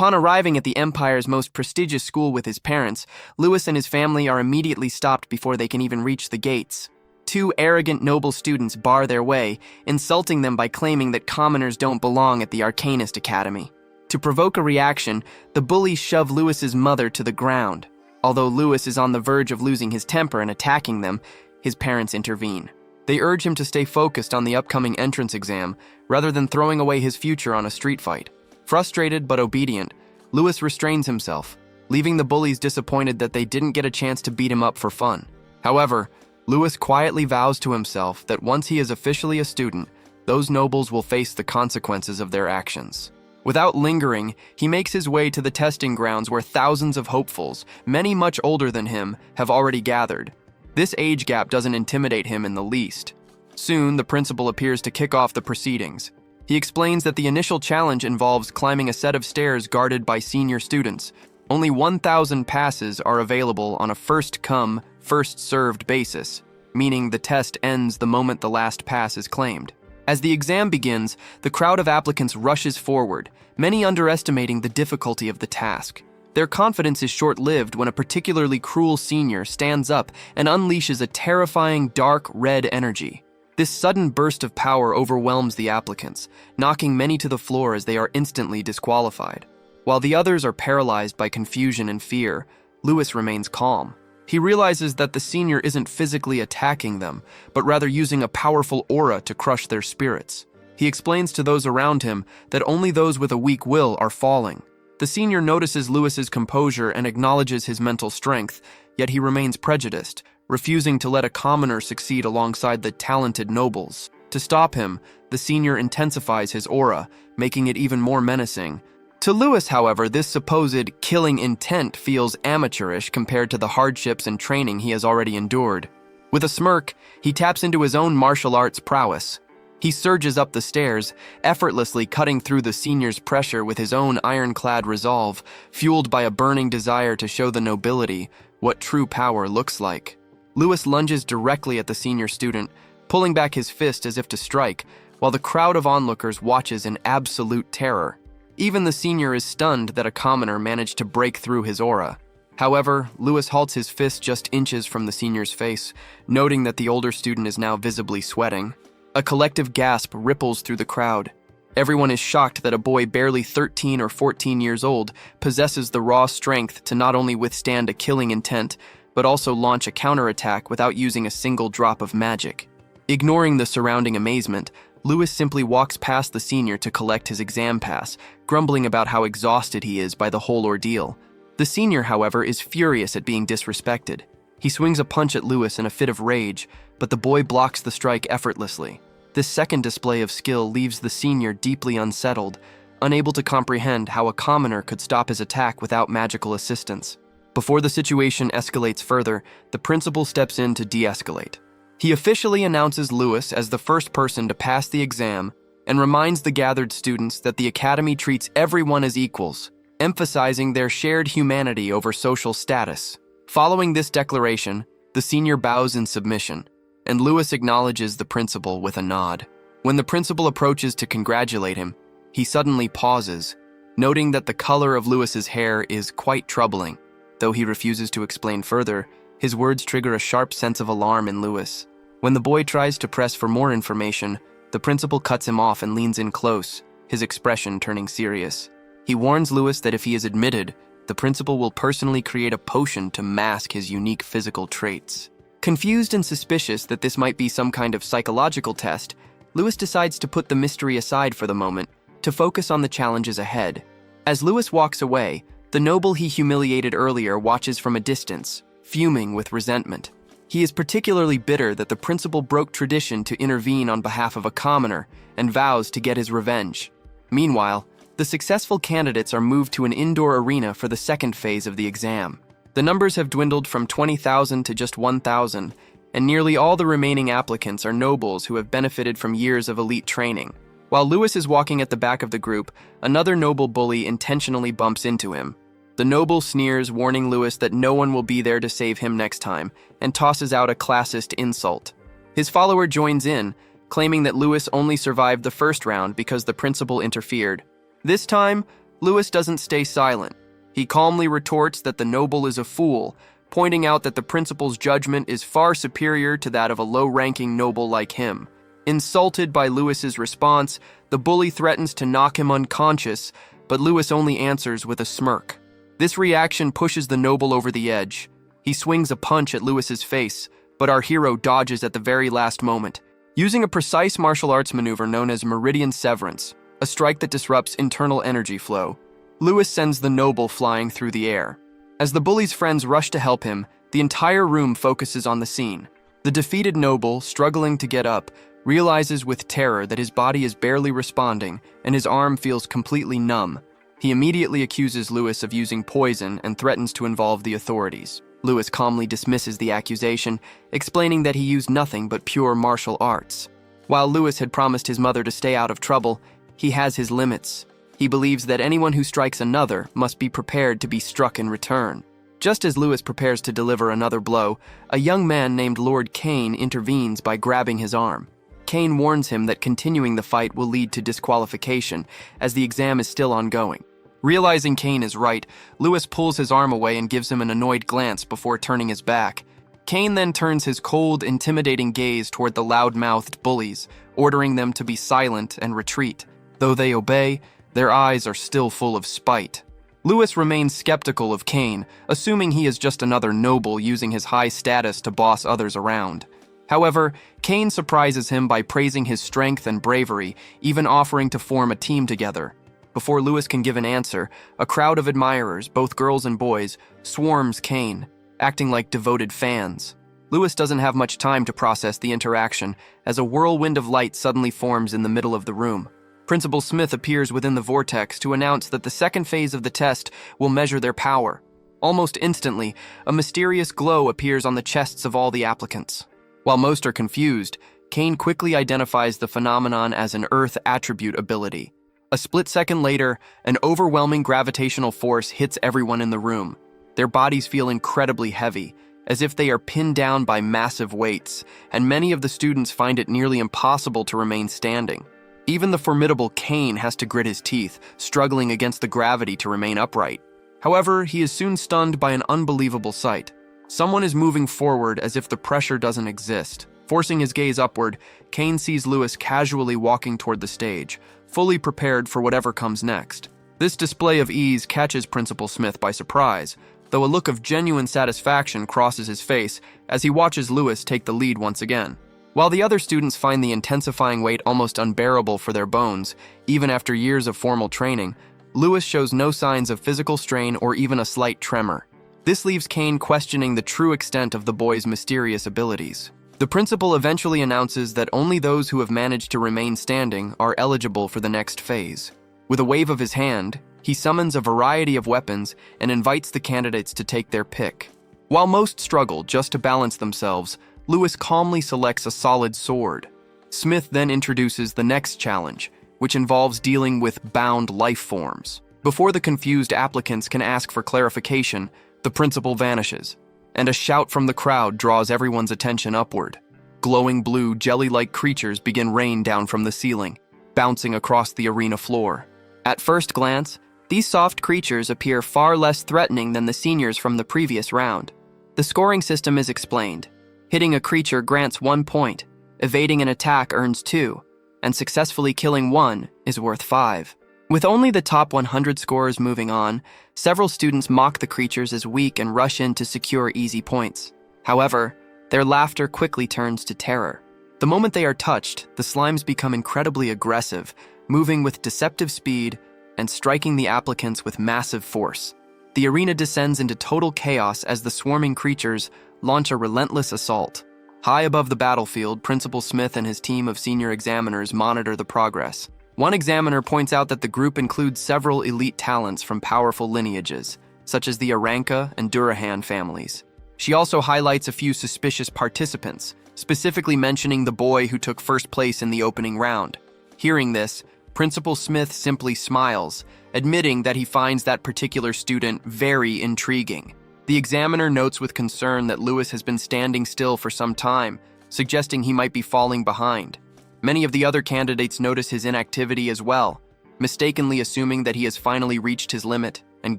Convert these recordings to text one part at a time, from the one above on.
Upon arriving at the Empire's most prestigious school with his parents, Lewis and his family are immediately stopped before they can even reach the gates. Two arrogant noble students bar their way, insulting them by claiming that commoners don't belong at the Arcanist Academy. To provoke a reaction, the bullies shove Lewis's mother to the ground. Although Lewis is on the verge of losing his temper and attacking them, his parents intervene. They urge him to stay focused on the upcoming entrance exam, rather than throwing away his future on a street fight. Frustrated but obedient, Lewis restrains himself, leaving the bullies disappointed that they didn't get a chance to beat him up for fun. However, Lewis quietly vows to himself that once he is officially a student, those nobles will face the consequences of their actions. Without lingering, he makes his way to the testing grounds where thousands of hopefuls, many much older than him, have already gathered. This age gap doesn't intimidate him in the least. Soon, the principal appears to kick off the proceedings. He explains that the initial challenge involves climbing a set of stairs guarded by senior students. Only 1,000 passes are available on a first-come, first-served basis, meaning the test ends the moment the last pass is claimed. As the exam begins, the crowd of applicants rushes forward, many underestimating the difficulty of the task. Their confidence is short-lived when a particularly cruel senior stands up and unleashes a terrifying dark red energy. This sudden burst of power overwhelms the applicants, knocking many to the floor as they are instantly disqualified. While the others are paralyzed by confusion and fear, Lewis remains calm. He realizes that the senior isn't physically attacking them, but rather using a powerful aura to crush their spirits. He explains to those around him that only those with a weak will are falling. The senior notices Lewis's composure and acknowledges his mental strength, yet he remains prejudiced, refusing to let a commoner succeed alongside the talented nobles. To stop him, the senior intensifies his aura, making it even more menacing. To Lewis, however, this supposed killing intent feels amateurish compared to the hardships and training he has already endured. With a smirk, he taps into his own martial arts prowess. He surges up the stairs, effortlessly cutting through the senior's pressure with his own ironclad resolve, fueled by a burning desire to show the nobility what true power looks like. Lewis lunges directly at the senior student, pulling back his fist as if to strike, while the crowd of onlookers watches in absolute terror. Even the senior is stunned that a commoner managed to break through his aura. However, Lewis halts his fist just inches from the senior's face, noting that the older student is now visibly sweating. A collective gasp ripples through the crowd. Everyone is shocked that a boy barely 13 or 14 years old possesses the raw strength to not only withstand a killing intent, but also launch a counterattack without using a single drop of magic. Ignoring the surrounding amazement, Lewis simply walks past the senior to collect his exam pass, grumbling about how exhausted he is by the whole ordeal. The senior, however, is furious at being disrespected. He swings a punch at Lewis in a fit of rage, but the boy blocks the strike effortlessly. This second display of skill leaves the senior deeply unsettled, unable to comprehend how a commoner could stop his attack without magical assistance. Before the situation escalates further, the principal steps in to de-escalate. He officially announces Lewis as the first person to pass the exam and reminds the gathered students that the academy treats everyone as equals, emphasizing their shared humanity over social status. Following this declaration, the senior bows in submission, and Lewis acknowledges the principal with a nod. When the principal approaches to congratulate him, he suddenly pauses, noting that the color of Lewis's hair is quite troubling. Though he refuses to explain further, his words trigger a sharp sense of alarm in Lewis. When the boy tries to press for more information, the principal cuts him off and leans in close, his expression turning serious. He warns Lewis that if he is admitted, the principal will personally create a potion to mask his unique physical traits. Confused and suspicious that this might be some kind of psychological test, Lewis decides to put the mystery aside for the moment, to focus on the challenges ahead. As Lewis walks away, the noble he humiliated earlier watches from a distance, fuming with resentment. He is particularly bitter that the principal broke tradition to intervene on behalf of a commoner and vows to get his revenge. Meanwhile, the successful candidates are moved to an indoor arena for the second phase of the exam. The numbers have dwindled from 20,000 to just 1,000, and nearly all the remaining applicants are nobles who have benefited from years of elite training. While Lewis is walking at the back of the group, another noble bully intentionally bumps into him. The noble sneers, warning Lewis that no one will be there to save him next time, and tosses out a classist insult. His follower joins in, claiming that Lewis only survived the first round because the principal interfered. This time, Lewis doesn't stay silent. He calmly retorts that the noble is a fool, pointing out that the principal's judgment is far superior to that of a low-ranking noble like him. Insulted by Lewis's response, the bully threatens to knock him unconscious, but Lewis only answers with a smirk. This reaction pushes the noble over the edge. He swings a punch at Lewis's face, but our hero dodges at the very last moment. Using a precise martial arts maneuver known as Meridian Severance, a strike that disrupts internal energy flow, Lewis sends the noble flying through the air. As the bully's friends rush to help him, the entire room focuses on the scene. The defeated noble, struggling to get up, realizes with terror that his body is barely responding and his arm feels completely numb. He immediately accuses Lewis of using poison and threatens to involve the authorities. Lewis calmly dismisses the accusation, explaining that he used nothing but pure martial arts. While Lewis had promised his mother to stay out of trouble, he has his limits. He believes that anyone who strikes another must be prepared to be struck in return. Just as Lewis prepares to deliver another blow, a young man named Lord Kane intervenes by grabbing his arm. Kane warns him that continuing the fight will lead to disqualification, as the exam is still ongoing. Realizing Kane is right, Lewis pulls his arm away and gives him an annoyed glance before turning his back. Kane then turns his cold, intimidating gaze toward the loud-mouthed bullies, ordering them to be silent and retreat. Though they obey, their eyes are still full of spite. Lewis remains skeptical of Kane, assuming he is just another noble using his high status to boss others around. However, Kane surprises him by praising his strength and bravery, even offering to form a team together. Before Lewis can give an answer, a crowd of admirers, both girls and boys, swarms Kane, acting like devoted fans. Lewis doesn't have much time to process the interaction, as a whirlwind of light suddenly forms in the middle of the room. Principal Smith appears within the vortex to announce that the second phase of the test will measure their power. Almost instantly, a mysterious glow appears on the chests of all the applicants. While most are confused, Kane quickly identifies the phenomenon as an Earth attribute ability. A split second later, an overwhelming gravitational force hits everyone in the room. Their bodies feel incredibly heavy, as if they are pinned down by massive weights, and many of the students find it nearly impossible to remain standing. Even the formidable Kane has to grit his teeth, struggling against the gravity to remain upright. However, he is soon stunned by an unbelievable sight. Someone is moving forward as if the pressure doesn't exist. Forcing his gaze upward, Kane sees Lewis casually walking toward the stage, fully prepared for whatever comes next. This display of ease catches Principal Smith by surprise, though a look of genuine satisfaction crosses his face as he watches Lewis take the lead once again. While the other students find the intensifying weight almost unbearable for their bones, even after years of formal training, Lewis shows no signs of physical strain or even a slight tremor. This leaves Kane questioning the true extent of the boy's mysterious abilities. The principal eventually announces that only those who have managed to remain standing are eligible for the next phase. With a wave of his hand, he summons a variety of weapons and invites the candidates to take their pick. While most struggle just to balance themselves, Lewis calmly selects a solid sword. Smith then introduces the next challenge, which involves dealing with bound life forms. Before the confused applicants can ask for clarification, the principal vanishes, and a shout from the crowd draws everyone's attention upward. Glowing blue, jelly-like creatures begin rain down from the ceiling, bouncing across the arena floor. At first glance, these soft creatures appear far less threatening than the seniors from the previous round. The scoring system is explained. Hitting a creature grants 1 point, evading an attack earns 2, and successfully killing one is worth 5. With only the top 100 scorers moving on, several students mock the creatures as weak and rush in to secure easy points. However, their laughter quickly turns to terror. The moment they are touched, the slimes become incredibly aggressive, moving with deceptive speed and striking the applicants with massive force. The arena descends into total chaos as the swarming creatures launch a relentless assault. High above the battlefield, Principal Smith and his team of senior examiners monitor the progress. One examiner points out that the group includes several elite talents from powerful lineages, such as the Oranka and Durahan families. She also highlights a few suspicious participants, specifically mentioning the boy who took first place in the opening round. Hearing this, Principal Smith simply smiles, admitting that he finds that particular student very intriguing. The examiner notes with concern that Lewis has been standing still for some time, suggesting he might be falling behind. Many of the other candidates notice his inactivity as well, mistakenly assuming that he has finally reached his limit and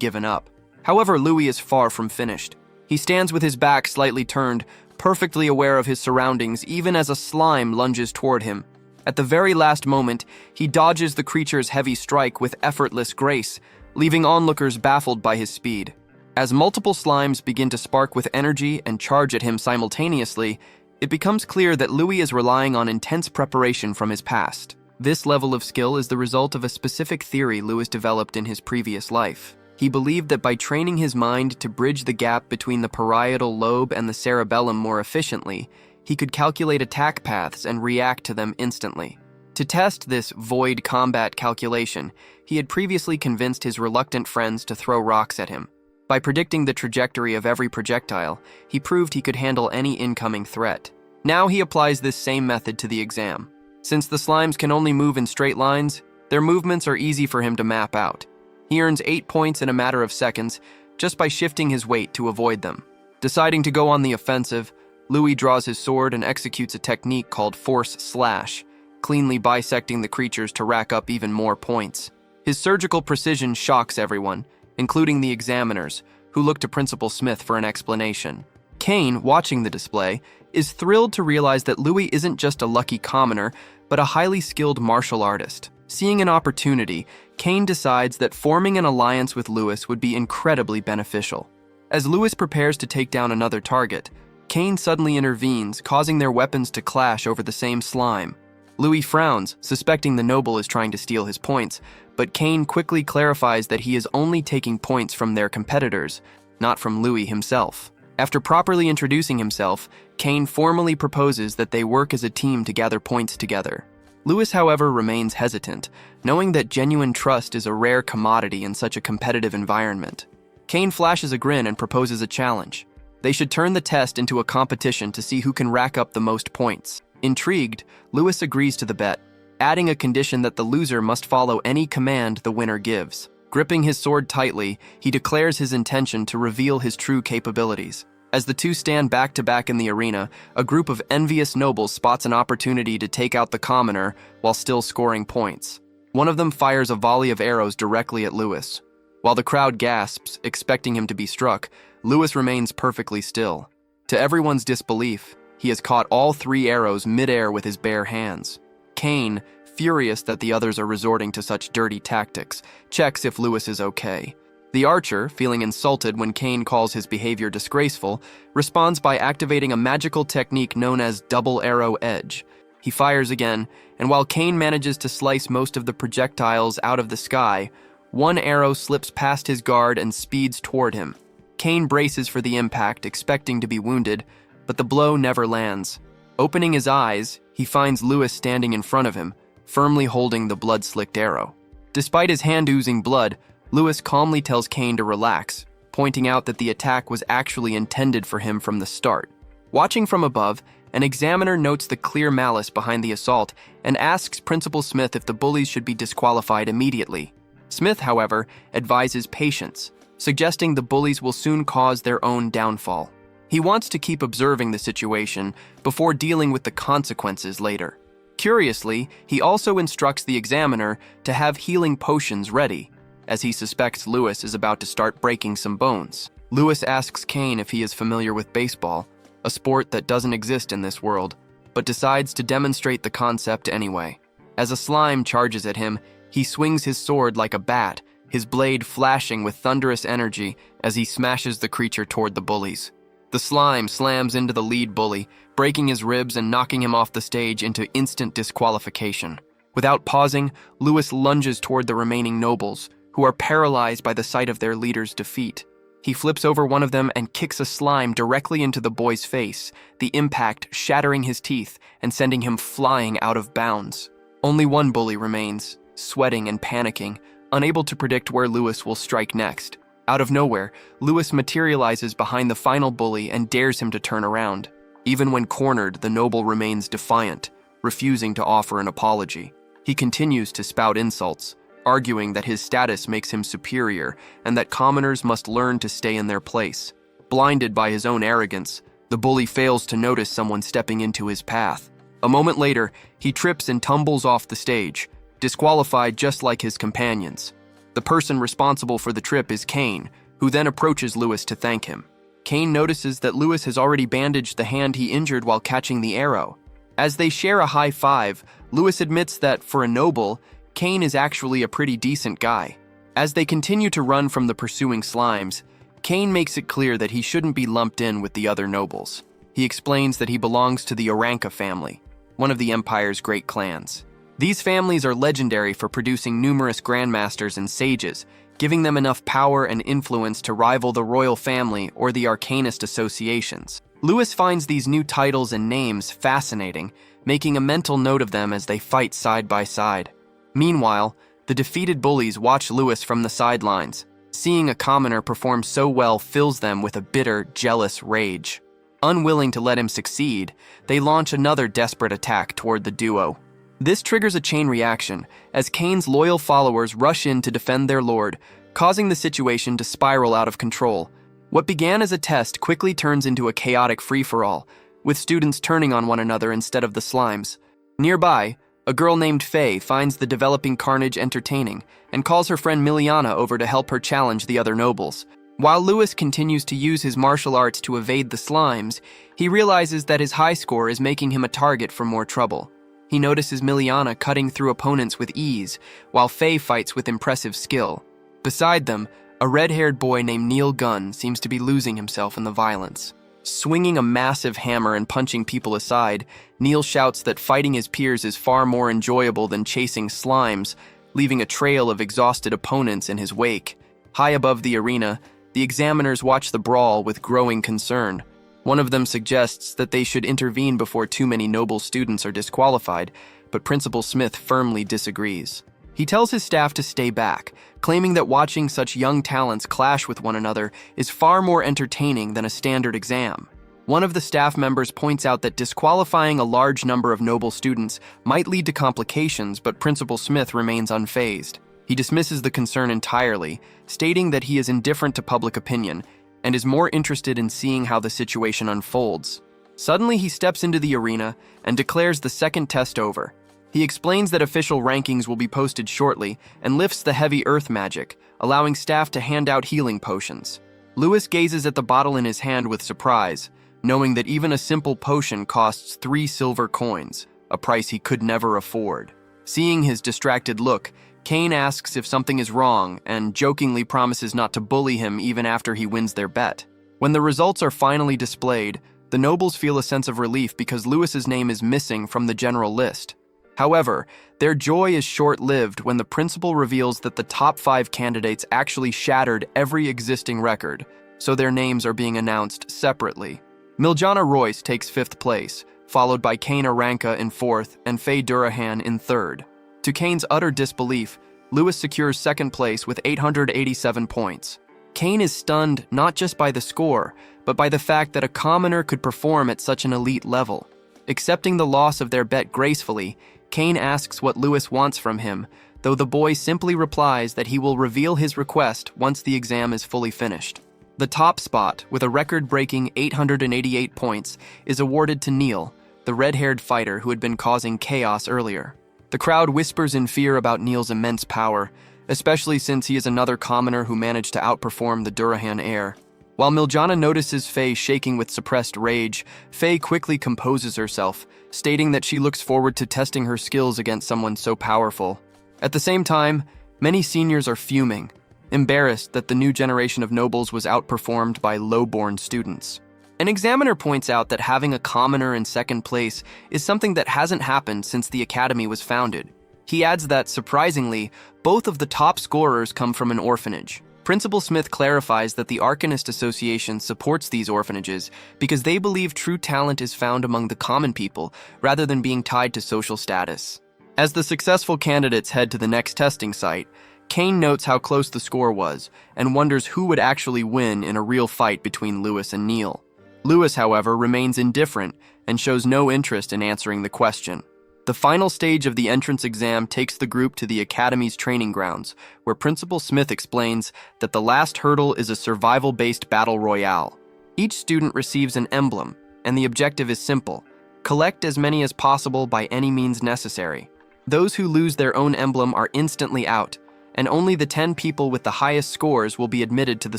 given up. However, Louis is far from finished. He stands with his back slightly turned, perfectly aware of his surroundings even as a slime lunges toward him. At the very last moment, he dodges the creature's heavy strike with effortless grace, leaving onlookers baffled by his speed. As multiple slimes begin to spark with energy and charge at him simultaneously, it becomes clear that Louis is relying on intense preparation from his past. This level of skill is the result of a specific theory Louis developed in his previous life. He believed that by training his mind to bridge the gap between the parietal lobe and the cerebellum more efficiently, he could calculate attack paths and react to them instantly. To test this void combat calculation, he had previously convinced his reluctant friends to throw rocks at him. By predicting the trajectory of every projectile, he proved he could handle any incoming threat. Now he applies this same method to the exam. Since the slimes can only move in straight lines, their movements are easy for him to map out. He earns 8 points in a matter of seconds just by shifting his weight to avoid them. Deciding to go on the offensive, Louis draws his sword and executes a technique called Force Slash, cleanly bisecting the creatures to rack up even more points. His surgical precision shocks everyone, including the examiners, who look to Principal Smith for an explanation. Kane, watching the display, is thrilled to realize that Louis isn't just a lucky commoner, but a highly skilled martial artist. Seeing an opportunity, Kane decides that forming an alliance with Louis would be incredibly beneficial. As Louis prepares to take down another target, Kane suddenly intervenes, causing their weapons to clash over the same slime. Louis frowns, suspecting the noble is trying to steal his points, but Kane quickly clarifies that he is only taking points from their competitors, not from Louis himself. After properly introducing himself, Kane formally proposes that they work as a team to gather points together. Louis, however, remains hesitant, knowing that genuine trust is a rare commodity in such a competitive environment. Kane flashes a grin and proposes a challenge. They should turn the test into a competition to see who can rack up the most points. Intrigued, Louis agrees to the bet, adding a condition that the loser must follow any command the winner gives. Gripping his sword tightly, he declares his intention to reveal his true capabilities. As the two stand back-to-back in the arena, a group of envious nobles spots an opportunity to take out the commoner while still scoring points. One of them fires a volley of arrows directly at Louis. While the crowd gasps, expecting him to be struck, Louis remains perfectly still. To everyone's disbelief, he has caught all 3 arrows mid-air with his bare hands. Kane, furious that the others are resorting to such dirty tactics, checks if Louis is okay. The archer, feeling insulted when Kane calls his behavior disgraceful, responds by activating a magical technique known as double arrow edge. He fires again, and while Kane manages to slice most of the projectiles out of the sky, one arrow slips past his guard and speeds toward him. Kane braces for the impact, expecting to be wounded, but the blow never lands. Opening his eyes, he finds Louis standing in front of him, firmly holding the blood-slicked arrow. Despite his hand oozing blood, Louis calmly tells Kane to relax, pointing out that the attack was actually intended for him from the start. Watching from above, an examiner notes the clear malice behind the assault and asks Principal Smith if the bullies should be disqualified immediately. Smith, however, advises patience, suggesting the bullies will soon cause their own downfall. He wants to keep observing the situation before dealing with the consequences later. Curiously, he also instructs the examiner to have healing potions ready, as he suspects Louis is about to start breaking some bones. Louis asks Kane if he is familiar with baseball, a sport that doesn't exist in this world, but decides to demonstrate the concept anyway. As a slime charges at him, he swings his sword like a bat, his blade flashing with thunderous energy as he smashes the creature toward the bullies. The slime slams into the lead bully, breaking his ribs and knocking him off the stage into instant disqualification. Without pausing, Louis lunges toward the remaining nobles, who are paralyzed by the sight of their leader's defeat. He flips over one of them and kicks a slime directly into the boy's face, the impact shattering his teeth and sending him flying out of bounds. Only one bully remains, sweating and panicking, unable to predict where Louis will strike next. Out of nowhere, Louis materializes behind the final bully and dares him to turn around. Even when cornered, the noble remains defiant, refusing to offer an apology. He continues to spout insults, arguing that his status makes him superior and that commoners must learn to stay in their place. Blinded by his own arrogance, the bully fails to notice someone stepping into his path. A moment later, he trips and tumbles off the stage, disqualified just like his companions. The person responsible for the trip is Kane, who then approaches Lewis to thank him. Kane notices that Lewis has already bandaged the hand he injured while catching the arrow. As they share a high five, Lewis admits that, for a noble, Kane is actually a pretty decent guy. As they continue to run from the pursuing slimes, Kane makes it clear that he shouldn't be lumped in with the other nobles. He explains that he belongs to the Oranka family, one of the Empire's great clans. These families are legendary for producing numerous grandmasters and sages, giving them enough power and influence to rival the royal family or the arcanist associations. Lewis finds these new titles and names fascinating, making a mental note of them as they fight side by side. Meanwhile, the defeated bullies watch Lewis from the sidelines. Seeing a commoner perform so well fills them with a bitter, jealous rage. Unwilling to let him succeed, they launch another desperate attack toward the duo. This triggers a chain reaction, as Kane's loyal followers rush in to defend their lord, causing the situation to spiral out of control. What began as a test quickly turns into a chaotic free-for-all, with students turning on one another instead of the slimes. Nearby, a girl named Faye finds the developing carnage entertaining and calls her friend Miliana over to help her challenge the other nobles. While Lewis continues to use his martial arts to evade the slimes, he realizes that his high score is making him a target for more trouble. He notices Miliana cutting through opponents with ease, while Faye fights with impressive skill. Beside them, a red-haired boy named Neil Gunn seems to be losing himself in the violence. Swinging a massive hammer and punching people aside, Neil shouts that fighting his peers is far more enjoyable than chasing slimes, leaving a trail of exhausted opponents in his wake. High above the arena, the examiners watch the brawl with growing concern. One of them suggests that they should intervene before too many noble students are disqualified, but Principal Smith firmly disagrees. He tells his staff to stay back, claiming that watching such young talents clash with one another is far more entertaining than a standard exam. One of the staff members points out that disqualifying a large number of noble students might lead to complications, but Principal Smith remains unfazed. He dismisses the concern entirely, stating that he is indifferent to public opinion and is more interested in seeing how the situation unfolds. Suddenly, he steps into the arena and declares the second test over. He explains that official rankings will be posted shortly and lifts the heavy earth magic, allowing staff to hand out healing potions. Lewis gazes at the bottle in his hand with surprise, knowing that even a simple potion costs 3 silver coins, a price he could never afford. Seeing his distracted look, Kane asks if something is wrong and jokingly promises not to bully him even after he wins their bet. When the results are finally displayed, the nobles feel a sense of relief because Lewis's name is missing from the general list. However, their joy is short-lived when the principal reveals that the top 5 candidates actually shattered every existing record, so their names are being announced separately. Miljana Royce takes 5th place, followed by Kane Oranka in 4th and Faye Durahan in 3rd. To Kane's utter disbelief, Lewis secures 2nd place with 887 points. Kane is stunned not just by the score, but by the fact that a commoner could perform at such an elite level. Accepting the loss of their bet gracefully, Kane asks what Lewis wants from him, though the boy simply replies that he will reveal his request once the exam is fully finished. The top spot, with a record-breaking 888 points, is awarded to Neil, the red-haired fighter who had been causing chaos earlier. The crowd whispers in fear about Neil's immense power, especially since he is another commoner who managed to outperform the Durahan heir. While Miljana notices Faye shaking with suppressed rage, Faye quickly composes herself, stating that she looks forward to testing her skills against someone so powerful. At the same time, many seniors are fuming, embarrassed that the new generation of nobles was outperformed by low-born students. An examiner points out that having a commoner in 2nd place is something that hasn't happened since the academy was founded. He adds that, surprisingly, both of the top scorers come from an orphanage. Principal Smith clarifies that the Arcanist Association supports these orphanages because they believe true talent is found among the common people rather than being tied to social status. As the successful candidates head to the next testing site, Kane notes how close the score was and wonders who would actually win in a real fight between Lewis and Neil. Lewis, however, remains indifferent and shows no interest in answering the question. The final stage of the entrance exam takes the group to the Academy's training grounds, where Principal Smith explains that the last hurdle is a survival-based battle royale. Each student receives an emblem, and the objective is simple: collect as many as possible by any means necessary. Those who lose their own emblem are instantly out, and only the 10 people with the highest scores will be admitted to the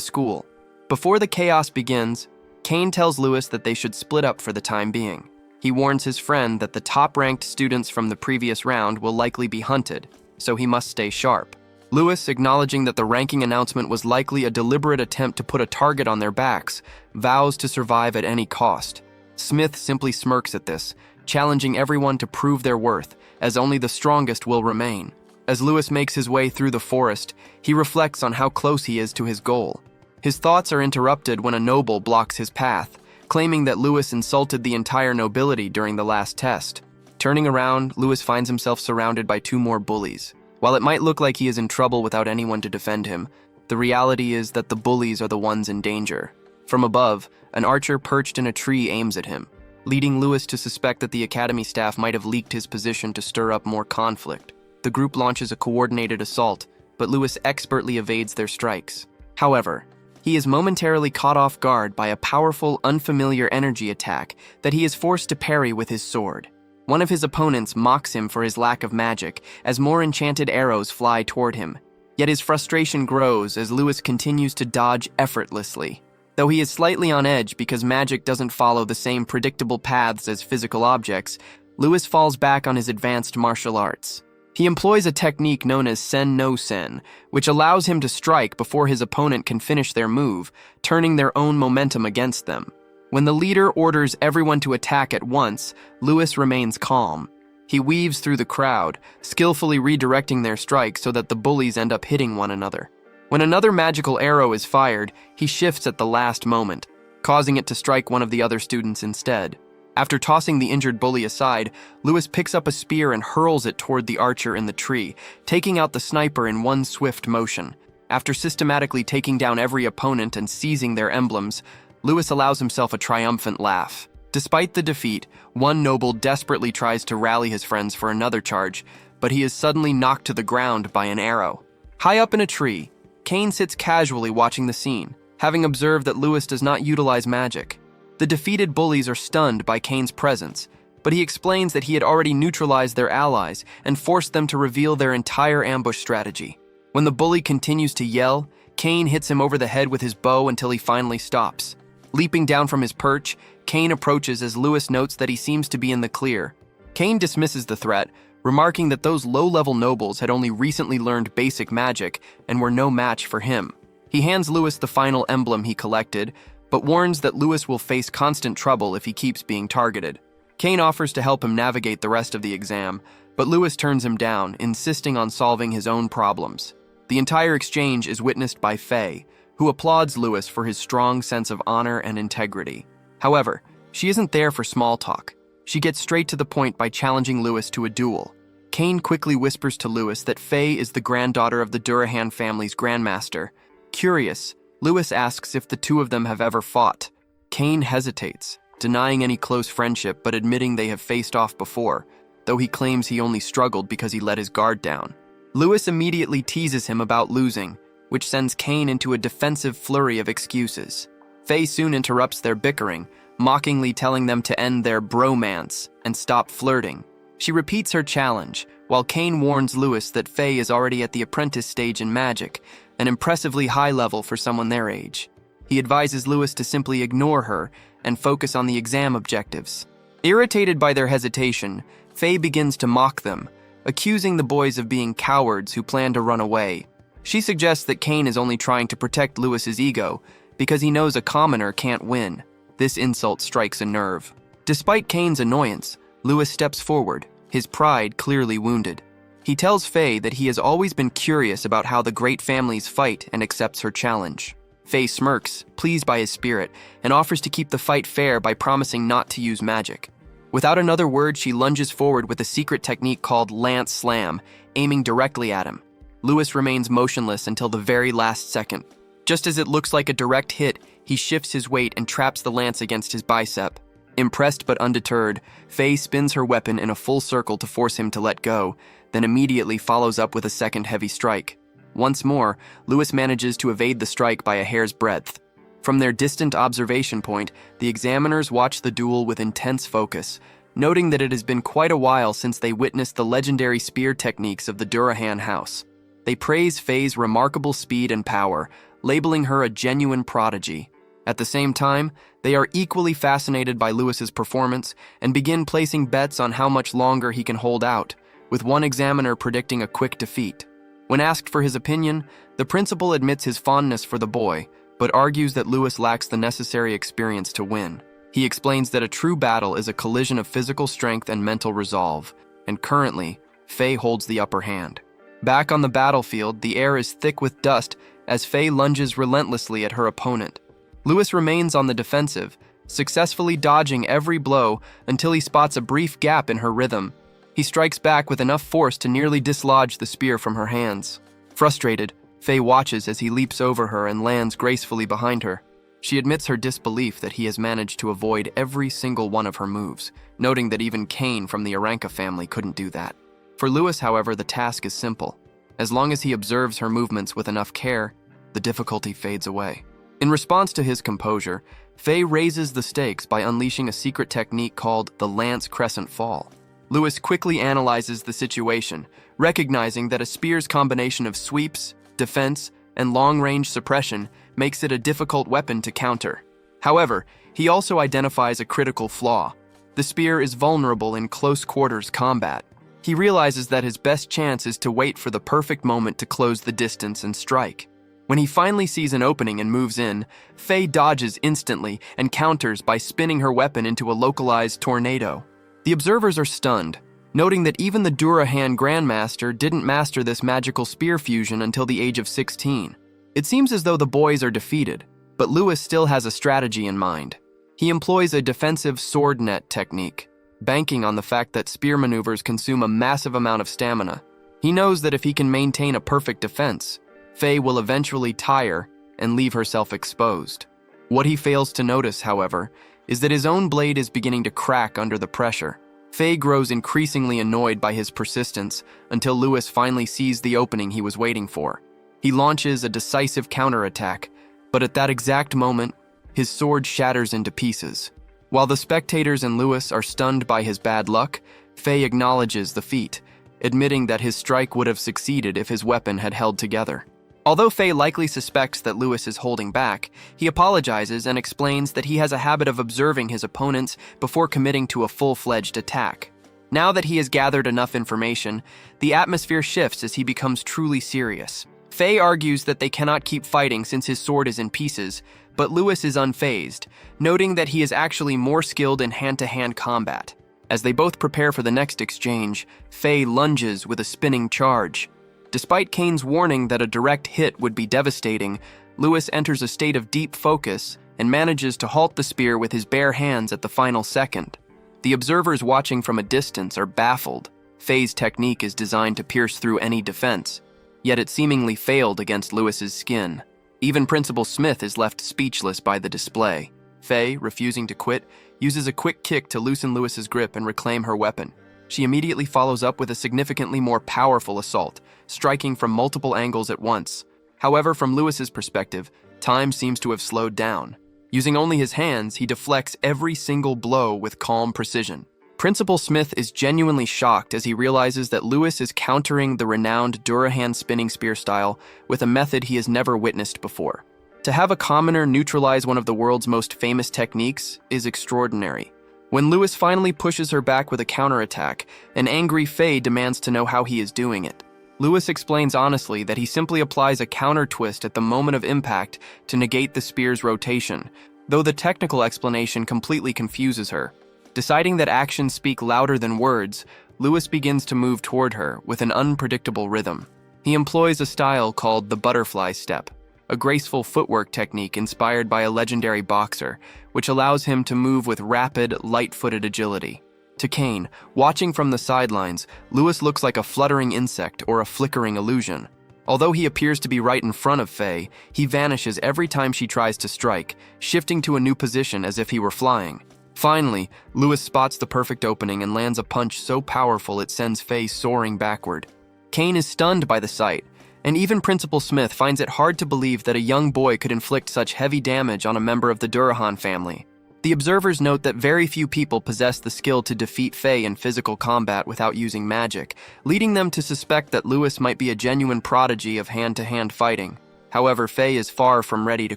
school. Before the chaos begins, Kane tells Lewis that they should split up for the time being. He warns his friend that the top-ranked students from the previous round will likely be hunted, so he must stay sharp. Lewis, acknowledging that the ranking announcement was likely a deliberate attempt to put a target on their backs, vows to survive at any cost. Smith simply smirks at this, challenging everyone to prove their worth, as only the strongest will remain. As Lewis makes his way through the forest, he reflects on how close he is to his goal. His thoughts are interrupted when a noble blocks his path, claiming that Lewis insulted the entire nobility during the last test. Turning around, Lewis finds himself surrounded by 2 more bullies. While it might look like he is in trouble without anyone to defend him, the reality is that the bullies are the ones in danger. From above, an archer perched in a tree aims at him, leading Lewis to suspect that the academy staff might have leaked his position to stir up more conflict. The group launches a coordinated assault, but Lewis expertly evades their strikes. However, he is momentarily caught off guard by a powerful, unfamiliar energy attack that he is forced to parry with his sword. One of his opponents mocks him for his lack of magic as more enchanted arrows fly toward him. Yet his frustration grows as Lewis continues to dodge effortlessly. Though he is slightly on edge because magic doesn't follow the same predictable paths as physical objects, Lewis falls back on his advanced martial arts. He employs a technique known as sen no sen, which allows him to strike before his opponent can finish their move, turning their own momentum against them. When the leader orders everyone to attack at once, Lewis remains calm. He weaves through the crowd, skillfully redirecting their strikes so that the bullies end up hitting one another. When another magical arrow is fired, he shifts at the last moment, causing it to strike one of the other students instead. After tossing the injured bully aside, Lewis picks up a spear and hurls it toward the archer in the tree, taking out the sniper in one swift motion. After systematically taking down every opponent and seizing their emblems, Lewis allows himself a triumphant laugh. Despite the defeat, one noble desperately tries to rally his friends for another charge, but he is suddenly knocked to the ground by an arrow. High up in a tree, Kane sits casually watching the scene, having observed that Lewis does not utilize magic. The defeated bullies are stunned by Kane's presence, but he explains that he had already neutralized their allies and forced them to reveal their entire ambush strategy. When the bully continues to yell, Kane hits him over the head with his bow until he finally stops. Leaping down from his perch, Kane approaches as Lewis notes that he seems to be in the clear. Kane dismisses the threat, remarking that those low-level nobles had only recently learned basic magic and were no match for him. He hands Lewis the final emblem he collected, but warns that Lewis will face constant trouble if he keeps being targeted. Kane offers to help him navigate the rest of the exam, but Lewis turns him down, insisting on solving his own problems. The entire exchange is witnessed by Faye, who applauds Lewis for his strong sense of honor and integrity. However, she isn't there for small talk. She gets straight to the point by challenging Lewis to a duel. Kane quickly whispers to Lewis that Faye is the granddaughter of the Durahan family's grandmaster. Curious, Lewis asks if the 2 of them have ever fought. Kane hesitates, denying any close friendship but admitting they have faced off before, though he claims he only struggled because he let his guard down. Lewis immediately teases him about losing, which sends Kane into a defensive flurry of excuses. Faye soon interrupts their bickering, mockingly telling them to end their bromance and stop flirting. She repeats her challenge, while Kane warns Lewis that Faye is already at the apprentice stage in magic, an impressively high level for someone their age. He advises Lewis to simply ignore her and focus on the exam objectives. Irritated by their hesitation, Faye begins to mock them, accusing the boys of being cowards who plan to run away. She suggests that Kane is only trying to protect Lewis's ego because he knows a commoner can't win. This insult strikes a nerve. Despite Kane's annoyance, Lewis steps forward, his pride clearly wounded. He tells Faye that he has always been curious about how the great families fight and accepts her challenge. Faye smirks, pleased by his spirit, and offers to keep the fight fair by promising not to use magic. Without another word, she lunges forward with a secret technique called Lance Slam, aiming directly at him. Lewis remains motionless until the very last second. Just as it looks like a direct hit, he shifts his weight and traps the lance against his bicep. Impressed but undeterred, Faye spins her weapon in a full circle to force him to let go, then immediately follows up with a second heavy strike. Once more, Lewis manages to evade the strike by a hair's breadth. From their distant observation point, the examiners watch the duel with intense focus, noting that it has been quite a while since they witnessed the legendary spear techniques of the Durahan house. They praise Faye's remarkable speed and power, labeling her a genuine prodigy. At the same time, they are equally fascinated by Lewis's performance and begin placing bets on how much longer he can hold out, with one examiner predicting a quick defeat. When asked for his opinion, the principal admits his fondness for the boy, but argues that Lewis lacks the necessary experience to win. He explains that a true battle is a collision of physical strength and mental resolve, and currently, Faye holds the upper hand. Back on the battlefield, the air is thick with dust as Faye lunges relentlessly at her opponent. Lewis remains on the defensive, successfully dodging every blow until he spots a brief gap in her rhythm. He strikes back with enough force to nearly dislodge the spear from her hands. Frustrated, Faye watches as he leaps over her and lands gracefully behind her. She admits her disbelief that he has managed to avoid every single one of her moves, noting that even Cain from the Oranka family couldn't do that. For Lewis, however, the task is simple. As long as he observes her movements with enough care, the difficulty fades away. In response to his composure, Faye raises the stakes by unleashing a secret technique called the Lance Crescent Fall. Lewis quickly analyzes the situation, recognizing that a spear's combination of sweeps, defense, and long-range suppression makes it a difficult weapon to counter. However, he also identifies a critical flaw. The spear is vulnerable in close-quarters combat. He realizes that his best chance is to wait for the perfect moment to close the distance and strike. When he finally sees an opening and moves in, Faye dodges instantly and counters by spinning her weapon into a localized tornado. The observers are stunned, noting that even the Durahan Grandmaster didn't master this magical spear fusion until the age of 16. It seems as though the boys are defeated, but Lewis still has a strategy in mind. He employs a defensive sword net technique, banking on the fact that spear maneuvers consume a massive amount of stamina. He knows that if he can maintain a perfect defense, Faye will eventually tire and leave herself exposed. What he fails to notice, however, is that his own blade is beginning to crack under the pressure. Faye grows increasingly annoyed by his persistence until Lewis finally sees the opening he was waiting for. He launches a decisive counterattack, but at that exact moment, his sword shatters into pieces. While the spectators and Lewis are stunned by his bad luck, Faye acknowledges the feat, admitting that his strike would have succeeded if his weapon had held together. Although Faye likely suspects that Lewis is holding back, he apologizes and explains that he has a habit of observing his opponents before committing to a full-fledged attack. Now that he has gathered enough information, the atmosphere shifts as he becomes truly serious. Faye argues that they cannot keep fighting since his sword is in pieces, but Lewis is unfazed, noting that he is actually more skilled in hand-to-hand combat. As they both prepare for the next exchange, Faye lunges with a spinning charge. Despite Cain's warning that a direct hit would be devastating, Lewis enters a state of deep focus and manages to halt the spear with his bare hands at the final second. The observers watching from a distance are baffled. Faye's technique is designed to pierce through any defense, yet it seemingly failed against Lewis's skin. Even Principal Smith is left speechless by the display. Faye, refusing to quit, uses a quick kick to loosen Lewis's grip and reclaim her weapon. She immediately follows up with a significantly more powerful assault, striking from multiple angles at once. However, from Lewis's perspective, time seems to have slowed down. Using only his hands, he deflects every single blow with calm precision. Principal Smith is genuinely shocked as he realizes that Lewis is countering the renowned Durahan spinning spear style with a method he has never witnessed before. To have a commoner neutralize one of the world's most famous techniques is extraordinary. When Lewis finally pushes her back with a counterattack, an angry Faye demands to know how he is doing it. Lewis explains honestly that he simply applies a counter twist at the moment of impact to negate the spear's rotation, though the technical explanation completely confuses her. Deciding that actions speak louder than words, Lewis begins to move toward her with an unpredictable rhythm. He employs a style called the butterfly step, a graceful footwork technique inspired by a legendary boxer, which allows him to move with rapid, light-footed agility. To Cain, watching from the sidelines, Lewis looks like a fluttering insect or a flickering illusion. Although he appears to be right in front of Faye, he vanishes every time she tries to strike, shifting to a new position as if he were flying. Finally, Lewis spots the perfect opening and lands a punch so powerful it sends Faye soaring backward. Cain is stunned by the sight, and even Principal Smith finds it hard to believe that a young boy could inflict such heavy damage on a member of the Durahan family. The observers note that very few people possess the skill to defeat Faye in physical combat without using magic, leading them to suspect that Lewis might be a genuine prodigy of hand-to-hand fighting. However, Faye is far from ready to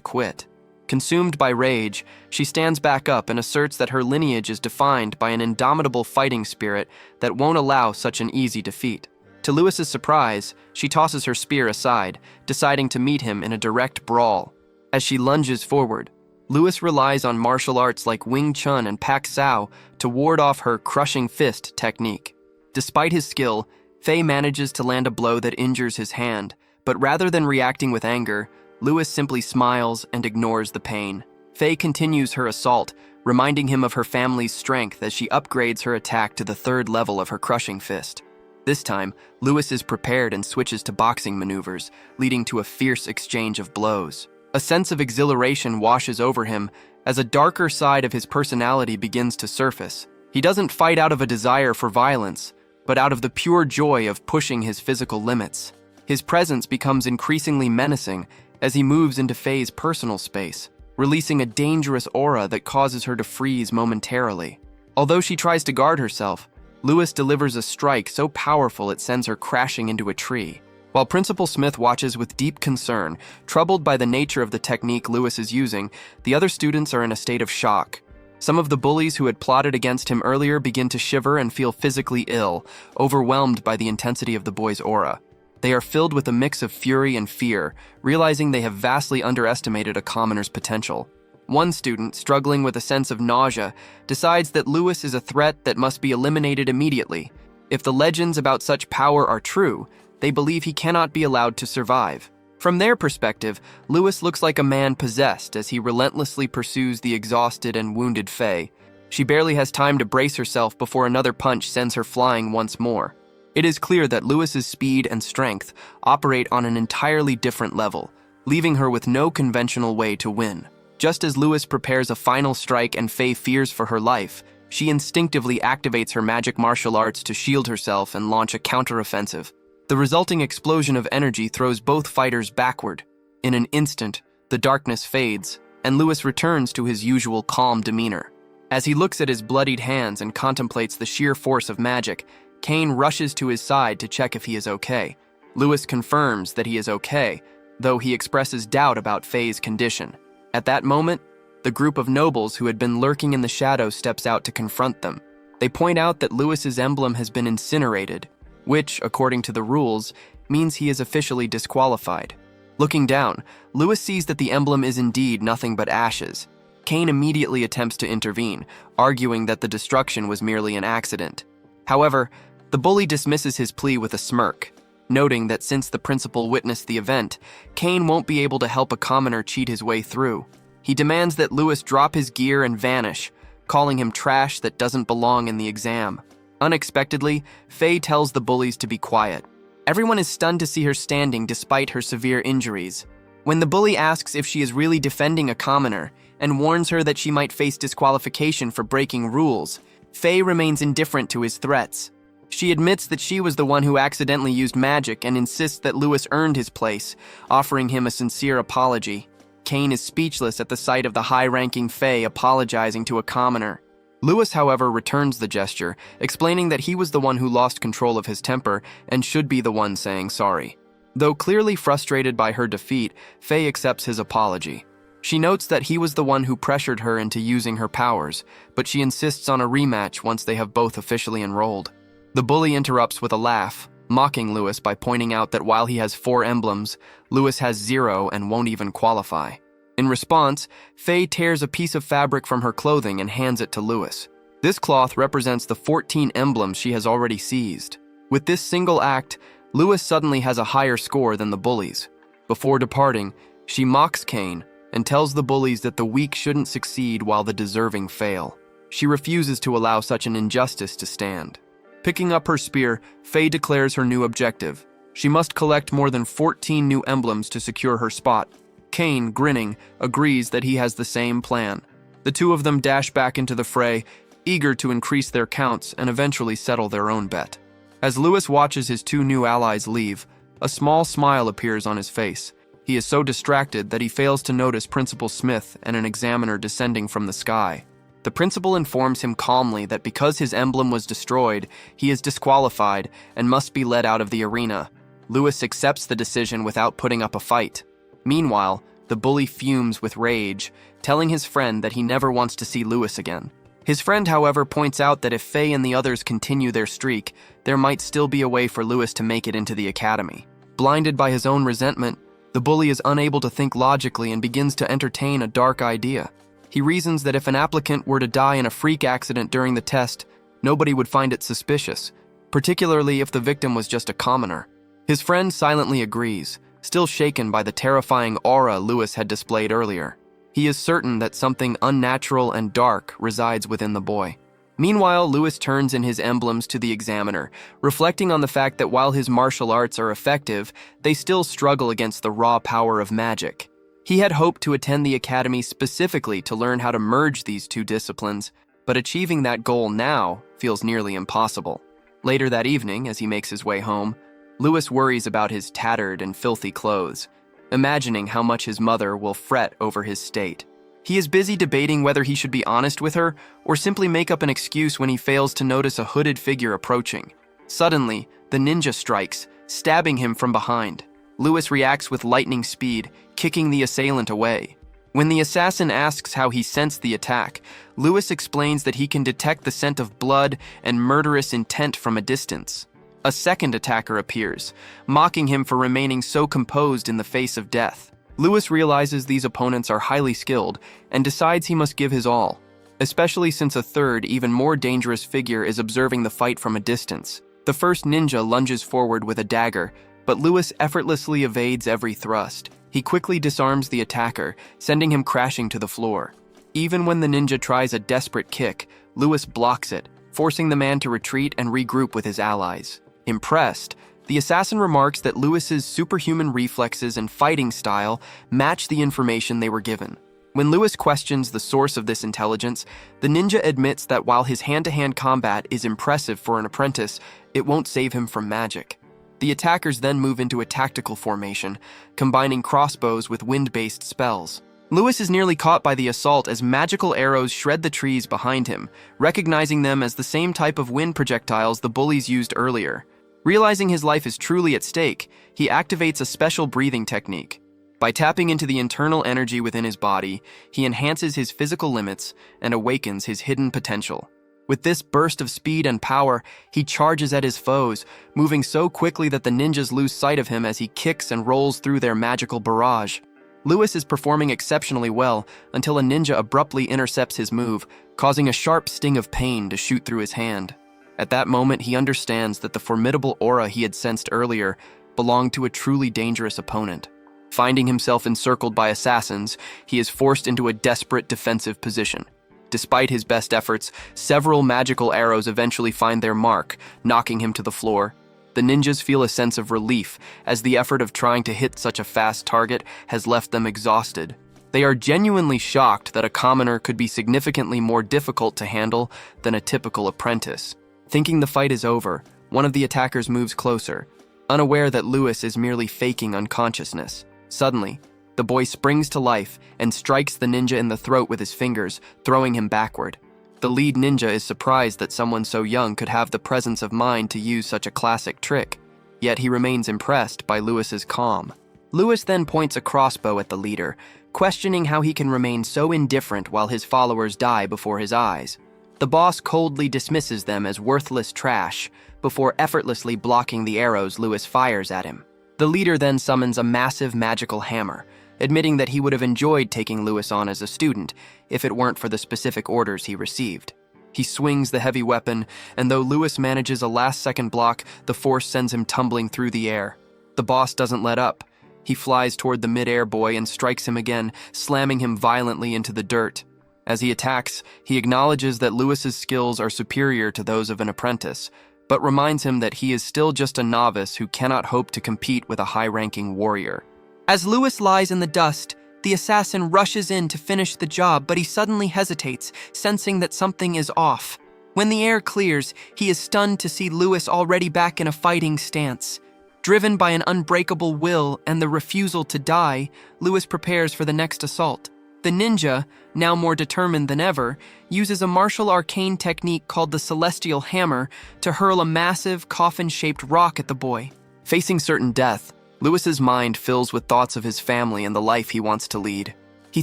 quit. Consumed by rage, she stands back up and asserts that her lineage is defined by an indomitable fighting spirit that won't allow such an easy defeat. To Lewis's surprise, she tosses her spear aside, deciding to meet him in a direct brawl. As she lunges forward, Lewis relies on martial arts like Wing Chun and Pak Sao to ward off her crushing fist technique. Despite his skill, Faye manages to land a blow that injures his hand, but rather than reacting with anger, Lewis simply smiles and ignores the pain. Faye continues her assault, reminding him of her family's strength as she upgrades her attack to the 3rd level of her crushing fist. This time, Lewis is prepared and switches to boxing maneuvers, leading to a fierce exchange of blows. A sense of exhilaration washes over him as a darker side of his personality begins to surface. He doesn't fight out of a desire for violence, but out of the pure joy of pushing his physical limits. His presence becomes increasingly menacing as he moves into Faye's personal space, releasing a dangerous aura that causes her to freeze momentarily. Although she tries to guard herself, Lewis delivers a strike so powerful it sends her crashing into a tree. While Principal Smith watches with deep concern, troubled by the nature of the technique Lewis is using, the other students are in a state of shock. Some of the bullies who had plotted against him earlier begin to shiver and feel physically ill, overwhelmed by the intensity of the boy's aura. They are filled with a mix of fury and fear, realizing they have vastly underestimated a commoner's potential. One student, struggling with a sense of nausea, decides that Lewis is a threat that must be eliminated immediately. If the legends about such power are true, they believe he cannot be allowed to survive. From their perspective, Lewis looks like a man possessed as he relentlessly pursues the exhausted and wounded Faye. She barely has time to brace herself before another punch sends her flying once more. It is clear that Lewis's speed and strength operate on an entirely different level, leaving her with no conventional way to win. Just as Lewis prepares a final strike and Faye fears for her life, she instinctively activates her magic martial arts to shield herself and launch a counteroffensive. The resulting explosion of energy throws both fighters backward. In an instant, the darkness fades, and Lewis returns to his usual calm demeanor. As he looks at his bloodied hands and contemplates the sheer force of magic, Kane rushes to his side to check if he is okay. Lewis confirms that he is okay, though he expresses doubt about Faye's condition. At that moment, the group of nobles who had been lurking in the shadows steps out to confront them. They point out that Lewis's emblem has been incinerated, which, according to the rules, means he is officially disqualified. Looking down, Lewis sees that the emblem is indeed nothing but ashes. Kane immediately attempts to intervene, arguing that the destruction was merely an accident. However, the bully dismisses his plea with a smirk, noting that since the principal witnessed the event, Kane won't be able to help a commoner cheat his way through. He demands that Lewis drop his gear and vanish, calling him trash that doesn't belong in the exam. Unexpectedly, Faye tells the bullies to be quiet. Everyone is stunned to see her standing despite her severe injuries. When the bully asks if she is really defending a commoner and warns her that she might face disqualification for breaking rules, Faye remains indifferent to his threats. She admits that she was the one who accidentally used magic and insists that Lewis earned his place, offering him a sincere apology. Kane is speechless at the sight of the high-ranking Faye apologizing to a commoner. Lewis, however, returns the gesture, explaining that he was the one who lost control of his temper and should be the one saying sorry. Though clearly frustrated by her defeat, Faye accepts his apology. She notes that he was the one who pressured her into using her powers, but she insists on a rematch once they have both officially enrolled. The bully interrupts with a laugh, mocking Lewis by pointing out that while he has 4 emblems, Lewis has 0 and won't even qualify. In response, Faye tears a piece of fabric from her clothing and hands it to Lewis. This cloth represents the 14 emblems she has already seized. With this single act, Lewis suddenly has a higher score than the bullies. Before departing, she mocks Kane and tells the bullies that the weak shouldn't succeed while the deserving fail. She refuses to allow such an injustice to stand. Picking up her spear, Faye declares her new objective. She must collect more than 14 new emblems to secure her spot. Kane, grinning, agrees that he has the same plan. The two of them dash back into the fray, eager to increase their counts and eventually settle their own bet. As Lewis watches his 2 new allies leave, a small smile appears on his face. He is so distracted that he fails to notice Principal Smith and an examiner descending from the sky. The principal informs him calmly that because his emblem was destroyed, he is disqualified and must be led out of the arena. Lewis accepts the decision without putting up a fight. Meanwhile, the bully fumes with rage, telling his friend that he never wants to see Lewis again. His friend, however, points out that if Faye and the others continue their streak, there might still be a way for Lewis to make it into the academy. Blinded by his own resentment, the bully is unable to think logically and begins to entertain a dark idea. He reasons that if an applicant were to die in a freak accident during the test, nobody would find it suspicious, particularly if the victim was just a commoner. His friend silently agrees, still shaken by the terrifying aura Lewis had displayed earlier. He is certain that something unnatural and dark resides within the boy. Meanwhile, Lewis turns in his emblems to the examiner, reflecting on the fact that while his martial arts are effective, they still struggle against the raw power of magic. He had hoped to attend the academy specifically to learn how to merge these two disciplines, but achieving that goal now feels nearly impossible. Later that evening, as he makes his way home, Lewis worries about his tattered and filthy clothes, imagining how much his mother will fret over his state. He is busy debating whether he should be honest with her or simply make up an excuse when he fails to notice a hooded figure approaching. Suddenly, the ninja strikes, stabbing him from behind. Lewis reacts with lightning speed, kicking the assailant away. When the assassin asks how he sensed the attack, Lewis explains that he can detect the scent of blood and murderous intent from a distance. A second attacker appears, mocking him for remaining so composed in the face of death. Lewis realizes these opponents are highly skilled and decides he must give his all, especially since a third, even more dangerous figure is observing the fight from a distance. The first ninja lunges forward with a dagger, but Lewis effortlessly evades every thrust. He quickly disarms the attacker, sending him crashing to the floor. Even when the ninja tries a desperate kick, Lewis blocks it, forcing the man to retreat and regroup with his allies. Impressed, the assassin remarks that Lewis's superhuman reflexes and fighting style match the information they were given. When Lewis questions the source of this intelligence, the ninja admits that while his hand-to-hand combat is impressive for an apprentice, it won't save him from magic. The attackers then move into a tactical formation, combining crossbows with wind-based spells. Lewis is nearly caught by the assault as magical arrows shred the trees behind him, recognizing them as the same type of wind projectiles the bullies used earlier. Realizing his life is truly at stake, he activates a special breathing technique. By tapping into the internal energy within his body, he enhances his physical limits and awakens his hidden potential. With this burst of speed and power, he charges at his foes, moving so quickly that the ninjas lose sight of him as he kicks and rolls through their magical barrage. Lewis is performing exceptionally well until a ninja abruptly intercepts his move, causing a sharp sting of pain to shoot through his hand. At that moment, he understands that the formidable aura he had sensed earlier belonged to a truly dangerous opponent. Finding himself encircled by assassins, he is forced into a desperate defensive position. Despite his best efforts, several magical arrows eventually find their mark, knocking him to the floor. The ninjas feel a sense of relief, as the effort of trying to hit such a fast target has left them exhausted. They are genuinely shocked that a commoner could be significantly more difficult to handle than a typical apprentice. Thinking the fight is over, one of the attackers moves closer, unaware that Lewis is merely faking unconsciousness. Suddenly, the boy springs to life and strikes the ninja in the throat with his fingers, throwing him backward. The lead ninja is surprised that someone so young could have the presence of mind to use such a classic trick, yet he remains impressed by Lewis's calm. Lewis then points a crossbow at the leader, questioning how he can remain so indifferent while his followers die before his eyes. The boss coldly dismisses them as worthless trash before effortlessly blocking the arrows Lewis fires at him. The leader then summons a massive magical hammer, admitting that he would have enjoyed taking Lewis on as a student if it weren't for the specific orders he received. He swings the heavy weapon, and though Lewis manages a last-second block, the force sends him tumbling through the air. The boss doesn't let up. He flies toward the mid-air boy and strikes him again, slamming him violently into the dirt. As he attacks, he acknowledges that Lewis's skills are superior to those of an apprentice, but reminds him that he is still just a novice who cannot hope to compete with a high-ranking warrior. As Lewis lies in the dust, the assassin rushes in to finish the job, but he suddenly hesitates, sensing that something is off. When the air clears, he is stunned to see Lewis already back in a fighting stance. Driven by an unbreakable will and the refusal to die, Lewis prepares for the next assault. The ninja, now more determined than ever, uses a martial arcane technique called the Celestial Hammer to hurl a massive, coffin-shaped rock at the boy. Facing certain death, Lewis's mind fills with thoughts of his family and the life he wants to lead. He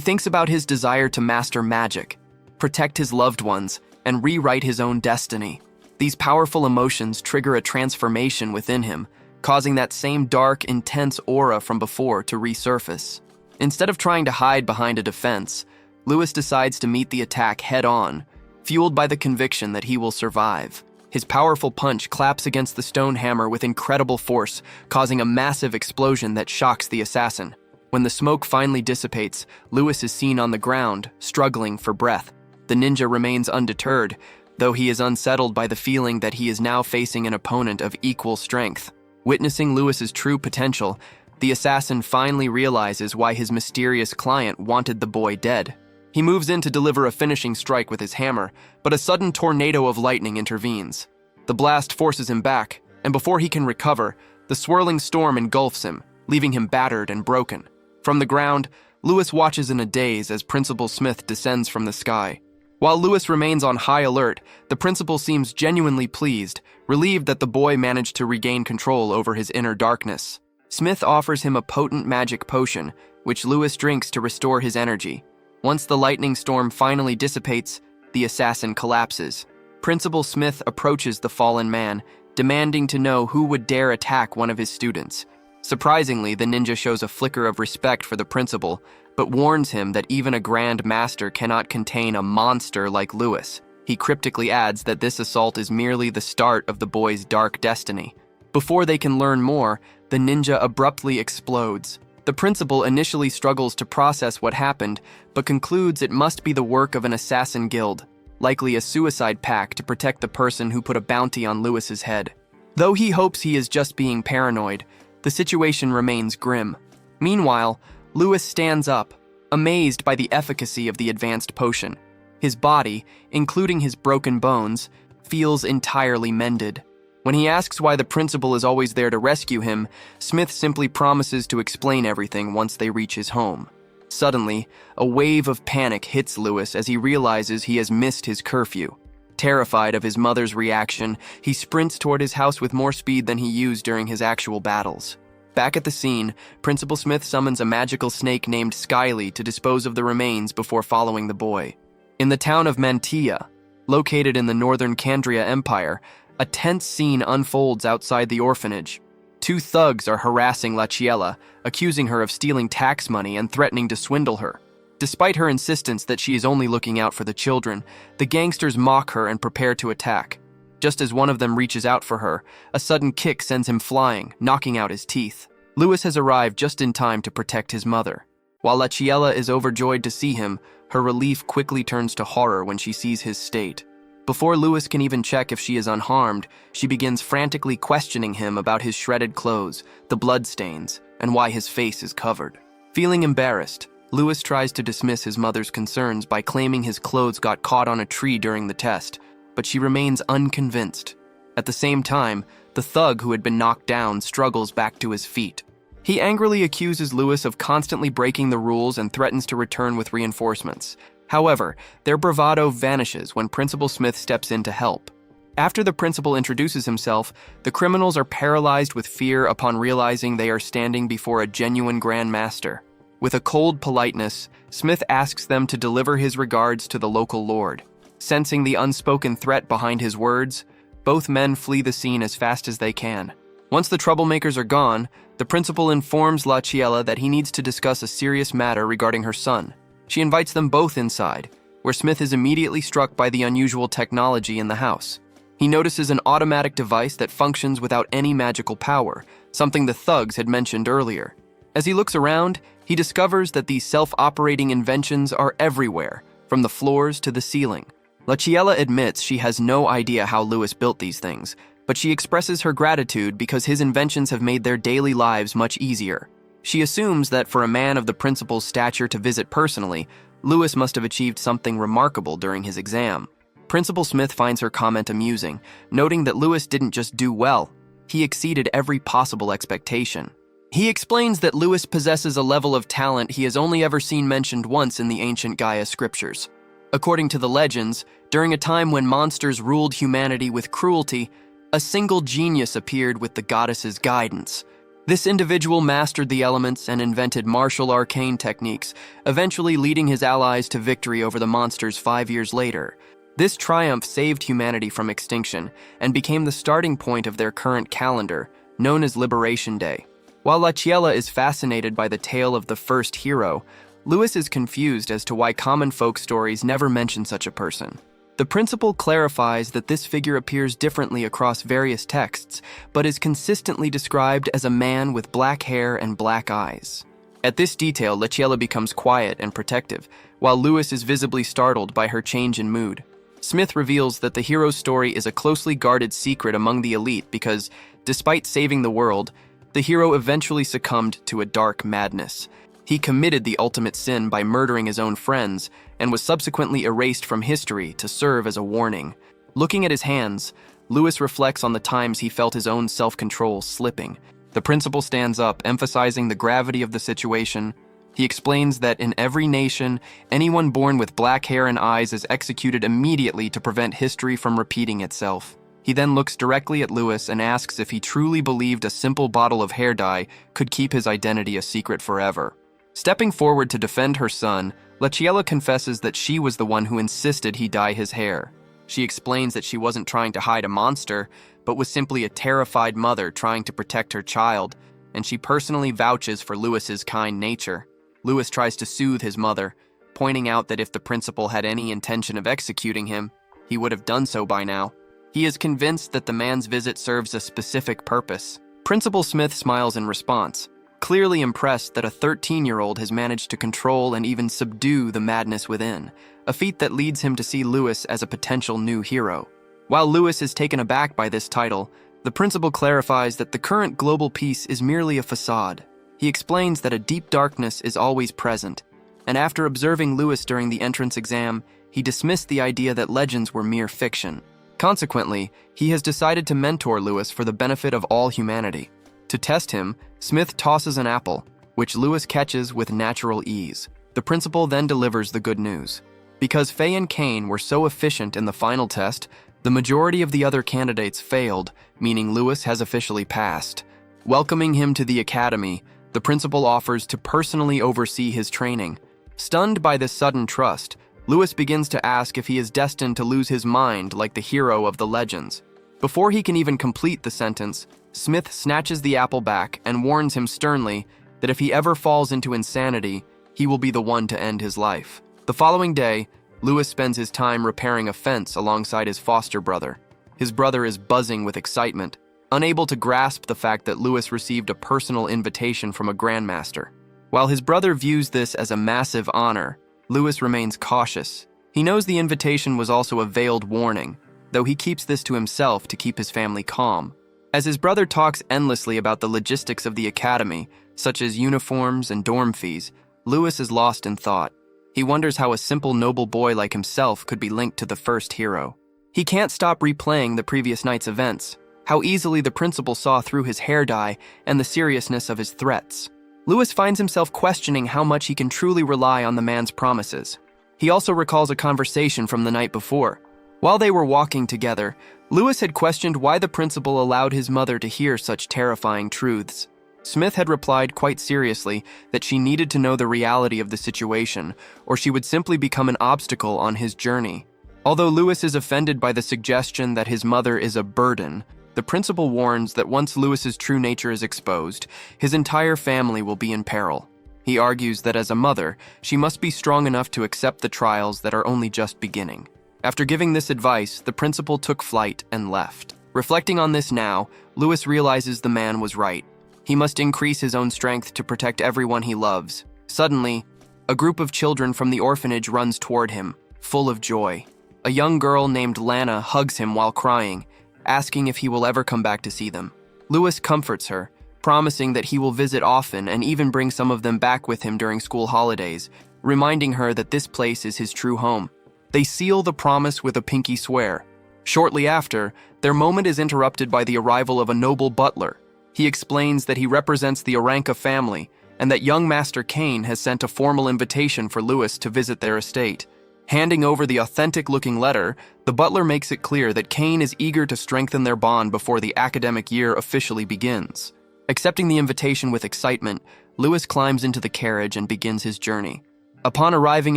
thinks about his desire to master magic, protect his loved ones, and rewrite his own destiny. These powerful emotions trigger a transformation within him, causing that same dark, intense aura from before to resurface. Instead of trying to hide behind a defense, Lewis decides to meet the attack head-on, fueled by the conviction that he will survive. His powerful punch claps against the stone hammer with incredible force, causing a massive explosion that shocks the assassin. When the smoke finally dissipates, Lewis is seen on the ground, struggling for breath. The ninja remains undeterred, though he is unsettled by the feeling that he is now facing an opponent of equal strength. Witnessing Lewis's true potential, the assassin finally realizes why his mysterious client wanted the boy dead. He moves in to deliver a finishing strike with his hammer, but a sudden tornado of lightning intervenes. The blast forces him back, and before he can recover, the swirling storm engulfs him, leaving him battered and broken. From the ground, Lewis watches in a daze as Principal Smith descends from the sky. While Lewis remains on high alert, the principal seems genuinely pleased, relieved that the boy managed to regain control over his inner darkness. Smith offers him a potent magic potion, which Lewis drinks to restore his energy. Once the lightning storm finally dissipates, the assassin collapses. Principal Smith approaches the fallen man, demanding to know who would dare attack one of his students. Surprisingly, the ninja shows a flicker of respect for the principal, but warns him that even a grand master cannot contain a monster like Lewis. He cryptically adds that this assault is merely the start of the boy's dark destiny. Before they can learn more, the ninja abruptly explodes. The principal initially struggles to process what happened, but concludes it must be the work of an assassin guild, likely a suicide pact to protect the person who put a bounty on Lewis's head. Though he hopes he is just being paranoid, the situation remains grim. Meanwhile, Lewis stands up, amazed by the efficacy of the advanced potion. His body, including his broken bones, feels entirely mended. When he asks why the principal is always there to rescue him, Smith simply promises to explain everything once they reach his home. Suddenly, a wave of panic hits Lewis as he realizes he has missed his curfew. Terrified of his mother's reaction, he sprints toward his house with more speed than he used during his actual battles. Back at the scene, Principal Smith summons a magical snake named Skyly to dispose of the remains before following the boy. In the town of Mantia, located in the northern Candria Empire, a tense scene unfolds outside the orphanage. Two thugs are harassing Lachiella, accusing her of stealing tax money and threatening to swindle her. Despite her insistence that she is only looking out for the children, the gangsters mock her and prepare to attack. Just as one of them reaches out for her, a sudden kick sends him flying, knocking out his teeth. Lewis has arrived just in time to protect his mother. While Lachiella is overjoyed to see him, her relief quickly turns to horror when she sees his state. Before Lewis can even check if she is unharmed, she begins frantically questioning him about his shredded clothes, the bloodstains, and why his face is covered. Feeling embarrassed, Lewis tries to dismiss his mother's concerns by claiming his clothes got caught on a tree during the test, but she remains unconvinced. At the same time, the thug who had been knocked down struggles back to his feet. He angrily accuses Lewis of constantly breaking the rules and threatens to return with reinforcements. However, their bravado vanishes when Principal Smith steps in to help. After the principal introduces himself, the criminals are paralyzed with fear upon realizing they are standing before a genuine Grand Master. With a cold politeness, Smith asks them to deliver his regards to the local lord. Sensing the unspoken threat behind his words, both men flee the scene as fast as they can. Once the troublemakers are gone, the principal informs Lachiella that he needs to discuss a serious matter regarding her son. She invites them both inside, where Smith is immediately struck by the unusual technology in the house. He notices an automatic device that functions without any magical power, something the thugs had mentioned earlier. As he looks around, he discovers that these self-operating inventions are everywhere, from the floors to the ceiling. Lachiella admits she has no idea how Lewis built these things, but she expresses her gratitude because his inventions have made their daily lives much easier. She assumes that for a man of the principal's stature to visit personally, Lewis must have achieved something remarkable during his exam. Principal Smith finds her comment amusing, noting that Lewis didn't just do well, he exceeded every possible expectation. He explains that Lewis possesses a level of talent he has only ever seen mentioned once in the ancient Gaia scriptures. According to the legends, during a time when monsters ruled humanity with cruelty, a single genius appeared with the goddess's guidance. This individual mastered the elements and invented martial arcane techniques, eventually leading his allies to victory over the monsters 5 years later. This triumph saved humanity from extinction and became the starting point of their current calendar, known as Liberation Day. While Lachiella is fascinated by the tale of the first hero, Lewis is confused as to why common folk stories never mention such a person. The principal clarifies that this figure appears differently across various texts, but is consistently described as a man with black hair and black eyes. At this detail, Lachiella becomes quiet and protective, while Lewis is visibly startled by her change in mood. Smith reveals that the hero's story is a closely guarded secret among the elite because, despite saving the world, the hero eventually succumbed to a dark madness. He committed the ultimate sin by murdering his own friends and was subsequently erased from history to serve as a warning. Looking at his hands, Lewis reflects on the times he felt his own self-control slipping. The principal stands up, emphasizing the gravity of the situation. He explains that in every nation, anyone born with black hair and eyes is executed immediately to prevent history from repeating itself. He then looks directly at Lewis and asks if he truly believed a simple bottle of hair dye could keep his identity a secret forever. Stepping forward to defend her son, Lachiella confesses that she was the one who insisted he dye his hair. She explains that she wasn't trying to hide a monster, but was simply a terrified mother trying to protect her child, and she personally vouches for Lewis's kind nature. Lewis tries to soothe his mother, pointing out that if the principal had any intention of executing him, he would have done so by now. He is convinced that the man's visit serves a specific purpose. Principal Smith smiles in response, clearly impressed that a 13-year-old has managed to control and even subdue the madness within, a feat that leads him to see Lewis as a potential new hero. While Lewis is taken aback by this title, the principal clarifies that the current global peace is merely a facade. He explains that a deep darkness is always present, and after observing Lewis during the entrance exam, he dismissed the idea that legends were mere fiction. Consequently, he has decided to mentor Lewis for the benefit of all humanity. To test him, Smith tosses an apple, which Lewis catches with natural ease. The principal then delivers the good news. Because Faye and Kane were so efficient in the final test, the majority of the other candidates failed, meaning Lewis has officially passed. Welcoming him to the academy, the principal offers to personally oversee his training. Stunned by this sudden trust, Lewis begins to ask if he is destined to lose his mind like the hero of the legends. Before he can even complete the sentence, Smith snatches the apple back and warns him sternly that if he ever falls into insanity, he will be the one to end his life. The following day, Lewis spends his time repairing a fence alongside his foster brother. His brother is buzzing with excitement, unable to grasp the fact that Lewis received a personal invitation from a grandmaster. While his brother views this as a massive honor, Lewis remains cautious. He knows the invitation was also a veiled warning, though he keeps this to himself to keep his family calm. As his brother talks endlessly about the logistics of the academy, such as uniforms and dorm fees, Lewis is lost in thought. He wonders how a simple noble boy like himself could be linked to the first hero. He can't stop replaying the previous night's events, how easily the principal saw through his hair dye and the seriousness of his threats. Lewis finds himself questioning how much he can truly rely on the man's promises. He also recalls a conversation from the night before. While they were walking together, Lewis had questioned why the principal allowed his mother to hear such terrifying truths. Smith had replied quite seriously that she needed to know the reality of the situation, or she would simply become an obstacle on his journey. Although Lewis is offended by the suggestion that his mother is a burden, the principal warns that once Lewis's true nature is exposed, his entire family will be in peril. He argues that as a mother, she must be strong enough to accept the trials that are only just beginning. After giving this advice, the principal took flight and left. Reflecting on this now, Lewis realizes the man was right. He must increase his own strength to protect everyone he loves. Suddenly, a group of children from the orphanage runs toward him, full of joy. A young girl named Lana hugs him while crying, asking if he will ever come back to see them. Lewis comforts her, promising that he will visit often and even bring some of them back with him during school holidays, reminding her that this place is his true home. They seal the promise with a pinky swear. Shortly after, their moment is interrupted by the arrival of a noble butler. He explains that he represents the Oranka family and that young Master Kane has sent a formal invitation for Lewis to visit their estate. Handing over the authentic-looking letter, the butler makes it clear that Kane is eager to strengthen their bond before the academic year officially begins. Accepting the invitation with excitement, Lewis climbs into the carriage and begins his journey. Upon arriving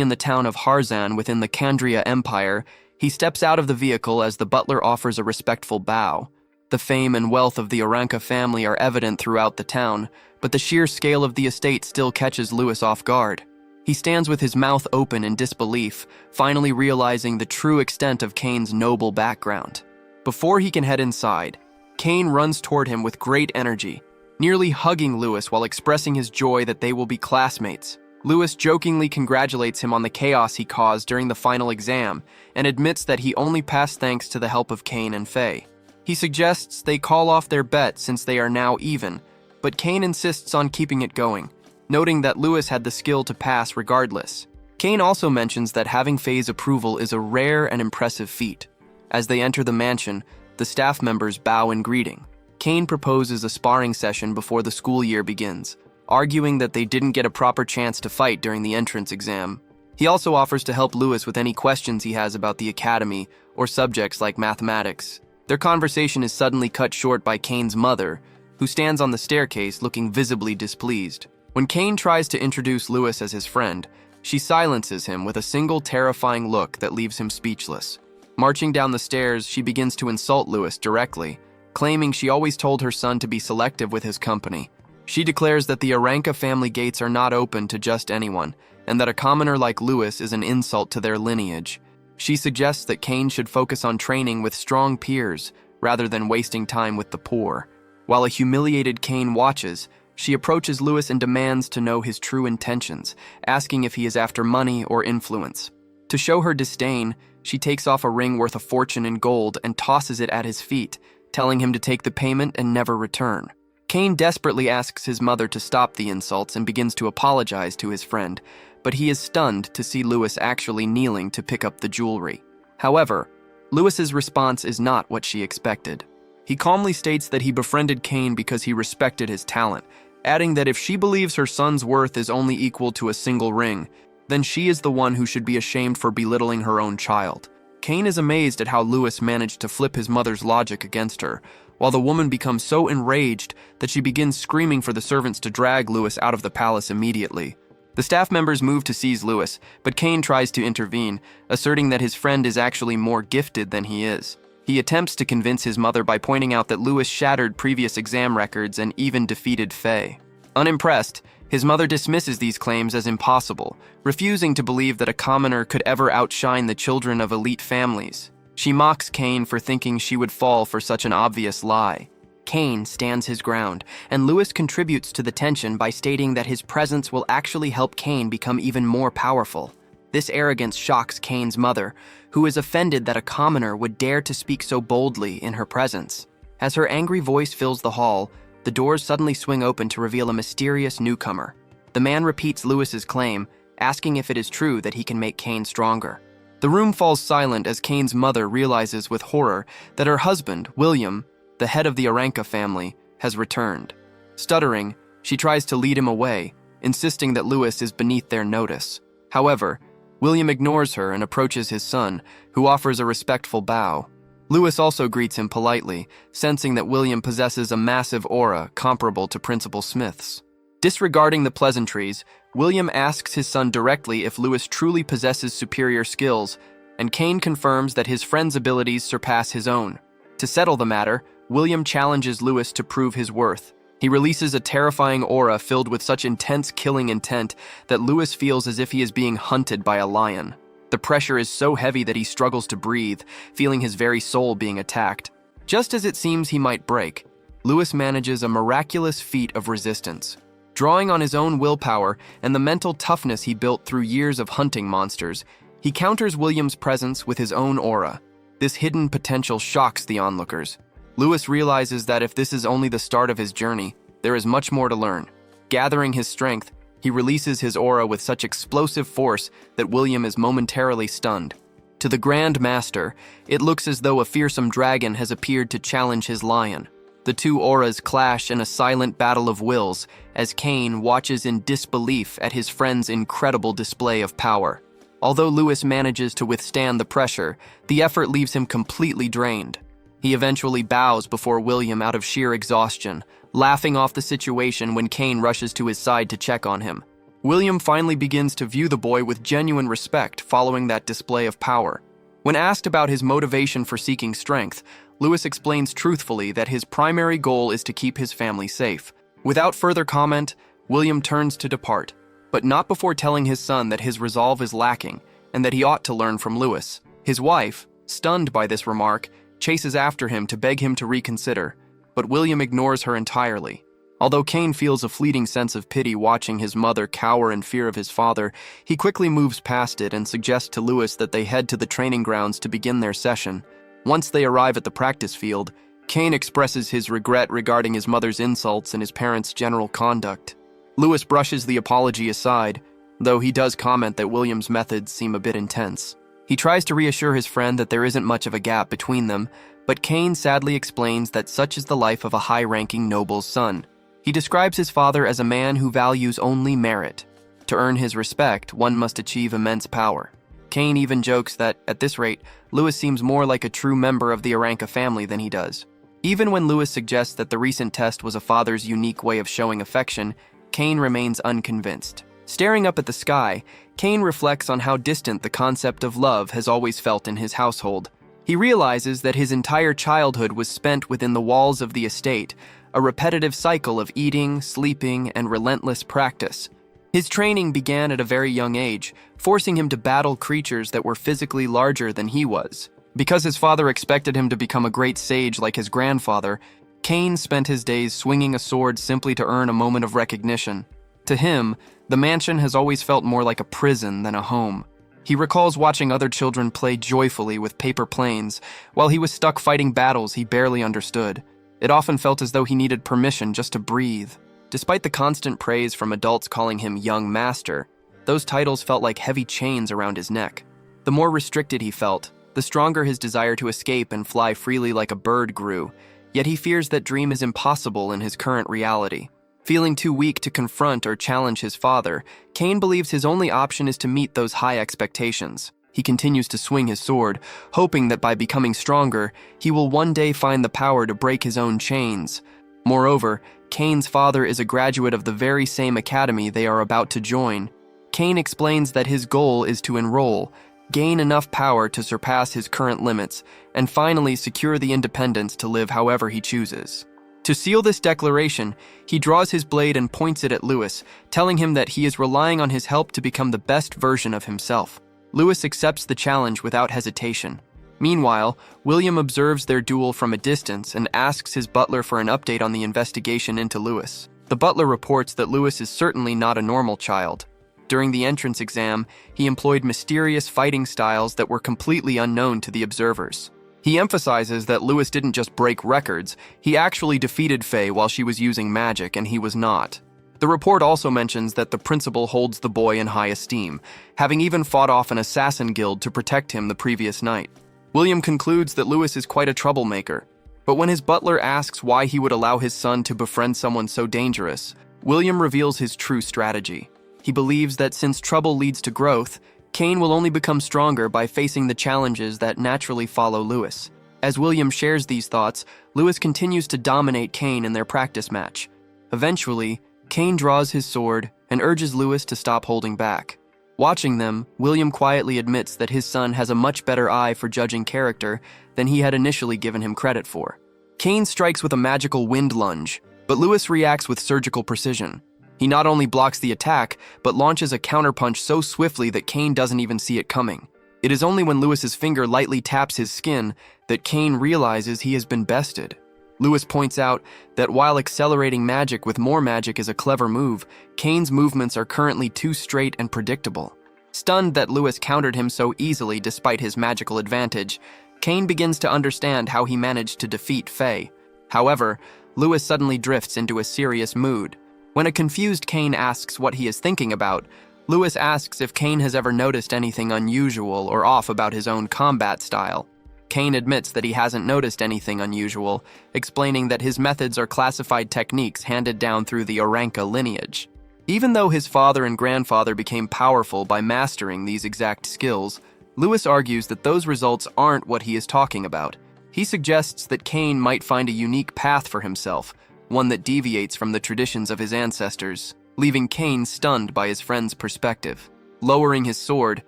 in the town of Harzan within the Kandria Empire, he steps out of the vehicle as the butler offers a respectful bow. The fame and wealth of the Oranka family are evident throughout the town, but the sheer scale of the estate still catches Lewis off guard. He stands with his mouth open in disbelief, finally realizing the true extent of Kane's noble background. Before he can head inside, Kane runs toward him with great energy, nearly hugging Lewis while expressing his joy that they will be classmates. Lewis jokingly congratulates him on the chaos he caused during the final exam and admits that he only passed thanks to the help of Kane and Faye. He suggests they call off their bet since they are now even, but Kane insists on keeping it going, noting that Lewis had the skill to pass regardless. Kane also mentions that having Faye's approval is a rare and impressive feat. As they enter the mansion, the staff members bow in greeting. Kane proposes a sparring session before the school year begins, arguing that they didn't get a proper chance to fight during the entrance exam. He also offers to help Lewis with any questions he has about the academy or subjects like mathematics. Their conversation is suddenly cut short by Kane's mother, who stands on the staircase looking visibly displeased. When Kane tries to introduce Lewis as his friend, she silences him with a single terrifying look that leaves him speechless. Marching down the stairs, she begins to insult Lewis directly, claiming she always told her son to be selective with his company. She declares that the Oranka family gates are not open to just anyone, and that a commoner like Lewis is an insult to their lineage. She suggests that Kane should focus on training with strong peers rather than wasting time with the poor. While a humiliated Kane watches, she approaches Lewis and demands to know his true intentions, asking if he is after money or influence. To show her disdain, she takes off a ring worth a fortune in gold and tosses it at his feet, telling him to take the payment and never return. Kane desperately asks his mother to stop the insults and begins to apologize to his friend, but he is stunned to see Lewis actually kneeling to pick up the jewelry. However, Lewis's response is not what she expected. He calmly states that he befriended Kane because he respected his talent, adding that if she believes her son's worth is only equal to a single ring, then she is the one who should be ashamed for belittling her own child. Kane is amazed at how Lewis managed to flip his mother's logic against her, while the woman becomes so enraged that she begins screaming for the servants to drag Lewis out of the palace immediately. The staff members move to seize Lewis, but Kane tries to intervene, asserting that his friend is actually more gifted than he is. He attempts to convince his mother by pointing out that Lewis shattered previous exam records and even defeated Faye. Unimpressed, his mother dismisses these claims as impossible, refusing to believe that a commoner could ever outshine the children of elite families. She mocks Kane for thinking she would fall for such an obvious lie. Kane stands his ground, and Lewis contributes to the tension by stating that his presence will actually help Kane become even more powerful. This arrogance shocks Kane's mother, who is offended that a commoner would dare to speak so boldly in her presence. As her angry voice fills the hall, the doors suddenly swing open to reveal a mysterious newcomer. The man repeats Lewis's claim, asking if it is true that he can make Kane stronger. The room falls silent as Kane's mother realizes with horror that her husband, William, the head of the Oranka family, has returned. Stuttering, she tries to lead him away, insisting that Lewis is beneath their notice. However, William ignores her and approaches his son, who offers a respectful bow. Lewis also greets him politely, sensing that William possesses a massive aura comparable to Principal Smith's. Disregarding the pleasantries, William asks his son directly if Lewis truly possesses superior skills, and Kane confirms that his friend's abilities surpass his own. To settle the matter, William challenges Lewis to prove his worth. He releases a terrifying aura filled with such intense killing intent that Lewis feels as if he is being hunted by a lion. The pressure is so heavy that he struggles to breathe, feeling his very soul being attacked. Just as it seems he might break, Lewis manages a miraculous feat of resistance. Drawing on his own willpower and the mental toughness he built through years of hunting monsters, he counters William's presence with his own aura. This hidden potential shocks the onlookers. Lewis realizes that if this is only the start of his journey, there is much more to learn. Gathering his strength, he releases his aura with such explosive force that William is momentarily stunned. To the Grand Master, it looks as though a fearsome dragon has appeared to challenge his lion. The two auras clash in a silent battle of wills as Kane watches in disbelief at his friend's incredible display of power. Although Lewis manages to withstand the pressure, the effort leaves him completely drained. He eventually bows before William out of sheer exhaustion, laughing off the situation when Kane rushes to his side to check on him. William finally begins to view the boy with genuine respect following that display of power. When asked about his motivation for seeking strength, Lewis explains truthfully that his primary goal is to keep his family safe. Without further comment, William turns to depart, but not before telling his son that his resolve is lacking and that he ought to learn from Lewis. His wife, stunned by this remark, chases after him to beg him to reconsider, but William ignores her entirely. Although Kane feels a fleeting sense of pity watching his mother cower in fear of his father, he quickly moves past it and suggests to Lewis that they head to the training grounds to begin their session. Once they arrive at the practice field, Kane expresses his regret regarding his mother's insults and his parents' general conduct. Lewis brushes the apology aside, though he does comment that William's methods seem a bit intense. He tries to reassure his friend that there isn't much of a gap between them, but Kane sadly explains that such is the life of a high-ranking noble's son. He describes his father as a man who values only merit. To earn his respect, one must achieve immense power. Kane even jokes that, at this rate, Lewis seems more like a true member of the Oranka family than he does. Even when Lewis suggests that the recent test was a father's unique way of showing affection, Kane remains unconvinced. Staring up at the sky, Kane reflects on how distant the concept of love has always felt in his household. He realizes that his entire childhood was spent within the walls of the estate, a repetitive cycle of eating, sleeping, and relentless practice. His training began at a very young age, forcing him to battle creatures that were physically larger than he was. Because his father expected him to become a great sage like his grandfather, Kane spent his days swinging a sword simply to earn a moment of recognition. To him, the mansion has always felt more like a prison than a home. He recalls watching other children play joyfully with paper planes, while he was stuck fighting battles he barely understood. It often felt as though he needed permission just to breathe. Despite the constant praise from adults calling him young master, those titles felt like heavy chains around his neck. The more restricted he felt, the stronger his desire to escape and fly freely like a bird grew, yet he fears that dream is impossible in his current reality. Feeling too weak to confront or challenge his father, Kane believes his only option is to meet those high expectations. He continues to swing his sword, hoping that by becoming stronger, he will one day find the power to break his own chains. Moreover, Kane's father is a graduate of the very same academy they are about to join. Kane explains that his goal is to enroll, gain enough power to surpass his current limits, and finally secure the independence to live however he chooses. To seal this declaration, he draws his blade and points it at Lewis, telling him that he is relying on his help to become the best version of himself. Lewis accepts the challenge without hesitation. Meanwhile, William observes their duel from a distance and asks his butler for an update on the investigation into Lewis. The butler reports that Lewis is certainly not a normal child. During the entrance exam, he employed mysterious fighting styles that were completely unknown to the observers. He emphasizes that Lewis didn't just break records, he actually defeated Faye while she was using magic and he was not. The report also mentions that the principal holds the boy in high esteem, having even fought off an assassin guild to protect him the previous night. William concludes that Lewis is quite a troublemaker, but when his butler asks why he would allow his son to befriend someone so dangerous, William reveals his true strategy. He believes that since trouble leads to growth, Kane will only become stronger by facing the challenges that naturally follow Lewis. As William shares these thoughts, Lewis continues to dominate Kane in their practice match. Eventually, Kane draws his sword and urges Lewis to stop holding back. Watching them, William quietly admits that his son has a much better eye for judging character than he had initially given him credit for. Kane strikes with a magical wind lunge, but Lewis reacts with surgical precision. He not only blocks the attack, but launches a counterpunch so swiftly that Kane doesn't even see it coming. It is only when Lewis's finger lightly taps his skin that Kane realizes he has been bested. Lewis points out that while accelerating magic with more magic is a clever move, Kane's movements are currently too straight and predictable. Stunned that Lewis countered him so easily despite his magical advantage, Kane begins to understand how he managed to defeat Faye. However, Lewis suddenly drifts into a serious mood. When a confused Kane asks what he is thinking about, Lewis asks if Kane has ever noticed anything unusual or off about his own combat style. Kane admits that he hasn't noticed anything unusual, explaining that his methods are classified techniques handed down through the Oranka lineage. Even though his father and grandfather became powerful by mastering these exact skills, Lewis argues that those results aren't what he is talking about. He suggests that Kane might find a unique path for himself, one that deviates from the traditions of his ancestors, leaving Kane stunned by his friend's perspective. Lowering his sword,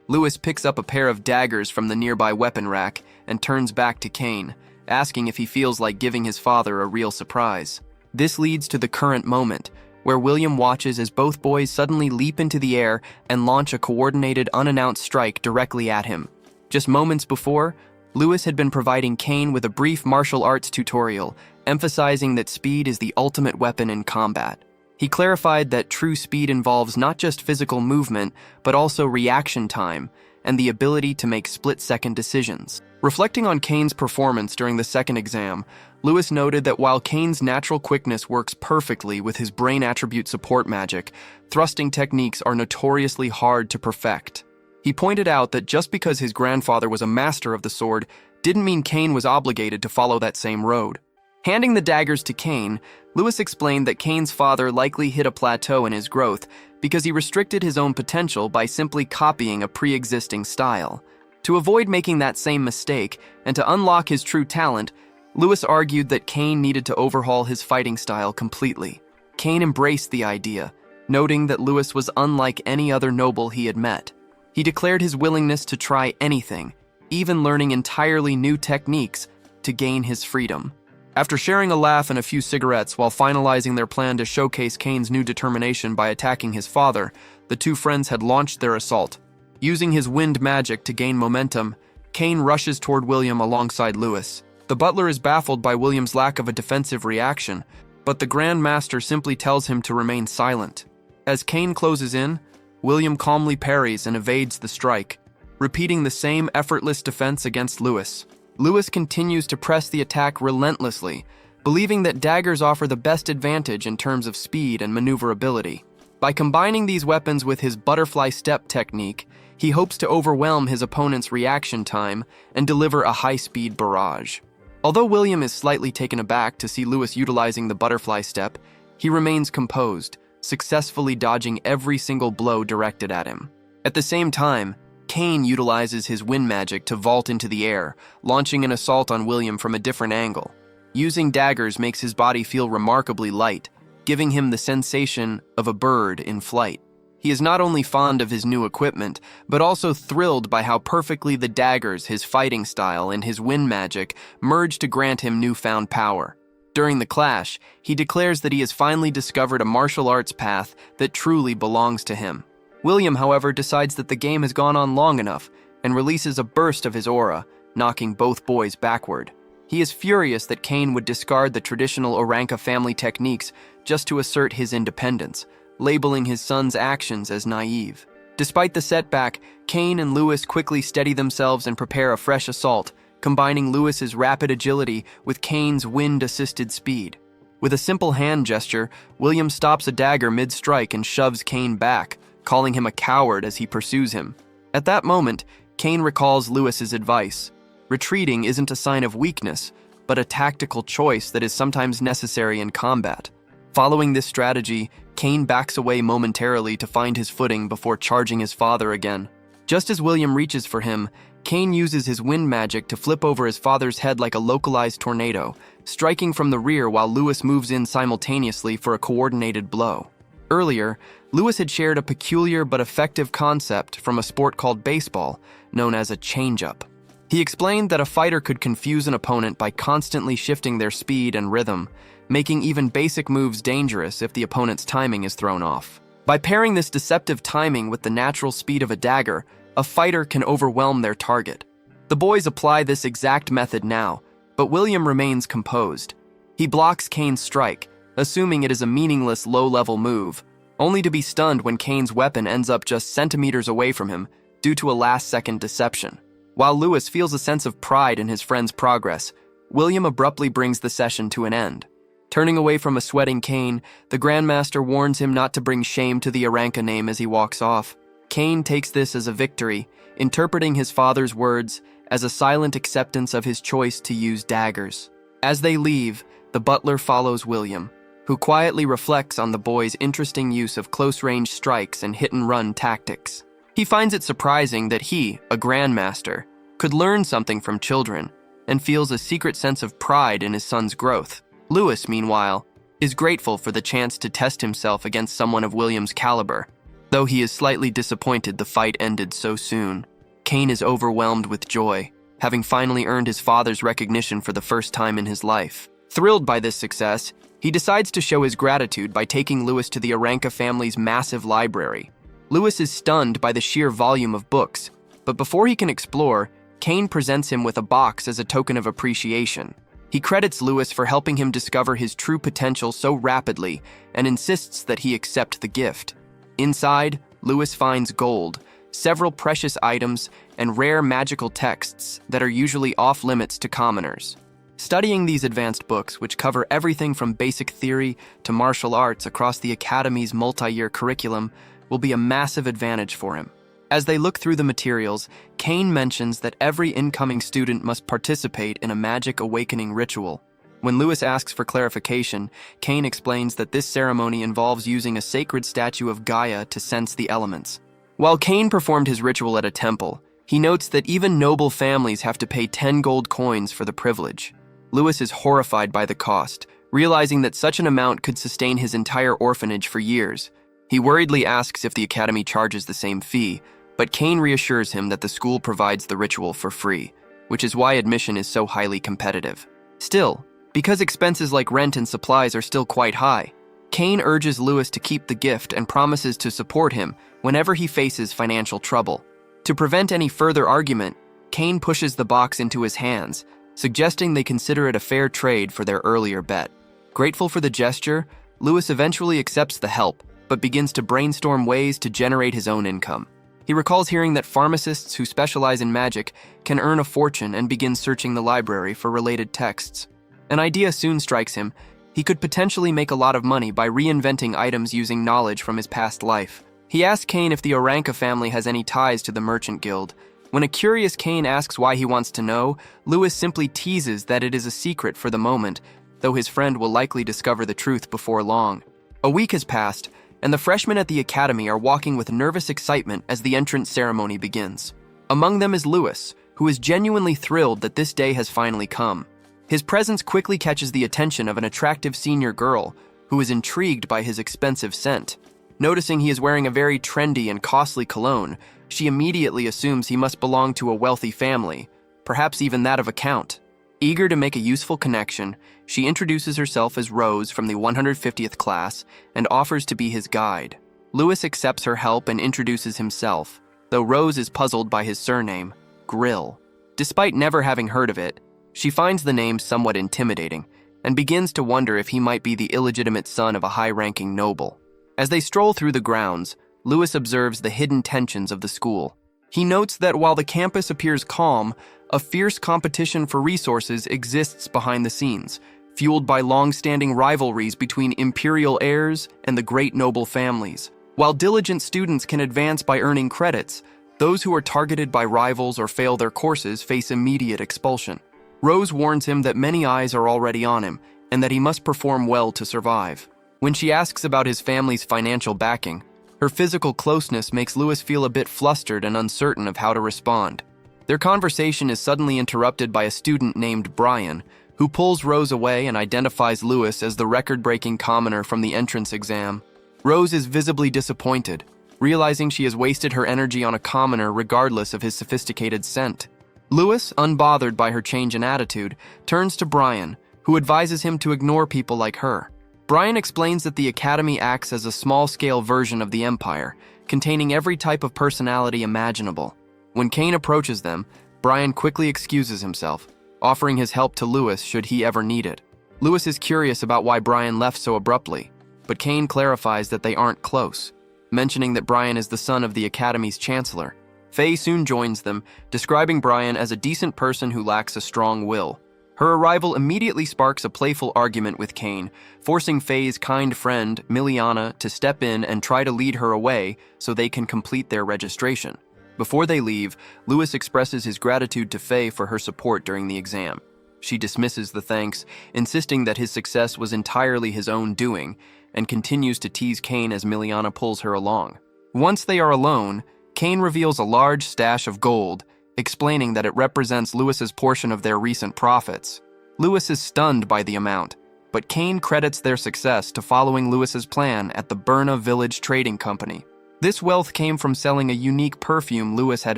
Lewis picks up a pair of daggers from the nearby weapon rack and turns back to Kane, asking if he feels like giving his father a real surprise. This leads to the current moment, where William watches as both boys suddenly leap into the air and launch a coordinated, unannounced strike directly at him. Just moments before, Lewis had been providing Kane with a brief martial arts tutorial, emphasizing that speed is the ultimate weapon in combat. He clarified that true speed involves not just physical movement, but also reaction time and the ability to make split-second decisions. Reflecting on Kane's performance during the second exam, Lewis noted that while Kane's natural quickness works perfectly with his brain attribute support magic, thrusting techniques are notoriously hard to perfect. He pointed out that just because his grandfather was a master of the sword didn't mean Kane was obligated to follow that same road. Handing the daggers to Kane, Lewis explained that Kane's father likely hit a plateau in his growth because he restricted his own potential by simply copying a pre-existing style. To avoid making that same mistake and to unlock his true talent, Lewis argued that Kane needed to overhaul his fighting style completely. Kane embraced the idea, noting that Lewis was unlike any other noble he had met. He declared his willingness to try anything, even learning entirely new techniques, to gain his freedom. After sharing a laugh and a few cigarettes while finalizing their plan to showcase Kane's new determination by attacking his father, the two friends had launched their assault. Using his wind magic to gain momentum, Kane rushes toward William alongside Lewis. The butler is baffled by William's lack of a defensive reaction, but the Grand Master simply tells him to remain silent. As Kane closes in, William calmly parries and evades the strike, repeating the same effortless defense against Lewis. Lewis continues to press the attack relentlessly, believing that daggers offer the best advantage in terms of speed and maneuverability. By combining these weapons with his butterfly step technique, he hopes to overwhelm his opponent's reaction time and deliver a high-speed barrage. Although William is slightly taken aback to see Lewis utilizing the butterfly step, he remains composed, successfully dodging every single blow directed at him. At the same time, Kane utilizes his wind magic to vault into the air, launching an assault on William from a different angle. Using daggers makes his body feel remarkably light, giving him the sensation of a bird in flight. He is not only fond of his new equipment, but also thrilled by how perfectly the daggers, his fighting style, and his wind magic merge to grant him newfound power. During the clash, he declares that he has finally discovered a martial arts path that truly belongs to him. William, however, decides that the game has gone on long enough and releases a burst of his aura, knocking both boys backward. He is furious that Kane would discard the traditional Oranka family techniques just to assert his independence, labeling his son's actions as naive. Despite the setback, Kane and Lewis quickly steady themselves and prepare a fresh assault, combining Lewis's rapid agility with Kane's wind-assisted speed. With a simple hand gesture, William stops a dagger mid-strike and shoves Kane back, calling him a coward as he pursues him. At that moment, Kane recalls Lewis's advice. Retreating isn't a sign of weakness, but a tactical choice that is sometimes necessary in combat. Following this strategy, Kane backs away momentarily to find his footing before charging his father again. Just as William reaches for him, Kane uses his wind magic to flip over his father's head like a localized tornado, striking from the rear while Lewis moves in simultaneously for a coordinated blow. Earlier, Lewis had shared a peculiar but effective concept from a sport called baseball, known as a change-up. He explained that a fighter could confuse an opponent by constantly shifting their speed and rhythm, making even basic moves dangerous if the opponent's timing is thrown off. By pairing this deceptive timing with the natural speed of a dagger, a fighter can overwhelm their target. The boys apply this exact method now, but William remains composed. He blocks Kane's strike, assuming it is a meaningless low-level move, only to be stunned when Kane's weapon ends up just centimeters away from him due to a last-second deception. While Lewis feels a sense of pride in his friend's progress, William abruptly brings the session to an end. Turning away from a sweating Kane, the Grandmaster warns him not to bring shame to the Oranka name as he walks off. Kane takes this as a victory, interpreting his father's words as a silent acceptance of his choice to use daggers. As they leave, the butler follows William, who quietly reflects on the boy's interesting use of close-range strikes and hit-and-run tactics. He finds it surprising that he, a grandmaster, could learn something from children, and feels a secret sense of pride in his son's growth. Lewis, meanwhile, is grateful for the chance to test himself against someone of William's caliber, though he is slightly disappointed the fight ended so soon. Kane is overwhelmed with joy, having finally earned his father's recognition for the first time in his life. Thrilled by this success, he decides to show his gratitude by taking Lewis to the Oranka family's massive library. Lewis is stunned by the sheer volume of books, but before he can explore, Kane presents him with a box as a token of appreciation. He credits Lewis for helping him discover his true potential so rapidly and insists that he accept the gift. Inside, Lewis finds gold, several precious items, and rare magical texts that are usually off-limits to commoners. Studying these advanced books, which cover everything from basic theory to martial arts across the Academy's multi-year curriculum, will be a massive advantage for him. As they look through the materials, Kane mentions that every incoming student must participate in a magic awakening ritual. When Lewis asks for clarification, Kane explains that this ceremony involves using a sacred statue of Gaia to sense the elements. While Kane performed his ritual at a temple, he notes that even noble families have to pay 10 gold coins for the privilege. Lewis is horrified by the cost, realizing that such an amount could sustain his entire orphanage for years. He worriedly asks if the Academy charges the same fee, but Kane reassures him that the school provides the ritual for free, which is why admission is so highly competitive. Still, because expenses like rent and supplies are still quite high, Kane urges Lewis to keep the gift and promises to support him whenever he faces financial trouble. To prevent any further argument, Kane pushes the box into his hands, suggesting they consider it a fair trade for their earlier bet. Grateful for the gesture, Lewis eventually accepts the help, but begins to brainstorm ways to generate his own income. He recalls hearing that pharmacists who specialize in magic can earn a fortune and begins searching the library for related texts. An idea soon strikes him. He could potentially make a lot of money by reinventing items using knowledge from his past life. He asks Kane if the Oranka family has any ties to the Merchant Guild. When a curious Kane asks why he wants to know, Lewis simply teases that it is a secret for the moment, though his friend will likely discover the truth before long. A week has passed, and the freshmen at the Academy are walking with nervous excitement as the entrance ceremony begins. Among them is Lewis, who is genuinely thrilled that this day has finally come. His presence quickly catches the attention of an attractive senior girl, who is intrigued by his expensive scent. Noticing he is wearing a very trendy and costly cologne, she immediately assumes he must belong to a wealthy family, perhaps even that of a count. Eager to make a useful connection, she introduces herself as Rose from the 150th class and offers to be his guide. Lewis accepts her help and introduces himself, though Rose is puzzled by his surname, Grill. Despite never having heard of it, she finds the name somewhat intimidating and begins to wonder if he might be the illegitimate son of a high-ranking noble. As they stroll through the grounds, Lewis observes the hidden tensions of the school. He notes that while the campus appears calm, a fierce competition for resources exists behind the scenes, fueled by long-standing rivalries between imperial heirs and the great noble families. While diligent students can advance by earning credits, those who are targeted by rivals or fail their courses face immediate expulsion. Rose warns him that many eyes are already on him and that he must perform well to survive. When she asks about his family's financial backing, her physical closeness makes Lewis feel a bit flustered and uncertain of how to respond. Their conversation is suddenly interrupted by a student named Brian, who pulls Rose away and identifies Lewis as the record-breaking commoner from the entrance exam. Rose is visibly disappointed, realizing she has wasted her energy on a commoner regardless of his sophisticated scent. Lewis, unbothered by her change in attitude, turns to Brian, who advises him to ignore people like her. Brian explains that the Academy acts as a small-scale version of the Empire, containing every type of personality imaginable. When Kane approaches them, Brian quickly excuses himself, offering his help to Lewis should he ever need it. Lewis is curious about why Brian left so abruptly, but Kane clarifies that they aren't close, mentioning that Brian is the son of the Academy's chancellor. Faye soon joins them, describing Brian as a decent person who lacks a strong will. Her arrival immediately sparks a playful argument with Kane, forcing Faye's kind friend, Miliana, to step in and try to lead her away so they can complete their registration. Before they leave, Lewis expresses his gratitude to Faye for her support during the exam. She dismisses the thanks, insisting that his success was entirely his own doing, and continues to tease Kane as Miliana pulls her along. Once they are alone, Kane reveals a large stash of gold, explaining that it represents Lewis's portion of their recent profits. Lewis is stunned by the amount, but Kane credits their success to following Lewis's plan at the Berna Village Trading Company. This wealth came from selling a unique perfume Lewis had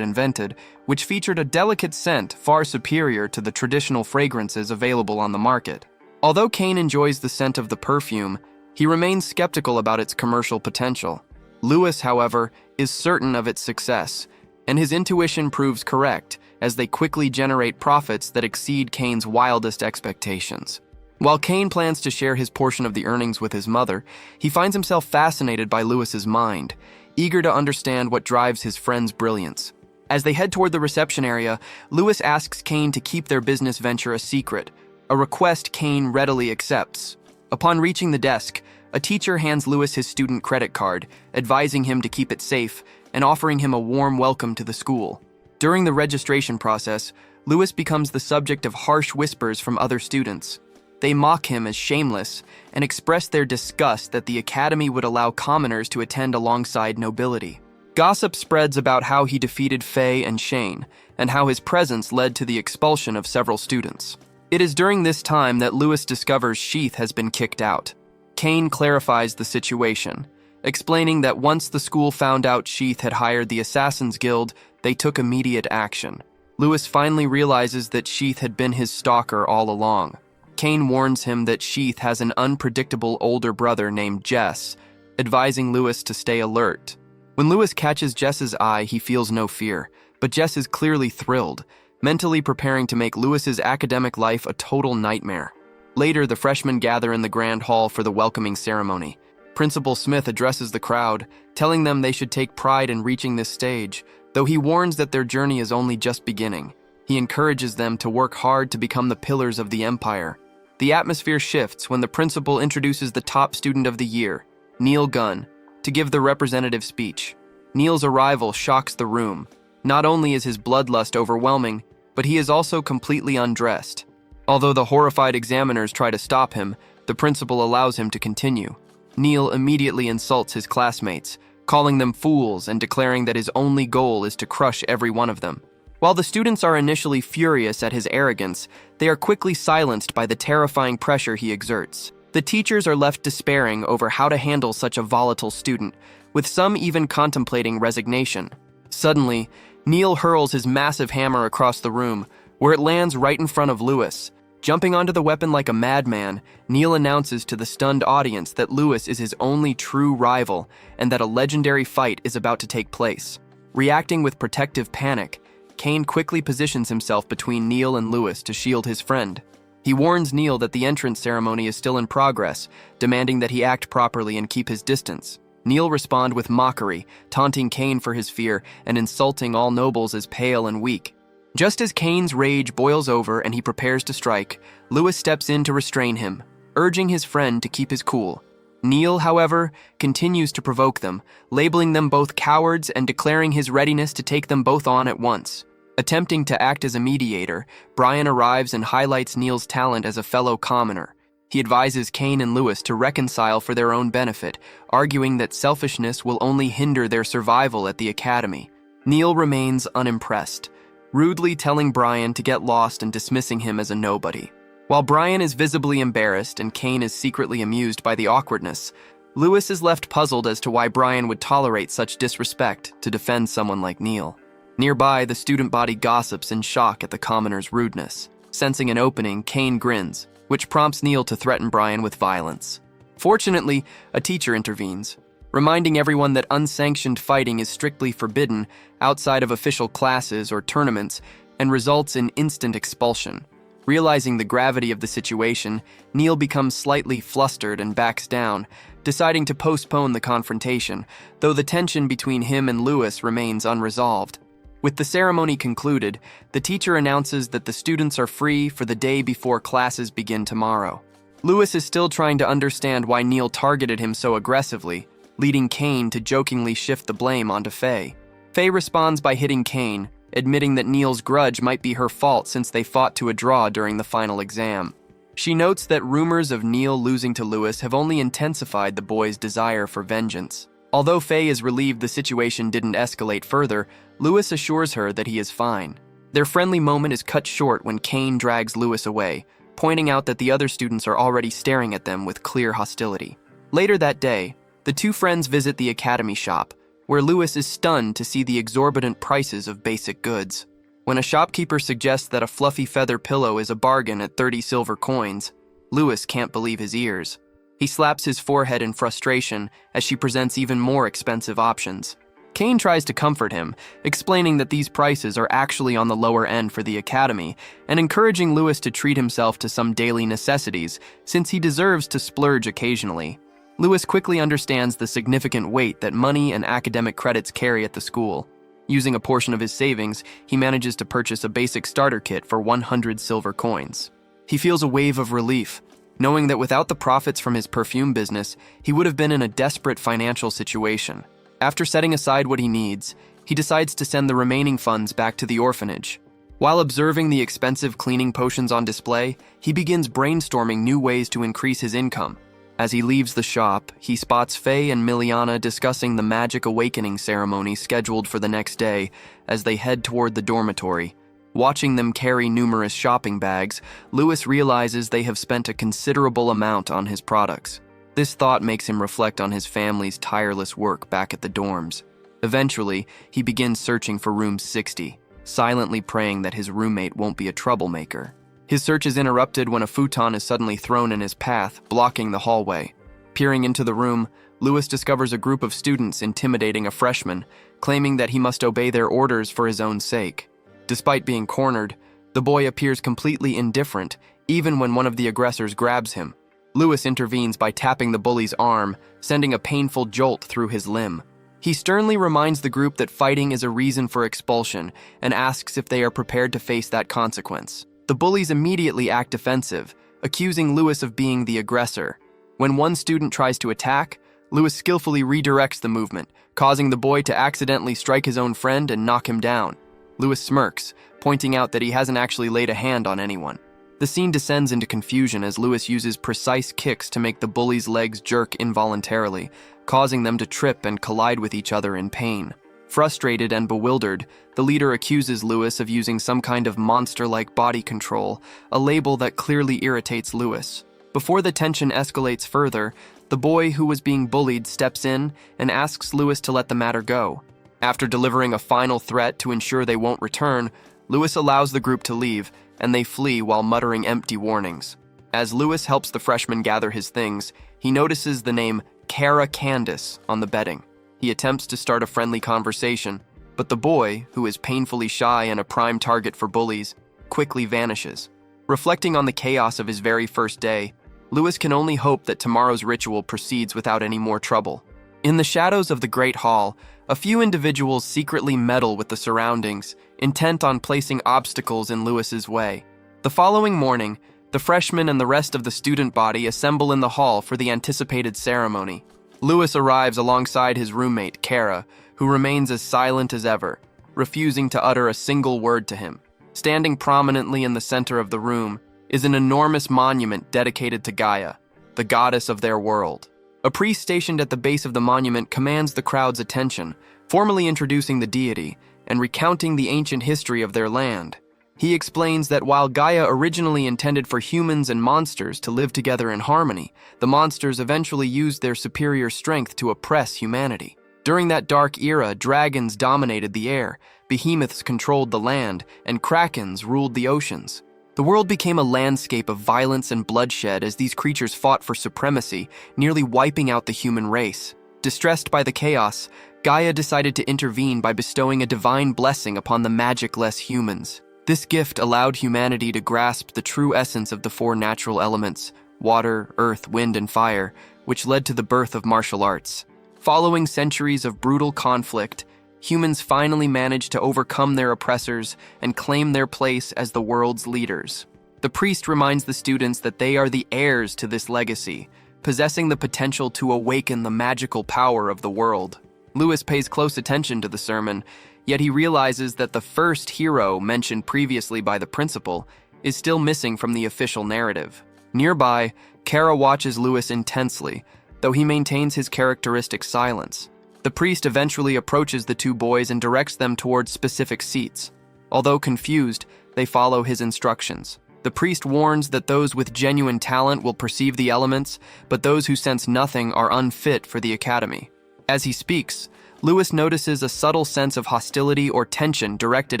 invented, which featured a delicate scent far superior to the traditional fragrances available on the market. Although Kane enjoys the scent of the perfume, he remains skeptical about its commercial potential. Lewis, however, is certain of its success, and his intuition proves correct as they quickly generate profits that exceed Kane's wildest expectations. While Kane plans to share his portion of the earnings with his mother, he finds himself fascinated by Lewis's mind, eager to understand what drives his friend's brilliance. As they head toward the reception area, Lewis asks Kane to keep their business venture a secret, a request Kane readily accepts. Upon reaching the desk, a teacher hands Lewis his student credit card, advising him to keep it safe and offering him a warm welcome to the school. During the registration process, Lewis becomes the subject of harsh whispers from other students. They mock him as shameless and express their disgust that the academy would allow commoners to attend alongside nobility. Gossip spreads about how he defeated Faye and Shane, and how his presence led to the expulsion of several students. It is during this time that Lewis discovers Sheath has been kicked out. Kane clarifies the situation, explaining that once the school found out Sheath had hired the Assassin's Guild, they took immediate action. Lewis finally realizes that Sheath had been his stalker all along. Kane warns him that Sheath has an unpredictable older brother named Jess, advising Lewis to stay alert. When Lewis catches Jess's eye, he feels no fear, but Jess is clearly thrilled, mentally preparing to make Lewis's academic life a total nightmare. Later, the freshmen gather in the grand hall for the welcoming ceremony. Principal Smith addresses the crowd, telling them they should take pride in reaching this stage, though he warns that their journey is only just beginning. He encourages them to work hard to become the pillars of the empire. The atmosphere shifts when the principal introduces the top student of the year, Neil Gunn, to give the representative speech. Neil's arrival shocks the room. Not only is his bloodlust overwhelming, but he is also completely undressed. Although the horrified examiners try to stop him, the principal allows him to continue. Neil immediately insults his classmates, calling them fools and declaring that his only goal is to crush every one of them. While the students are initially furious at his arrogance, they are quickly silenced by the terrifying pressure he exerts. The teachers are left despairing over how to handle such a volatile student, with some even contemplating resignation. Suddenly, Neil hurls his massive hammer across the room, where it lands right in front of Lewis. Jumping onto the weapon like a madman, Neil announces to the stunned audience that Lewis is his only true rival and that a legendary fight is about to take place. Reacting with protective panic, Kane quickly positions himself between Neil and Lewis to shield his friend. He warns Neil that the entrance ceremony is still in progress, demanding that he act properly and keep his distance. Neil responds with mockery, taunting Kane for his fear and insulting all nobles as pale and weak. Just as Kane's rage boils over and he prepares to strike, Lewis steps in to restrain him, urging his friend to keep his cool. Neil, however, continues to provoke them, labeling them both cowards and declaring his readiness to take them both on at once. Attempting to act as a mediator, Brian arrives and highlights Neil's talent as a fellow commoner. He advises Kane and Lewis to reconcile for their own benefit, arguing that selfishness will only hinder their survival at the academy. Neil remains unimpressed, rudely telling Brian to get lost and dismissing him as a nobody. While Brian is visibly embarrassed and Kane is secretly amused by the awkwardness, Lewis is left puzzled as to why Brian would tolerate such disrespect to defend someone like Neil. Nearby, the student body gossips in shock at the commoner's rudeness. Sensing an opening, Kane grins, which prompts Neil to threaten Brian with violence. Fortunately, a teacher intervenes, reminding everyone that unsanctioned fighting is strictly forbidden outside of official classes or tournaments and results in instant expulsion. Realizing the gravity of the situation, Neil becomes slightly flustered and backs down, deciding to postpone the confrontation, though the tension between him and Lewis remains unresolved. With the ceremony concluded, the teacher announces that the students are free for the day before classes begin tomorrow. Lewis is still trying to understand why Neil targeted him so aggressively, leading Kane to jokingly shift the blame onto Faye. Faye responds by hitting Kane, admitting that Neil's grudge might be her fault since they fought to a draw during the final exam. She notes that rumors of Neil losing to Lewis have only intensified the boy's desire for vengeance. Although Faye is relieved the situation didn't escalate further, Lewis assures her that he is fine. Their friendly moment is cut short when Kane drags Lewis away, pointing out that the other students are already staring at them with clear hostility. Later that day, the two friends visit the academy shop, where Lewis is stunned to see the exorbitant prices of basic goods. When a shopkeeper suggests that a fluffy feather pillow is a bargain at 30 silver coins, Lewis can't believe his ears. He slaps his forehead in frustration as she presents even more expensive options. Kane tries to comfort him, explaining that these prices are actually on the lower end for the academy, and encouraging Lewis to treat himself to some daily necessities, since he deserves to splurge occasionally. Lewis quickly understands the significant weight that money and academic credits carry at the school. Using a portion of his savings, he manages to purchase a basic starter kit for 100 silver coins. He feels a wave of relief, knowing that without the profits from his perfume business, he would have been in a desperate financial situation. After setting aside what he needs, he decides to send the remaining funds back to the orphanage. While observing the expensive cleaning potions on display, he begins brainstorming new ways to increase his income. As he leaves the shop, he spots Faye and Miliana discussing the magic awakening ceremony scheduled for the next day as they head toward the dormitory. Watching them carry numerous shopping bags, Lewis realizes they have spent a considerable amount on his products. This thought makes him reflect on his family's tireless work back at the dorms. Eventually, he begins searching for room 60, silently praying that his roommate won't be a troublemaker. His search is interrupted when a futon is suddenly thrown in his path, blocking the hallway. Peering into the room, Lewis discovers a group of students intimidating a freshman, claiming that he must obey their orders for his own sake. Despite being cornered, the boy appears completely indifferent, even when one of the aggressors grabs him. Lewis intervenes by tapping the bully's arm, sending a painful jolt through his limb. He sternly reminds the group that fighting is a reason for expulsion and asks if they are prepared to face that consequence. The bullies immediately act defensive, accusing Lewis of being the aggressor. When one student tries to attack, Lewis skillfully redirects the movement, causing the boy to accidentally strike his own friend and knock him down. Lewis smirks, pointing out that he hasn't actually laid a hand on anyone. The scene descends into confusion as Lewis uses precise kicks to make the bullies' legs jerk involuntarily, causing them to trip and collide with each other in pain. Frustrated and bewildered, the leader accuses Lewis of using some kind of monster-like body control, a label that clearly irritates Lewis. Before the tension escalates further, the boy who was being bullied steps in and asks Lewis to let the matter go. After delivering a final threat to ensure they won't return, Lewis allows the group to leave, and they flee while muttering empty warnings. As Lewis helps the freshman gather his things, he notices the name Kara Candace on the bedding. He attempts to start a friendly conversation, but the boy, who is painfully shy and a prime target for bullies, quickly vanishes. Reflecting on the chaos of his very first day, Lewis can only hope that tomorrow's ritual proceeds without any more trouble. In the shadows of the Great Hall, a few individuals secretly meddle with the surroundings, intent on placing obstacles in Lewis's way. The following morning, the freshmen and the rest of the student body assemble in the hall for the anticipated ceremony. Lewis arrives alongside his roommate, Kara, who remains as silent as ever, refusing to utter a single word to him. Standing prominently in the center of the room is an enormous monument dedicated to Gaia, the goddess of their world. A priest stationed at the base of the monument commands the crowd's attention, formally introducing the deity and recounting the ancient history of their land. He explains that while Gaia originally intended for humans and monsters to live together in harmony, the monsters eventually used their superior strength to oppress humanity. During that dark era, dragons dominated the air, behemoths controlled the land, and krakens ruled the oceans. The world became a landscape of violence and bloodshed as these creatures fought for supremacy, nearly wiping out the human race. Distressed by the chaos, Gaia decided to intervene by bestowing a divine blessing upon the magic-less humans. This gift allowed humanity to grasp the true essence of the four natural elements, water, earth, wind, and fire, which led to the birth of martial arts. Following centuries of brutal conflict, humans finally managed to overcome their oppressors and claim their place as the world's leaders. The priest reminds the students that they are the heirs to this legacy, possessing the potential to awaken the magical power of the world. Lewis pays close attention to the sermon, yet he realizes that the first hero mentioned previously by the principal is still missing from the official narrative. Nearby, Kara watches Lewis intensely, though he maintains his characteristic silence. The priest eventually approaches the two boys and directs them towards specific seats. Although confused, they follow his instructions. The priest warns that those with genuine talent will perceive the elements, but those who sense nothing are unfit for the academy. As he speaks, Lewis notices a subtle sense of hostility or tension directed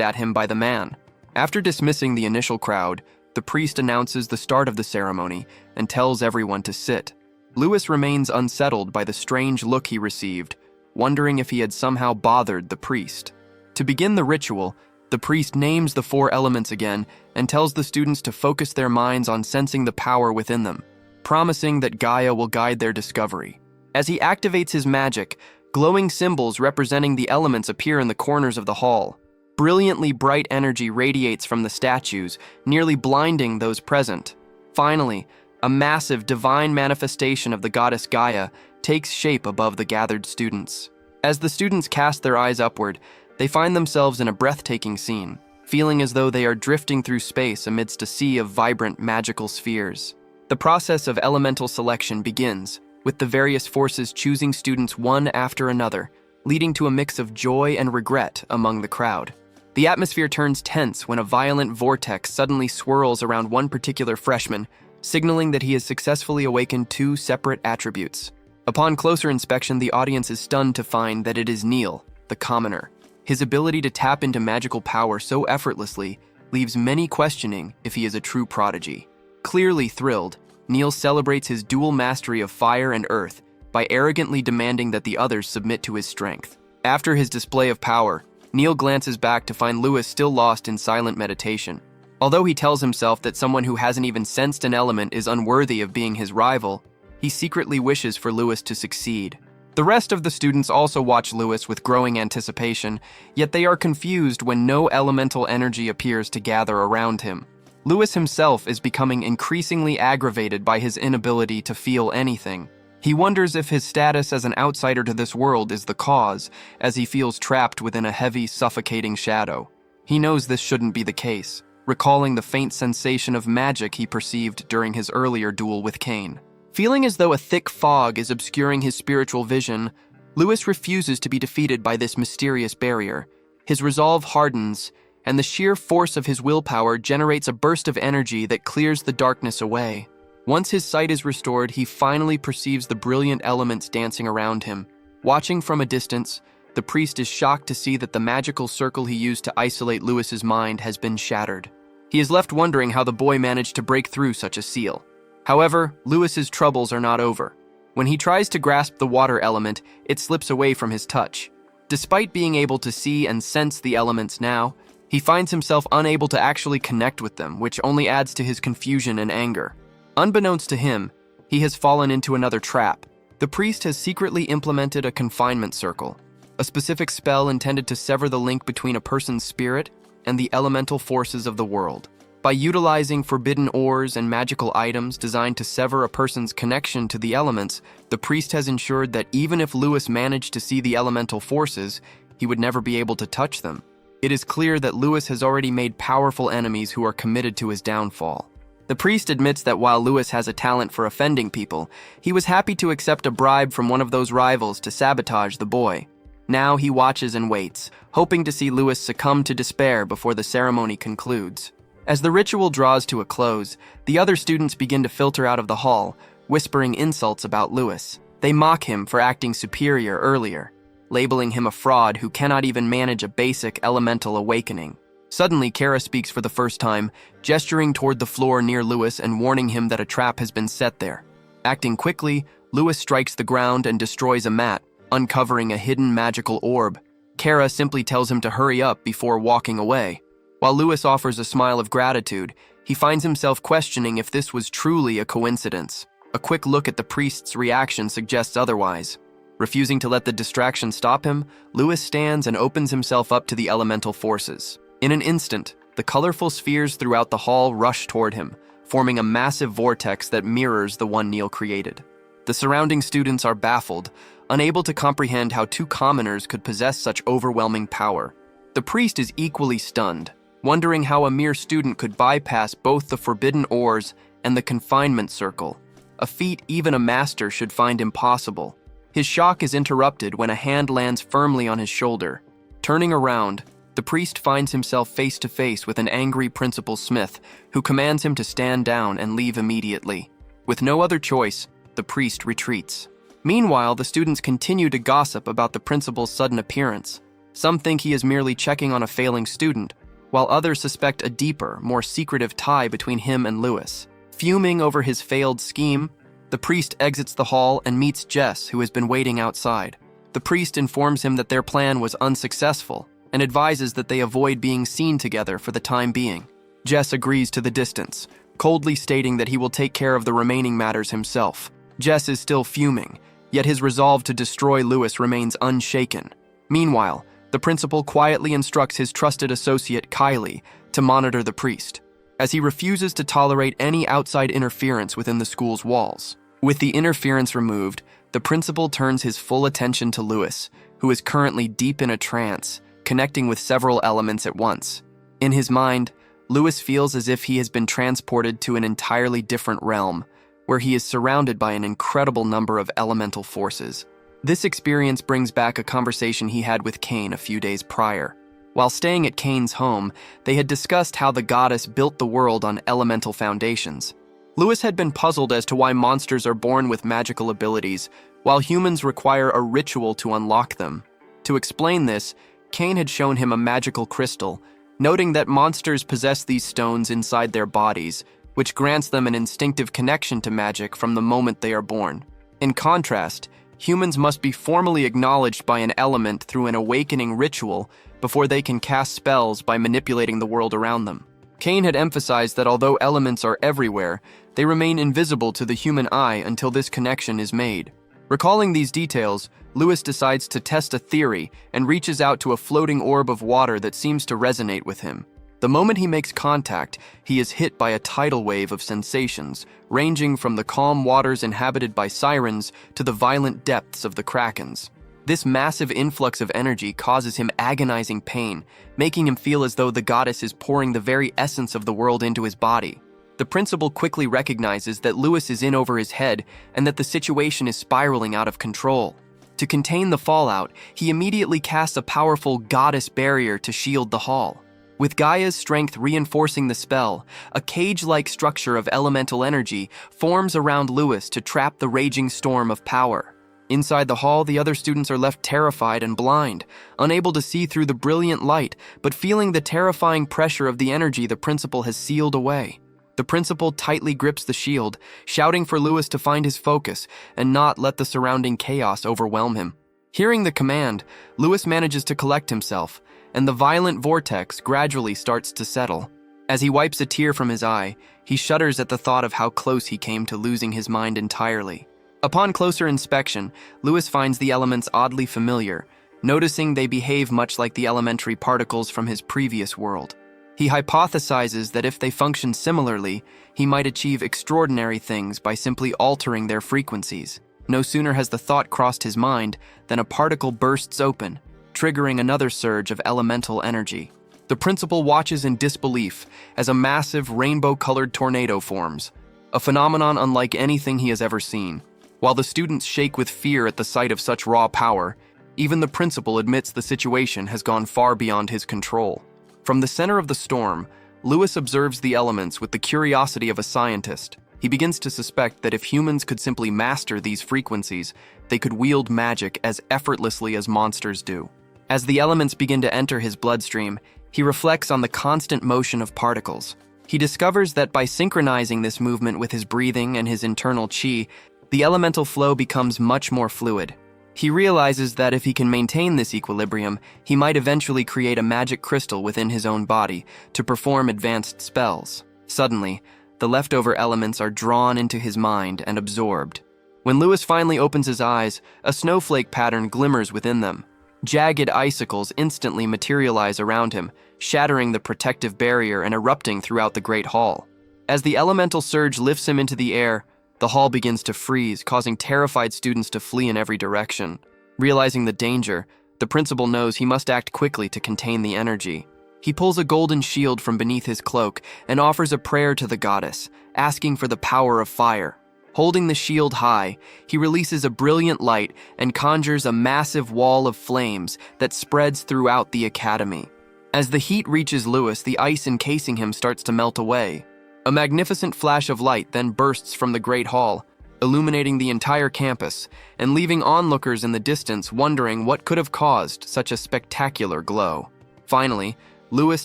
at him by the man. After dismissing the initial crowd, the priest announces the start of the ceremony and tells everyone to sit. Lewis remains unsettled by the strange look he received, wondering if he had somehow bothered the priest. To begin the ritual, the priest names the four elements again and tells the students to focus their minds on sensing the power within them, promising that Gaia will guide their discovery. As he activates his magic, glowing symbols representing the elements appear in the corners of the hall. Brilliantly bright energy radiates from the statues, nearly blinding those present. Finally, a massive divine manifestation of the goddess Gaia takes shape above the gathered students. As the students cast their eyes upward, they find themselves in a breathtaking scene, feeling as though they are drifting through space amidst a sea of vibrant magical spheres. The process of elemental selection begins, with the various forces choosing students one after another, leading to a mix of joy and regret among the crowd. The atmosphere turns tense when a violent vortex suddenly swirls around one particular freshman, signaling that he has successfully awakened two separate attributes. Upon closer inspection, the audience is stunned to find that it is Neil, the commoner. His ability to tap into magical power so effortlessly leaves many questioning if he is a true prodigy. Clearly thrilled, Neil celebrates his dual mastery of fire and earth by arrogantly demanding that the others submit to his strength. After his display of power, Neil glances back to find Lewis still lost in silent meditation. Although he tells himself that someone who hasn't even sensed an element is unworthy of being his rival, he secretly wishes for Lewis to succeed. The rest of the students also watch Lewis with growing anticipation, yet they are confused when no elemental energy appears to gather around him. Lewis himself is becoming increasingly aggravated by his inability to feel anything. He wonders if his status as an outsider to this world is the cause, as he feels trapped within a heavy, suffocating shadow. He knows this shouldn't be the case, recalling the faint sensation of magic he perceived during his earlier duel with Cain. Feeling as though a thick fog is obscuring his spiritual vision, Lewis refuses to be defeated by this mysterious barrier. His resolve hardens, and the sheer force of his willpower generates a burst of energy that clears the darkness away. Once his sight is restored, he finally perceives the brilliant elements dancing around him. Watching from a distance, the priest is shocked to see that the magical circle he used to isolate Lewis's mind has been shattered. He is left wondering how the boy managed to break through such a seal. However, Lewis's troubles are not over. When he tries to grasp the water element, it slips away from his touch. Despite being able to see and sense the elements now, he finds himself unable to actually connect with them, which only adds to his confusion and anger. Unbeknownst to him, he has fallen into another trap. The priest has secretly implemented a confinement circle, a specific spell intended to sever the link between a person's spirit and the elemental forces of the world. By utilizing forbidden ores and magical items designed to sever a person's connection to the elements, the priest has ensured that even if Lewis managed to see the elemental forces, he would never be able to touch them. It is clear that Lewis has already made powerful enemies who are committed to his downfall. The priest admits that while Lewis has a talent for offending people, he was happy to accept a bribe from one of those rivals to sabotage the boy. Now he watches and waits, hoping to see Lewis succumb to despair before the ceremony concludes. As the ritual draws to a close, the other students begin to filter out of the hall, whispering insults about Lewis. They mock him for acting superior earlier, labeling him a fraud who cannot even manage a basic elemental awakening. Suddenly, Kara speaks for the first time, gesturing toward the floor near Lewis and warning him that a trap has been set there. Acting quickly, Lewis strikes the ground and destroys a mat, uncovering a hidden magical orb. Kara simply tells him to hurry up before walking away. While Lewis offers a smile of gratitude, he finds himself questioning if this was truly a coincidence. A quick look at the priest's reaction suggests otherwise. Refusing to let the distraction stop him, Lewis stands and opens himself up to the elemental forces. In an instant, the colorful spheres throughout the hall rush toward him, forming a massive vortex that mirrors the one Neil created. The surrounding students are baffled, unable to comprehend how two commoners could possess such overwhelming power. The priest is equally stunned, wondering how a mere student could bypass both the forbidden ores and the confinement circle, a feat even a master should find impossible. His shock is interrupted when a hand lands firmly on his shoulder. Turning around, the priest finds himself face to face with an angry Principal Smith, who commands him to stand down and leave immediately. With no other choice, the priest retreats. Meanwhile, the students continue to gossip about the principal's sudden appearance. Some think he is merely checking on a failing student, while others suspect a deeper, more secretive tie between him and Lewis. Fuming over his failed scheme, the priest exits the hall and meets Jess, who has been waiting outside. The priest informs him that their plan was unsuccessful and advises that they avoid being seen together for the time being. Jess agrees to the distance, coldly stating that he will take care of the remaining matters himself. Jess is still fuming, yet his resolve to destroy Lewis remains unshaken. Meanwhile, the principal quietly instructs his trusted associate, Kylie, to monitor the priest, as he refuses to tolerate any outside interference within the school's walls. With the interference removed, the principal turns his full attention to Lewis, who is currently deep in a trance, connecting with several elements at once. In his mind, Lewis feels as if he has been transported to an entirely different realm, where he is surrounded by an incredible number of elemental forces. This experience brings back a conversation he had with Cain a few days prior. While staying at Cain's home, they had discussed how the goddess built the world on elemental foundations. Lewis had been puzzled as to why monsters are born with magical abilities, while humans require a ritual to unlock them. To explain this, Cain had shown him a magical crystal, noting that monsters possess these stones inside their bodies, which grants them an instinctive connection to magic from the moment they are born. In contrast, humans must be formally acknowledged by an element through an awakening ritual before they can cast spells by manipulating the world around them. Cain had emphasized that although elements are everywhere, they remain invisible to the human eye until this connection is made. Recalling these details, Lewis decides to test a theory and reaches out to a floating orb of water that seems to resonate with him. The moment he makes contact, he is hit by a tidal wave of sensations, ranging from the calm waters inhabited by sirens to the violent depths of the krakens. This massive influx of energy causes him agonizing pain, making him feel as though the goddess is pouring the very essence of the world into his body. The principal quickly recognizes that Lewis is in over his head and that the situation is spiraling out of control. To contain the fallout, he immediately casts a powerful goddess barrier to shield the hall. With Gaia's strength reinforcing the spell, a cage-like structure of elemental energy forms around Lewis to trap the raging storm of power. Inside the hall, the other students are left terrified and blind, unable to see through the brilliant light, but feeling the terrifying pressure of the energy the principal has sealed away. The principal tightly grips the shield, shouting for Lewis to find his focus and not let the surrounding chaos overwhelm him. Hearing the command, Lewis manages to collect himself, and the violent vortex gradually starts to settle. As he wipes a tear from his eye, he shudders at the thought of how close he came to losing his mind entirely. Upon closer inspection, Lewis finds the elements oddly familiar, noticing they behave much like the elementary particles from his previous world. He hypothesizes that if they function similarly, he might achieve extraordinary things by simply altering their frequencies. No sooner has the thought crossed his mind than a particle bursts open, triggering another surge of elemental energy. The principal watches in disbelief as a massive rainbow-colored tornado forms, a phenomenon unlike anything he has ever seen. While the students shake with fear at the sight of such raw power, even the principal admits the situation has gone far beyond his control. From the center of the storm, Lewis observes the elements with the curiosity of a scientist. He begins to suspect that if humans could simply master these frequencies, they could wield magic as effortlessly as monsters do. As the elements begin to enter his bloodstream, he reflects on the constant motion of particles. He discovers that by synchronizing this movement with his breathing and his internal chi, the elemental flow becomes much more fluid. He realizes that if he can maintain this equilibrium, he might eventually create a magic crystal within his own body to perform advanced spells. Suddenly, the leftover elements are drawn into his mind and absorbed. When Lewis finally opens his eyes, a snowflake pattern glimmers within them. Jagged icicles instantly materialize around him, shattering the protective barrier and erupting throughout the great hall. As the elemental surge lifts him into the air, The hall begins to freeze, causing terrified students to flee in every direction. Realizing the danger, the principal knows he must act quickly to contain the energy. He pulls a golden shield from beneath his cloak and offers a prayer to the goddess, asking for the power of fire. Holding the shield high, he releases a brilliant light and conjures a massive wall of flames that spreads throughout the academy. As the heat reaches Lewis, the ice encasing him starts to melt away. A magnificent flash of light then bursts from the Great Hall, illuminating the entire campus and leaving onlookers in the distance wondering what could have caused such a spectacular glow. Finally, Lewis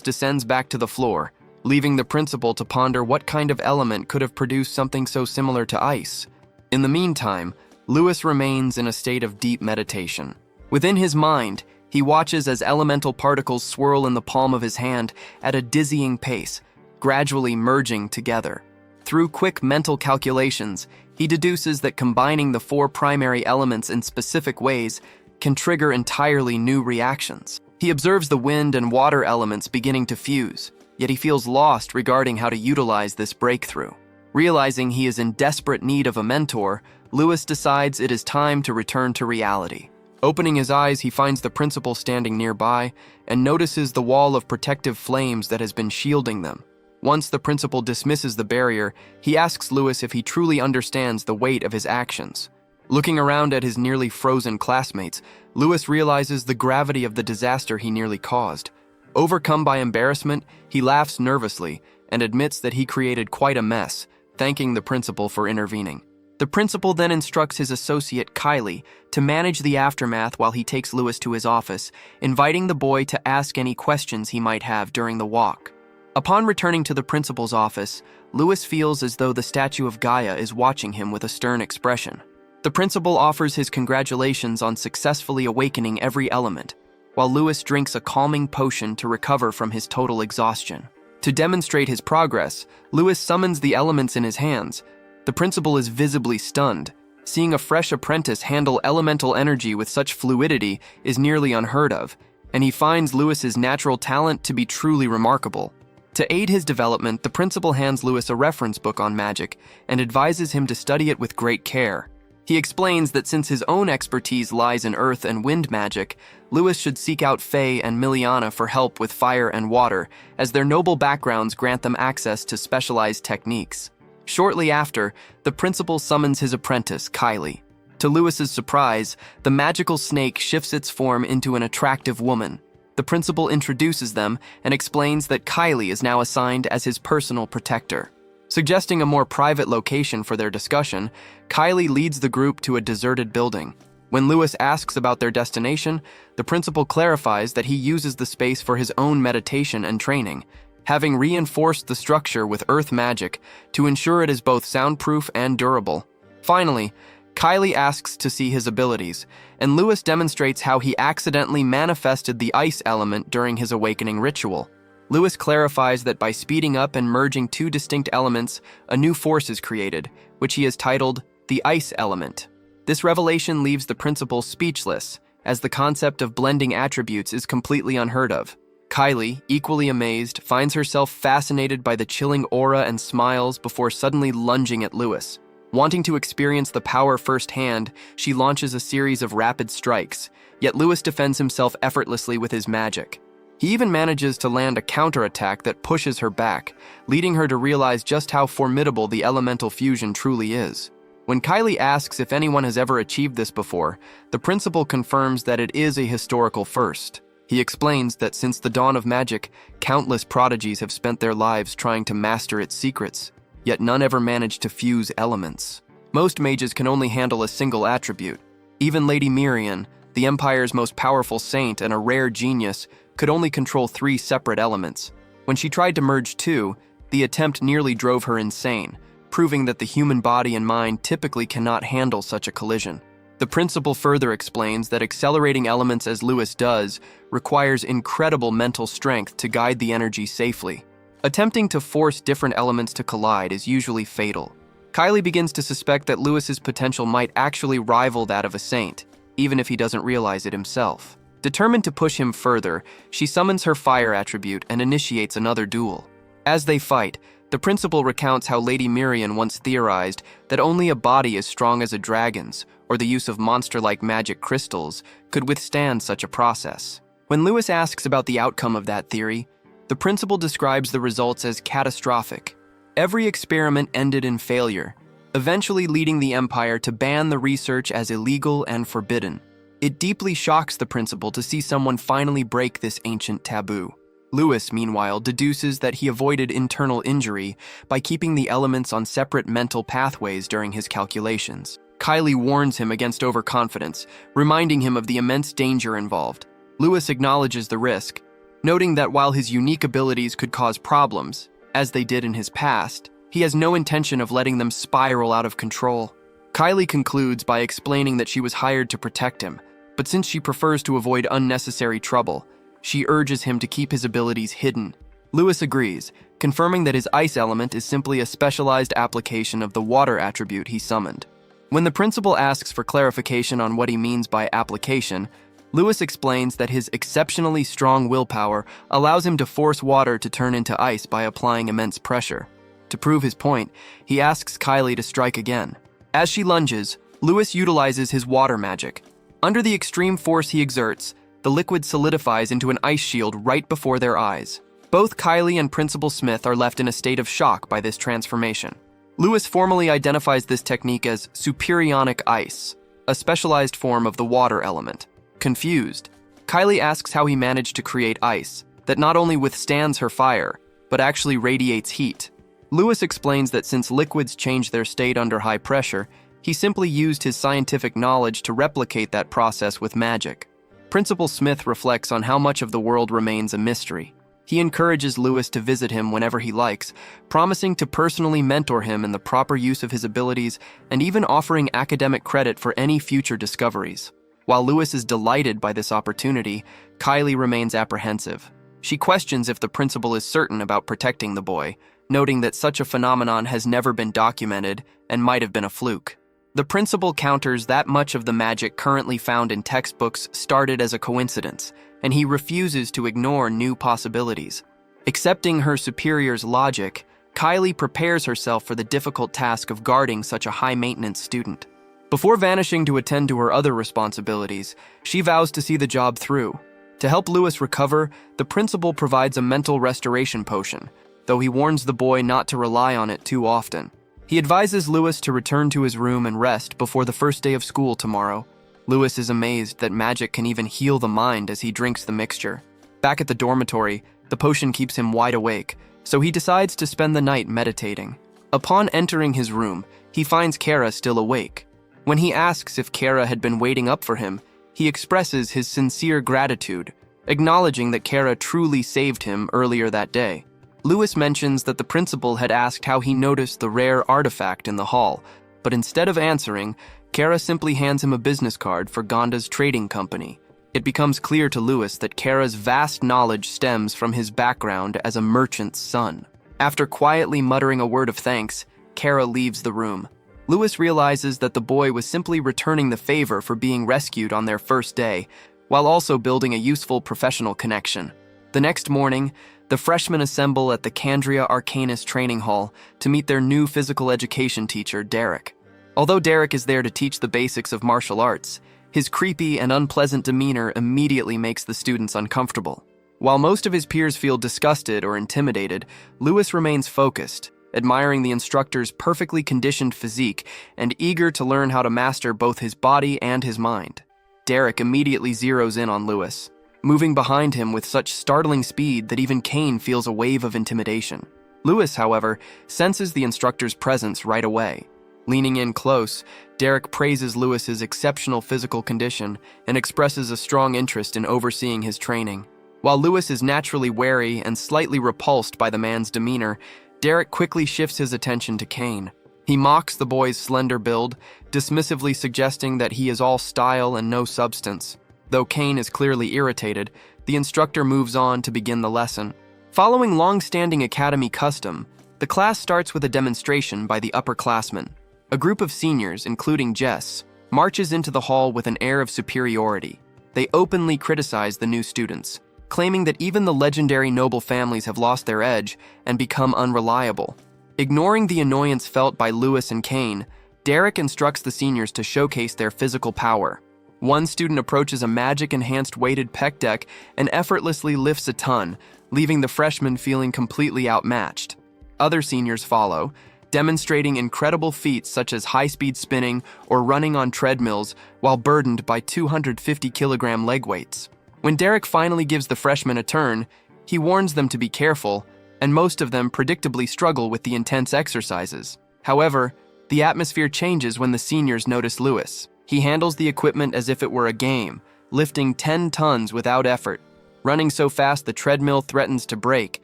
descends back to the floor, leaving the principal to ponder what kind of element could have produced something so similar to ice. In the meantime, Lewis remains in a state of deep meditation. Within his mind, he watches as elemental particles swirl in the palm of his hand at a dizzying pace, gradually merging together. Through quick mental calculations, he deduces that combining the 4 primary elements in specific ways can trigger entirely new reactions. He observes the wind and water elements beginning to fuse, yet he feels lost regarding how to utilize this breakthrough. Realizing he is in desperate need of a mentor, Lewis decides it is time to return to reality. Opening his eyes, he finds the principal standing nearby and notices the wall of protective flames that has been shielding them. Once the principal dismisses the barrier, he asks Lewis if he truly understands the weight of his actions. Looking around at his nearly frozen classmates, Lewis realizes the gravity of the disaster he nearly caused. Overcome by embarrassment, he laughs nervously and admits that he created quite a mess, thanking the principal for intervening. The principal then instructs his associate, Kylie, to manage the aftermath while he takes Lewis to his office, inviting the boy to ask any questions he might have during the walk. Upon returning to the principal's office, Lewis feels as though the statue of Gaia is watching him with a stern expression. The principal offers his congratulations on successfully awakening every element, while Lewis drinks a calming potion to recover from his total exhaustion. To demonstrate his progress, Lewis summons the elements in his hands. The principal is visibly stunned. Seeing a fresh apprentice handle elemental energy with such fluidity is nearly unheard of, and he finds Lewis's natural talent to be truly remarkable. To aid his development, the principal hands Lewis a reference book on magic and advises him to study it with great care. He explains that since his own expertise lies in earth and wind magic, Lewis should seek out Faye and Miliana for help with fire and water, as their noble backgrounds grant them access to specialized techniques. Shortly after, the principal summons his apprentice, Kylie. To Lewis's surprise, the magical snake shifts its form into an attractive woman. The principal introduces them and explains that Kylie is now assigned as his personal protector. Suggesting a more private location for their discussion, Kylie leads the group to a deserted building. When Lewis asks about their destination, the principal clarifies that he uses the space for his own meditation and training, having reinforced the structure with earth magic to ensure it is both soundproof and durable. Finally, Kylie asks to see his abilities, and Lewis demonstrates how he accidentally manifested the ice element during his awakening ritual. Lewis clarifies that by speeding up and merging 2 distinct elements, a new force is created, which he has titled the ice element. This revelation leaves the principal speechless, as the concept of blending attributes is completely unheard of. Kylie, equally amazed, finds herself fascinated by the chilling aura and smiles before suddenly lunging at Lewis. Wanting to experience the power firsthand, she launches a series of rapid strikes, yet Lewis defends himself effortlessly with his magic. He even manages to land a counterattack that pushes her back, leading her to realize just how formidable the elemental fusion truly is. When Kylie asks if anyone has ever achieved this before, the principal confirms that it is a historical first. He explains that since the dawn of magic, countless prodigies have spent their lives trying to master its secrets, yet none ever managed to fuse elements. Most mages can only handle a single attribute. Even Lady Mirian, the Empire's most powerful saint and a rare genius, could only control 3 separate elements. When she tried to merge 2, the attempt nearly drove her insane, proving that the human body and mind typically cannot handle such a collision. The principal further explains that accelerating elements as Lewis does requires incredible mental strength to guide the energy safely. Attempting to force different elements to collide is usually fatal. Kylie begins to suspect that Lewis's potential might actually rival that of a saint, even if he doesn't realize it himself. Determined to push him further, she summons her fire attribute and initiates another duel. As they fight, The principal recounts how Lady Miriam once theorized that only a body as strong as a dragon's, or the use of monster-like magic crystals, could withstand such a process. When Lewis asks about the outcome of that theory, the principal describes the results as catastrophic. Every experiment ended in failure, eventually leading the Empire to ban the research as illegal and forbidden. It deeply shocks the principal to see someone finally break this ancient taboo. Lewis, meanwhile, deduces that he avoided internal injury by keeping the elements on separate mental pathways during his calculations. Kylie warns him against overconfidence, reminding him of the immense danger involved. Lewis acknowledges the risk, noting that while his unique abilities could cause problems, as they did in his past, he has no intention of letting them spiral out of control. Kylie concludes by explaining that she was hired to protect him, but since she prefers to avoid unnecessary trouble, she urges him to keep his abilities hidden. Lewis agrees, confirming that his ice element is simply a specialized application of the water attribute he summoned. When the principal asks for clarification on what he means by application, Lewis explains that his exceptionally strong willpower allows him to force water to turn into ice by applying immense pressure. To prove his point, he asks Kylie to strike again. As she lunges, Lewis utilizes his water magic. Under the extreme force he exerts, the liquid solidifies into an ice shield right before their eyes. Both Kylie and Principal Smith are left in a state of shock by this transformation. Lewis formally identifies this technique as superionic ice, a specialized form of the water element. Confused, Kylie asks how he managed to create ice that not only withstands her fire, but actually radiates heat. Lewis explains that since liquids change their state under high pressure, he simply used his scientific knowledge to replicate that process with magic. Principal Smith reflects on how much of the world remains a mystery. He encourages Lewis to visit him whenever he likes, promising to personally mentor him in the proper use of his abilities and even offering academic credit for any future discoveries. While Lewis is delighted by this opportunity, Kylie remains apprehensive. She questions if the principal is certain about protecting the boy, noting that such a phenomenon has never been documented and might have been a fluke. The principal counters that much of the magic currently found in textbooks started as a coincidence, and he refuses to ignore new possibilities. Accepting her superior's logic, Kylie prepares herself for the difficult task of guarding such a high-maintenance student. Before vanishing to attend to her other responsibilities, she vows to see the job through. To help Lewis recover, the principal provides a mental restoration potion, though he warns the boy not to rely on it too often. He advises Lewis to return to his room and rest before the first day of school tomorrow. Lewis is amazed that magic can even heal the mind as he drinks the mixture. Back at the dormitory, the potion keeps him wide awake, so he decides to spend the night meditating. Upon entering his room, he finds Kara still awake. When he asks if Kara had been waiting up for him, he expresses his sincere gratitude, acknowledging that Kara truly saved him earlier that day. Lewis mentions that the principal had asked how he noticed the rare artifact in the hall, but instead of answering, Kara simply hands him a business card for Gonda's trading company. It becomes clear to Lewis that Kara's vast knowledge stems from his background as a merchant's son. After quietly muttering a word of thanks, Kara leaves the room. Lewis realizes that the boy was simply returning the favor for being rescued on their first day, while also building a useful professional connection. The next morning, the freshmen assemble at the Candria Arcanist training hall to meet their new physical education teacher, Derek. Although Derek is there to teach the basics of martial arts, his creepy and unpleasant demeanor immediately makes the students uncomfortable. While most of his peers feel disgusted or intimidated, Lewis remains focused, admiring the instructor's perfectly conditioned physique and eager to learn how to master both his body and his mind. Derek immediately zeroes in on Lewis, moving behind him with such startling speed that even Kane feels a wave of intimidation. Lewis, however, senses the instructor's presence right away. Leaning in close, Derek praises Lewis's exceptional physical condition and expresses a strong interest in overseeing his training. While Lewis is naturally wary and slightly repulsed by the man's demeanor, Derek quickly shifts his attention to Kane. He mocks the boy's slender build, dismissively suggesting that he is all style and no substance. Though Kane is clearly irritated, the instructor moves on to begin the lesson. Following long-standing academy custom, the class starts with a demonstration by the upperclassmen. A group of seniors, including Jess, marches into the hall with an air of superiority. They openly criticize the new students, claiming that even the legendary noble families have lost their edge and become unreliable. Ignoring the annoyance felt by Lewis and Kane, Derek instructs the seniors to showcase their physical power. One student approaches a magic-enhanced weighted pec deck and effortlessly lifts a ton, leaving the freshmen feeling completely outmatched. Other seniors follow, demonstrating incredible feats such as high-speed spinning or running on treadmills while burdened by 250-kilogram leg weights. When Derek finally gives the freshmen a turn, he warns them to be careful, and most of them predictably struggle with the intense exercises. However, the atmosphere changes when the seniors notice Lewis. He handles the equipment as if it were a game, lifting 10 tons without effort, running so fast the treadmill threatens to break,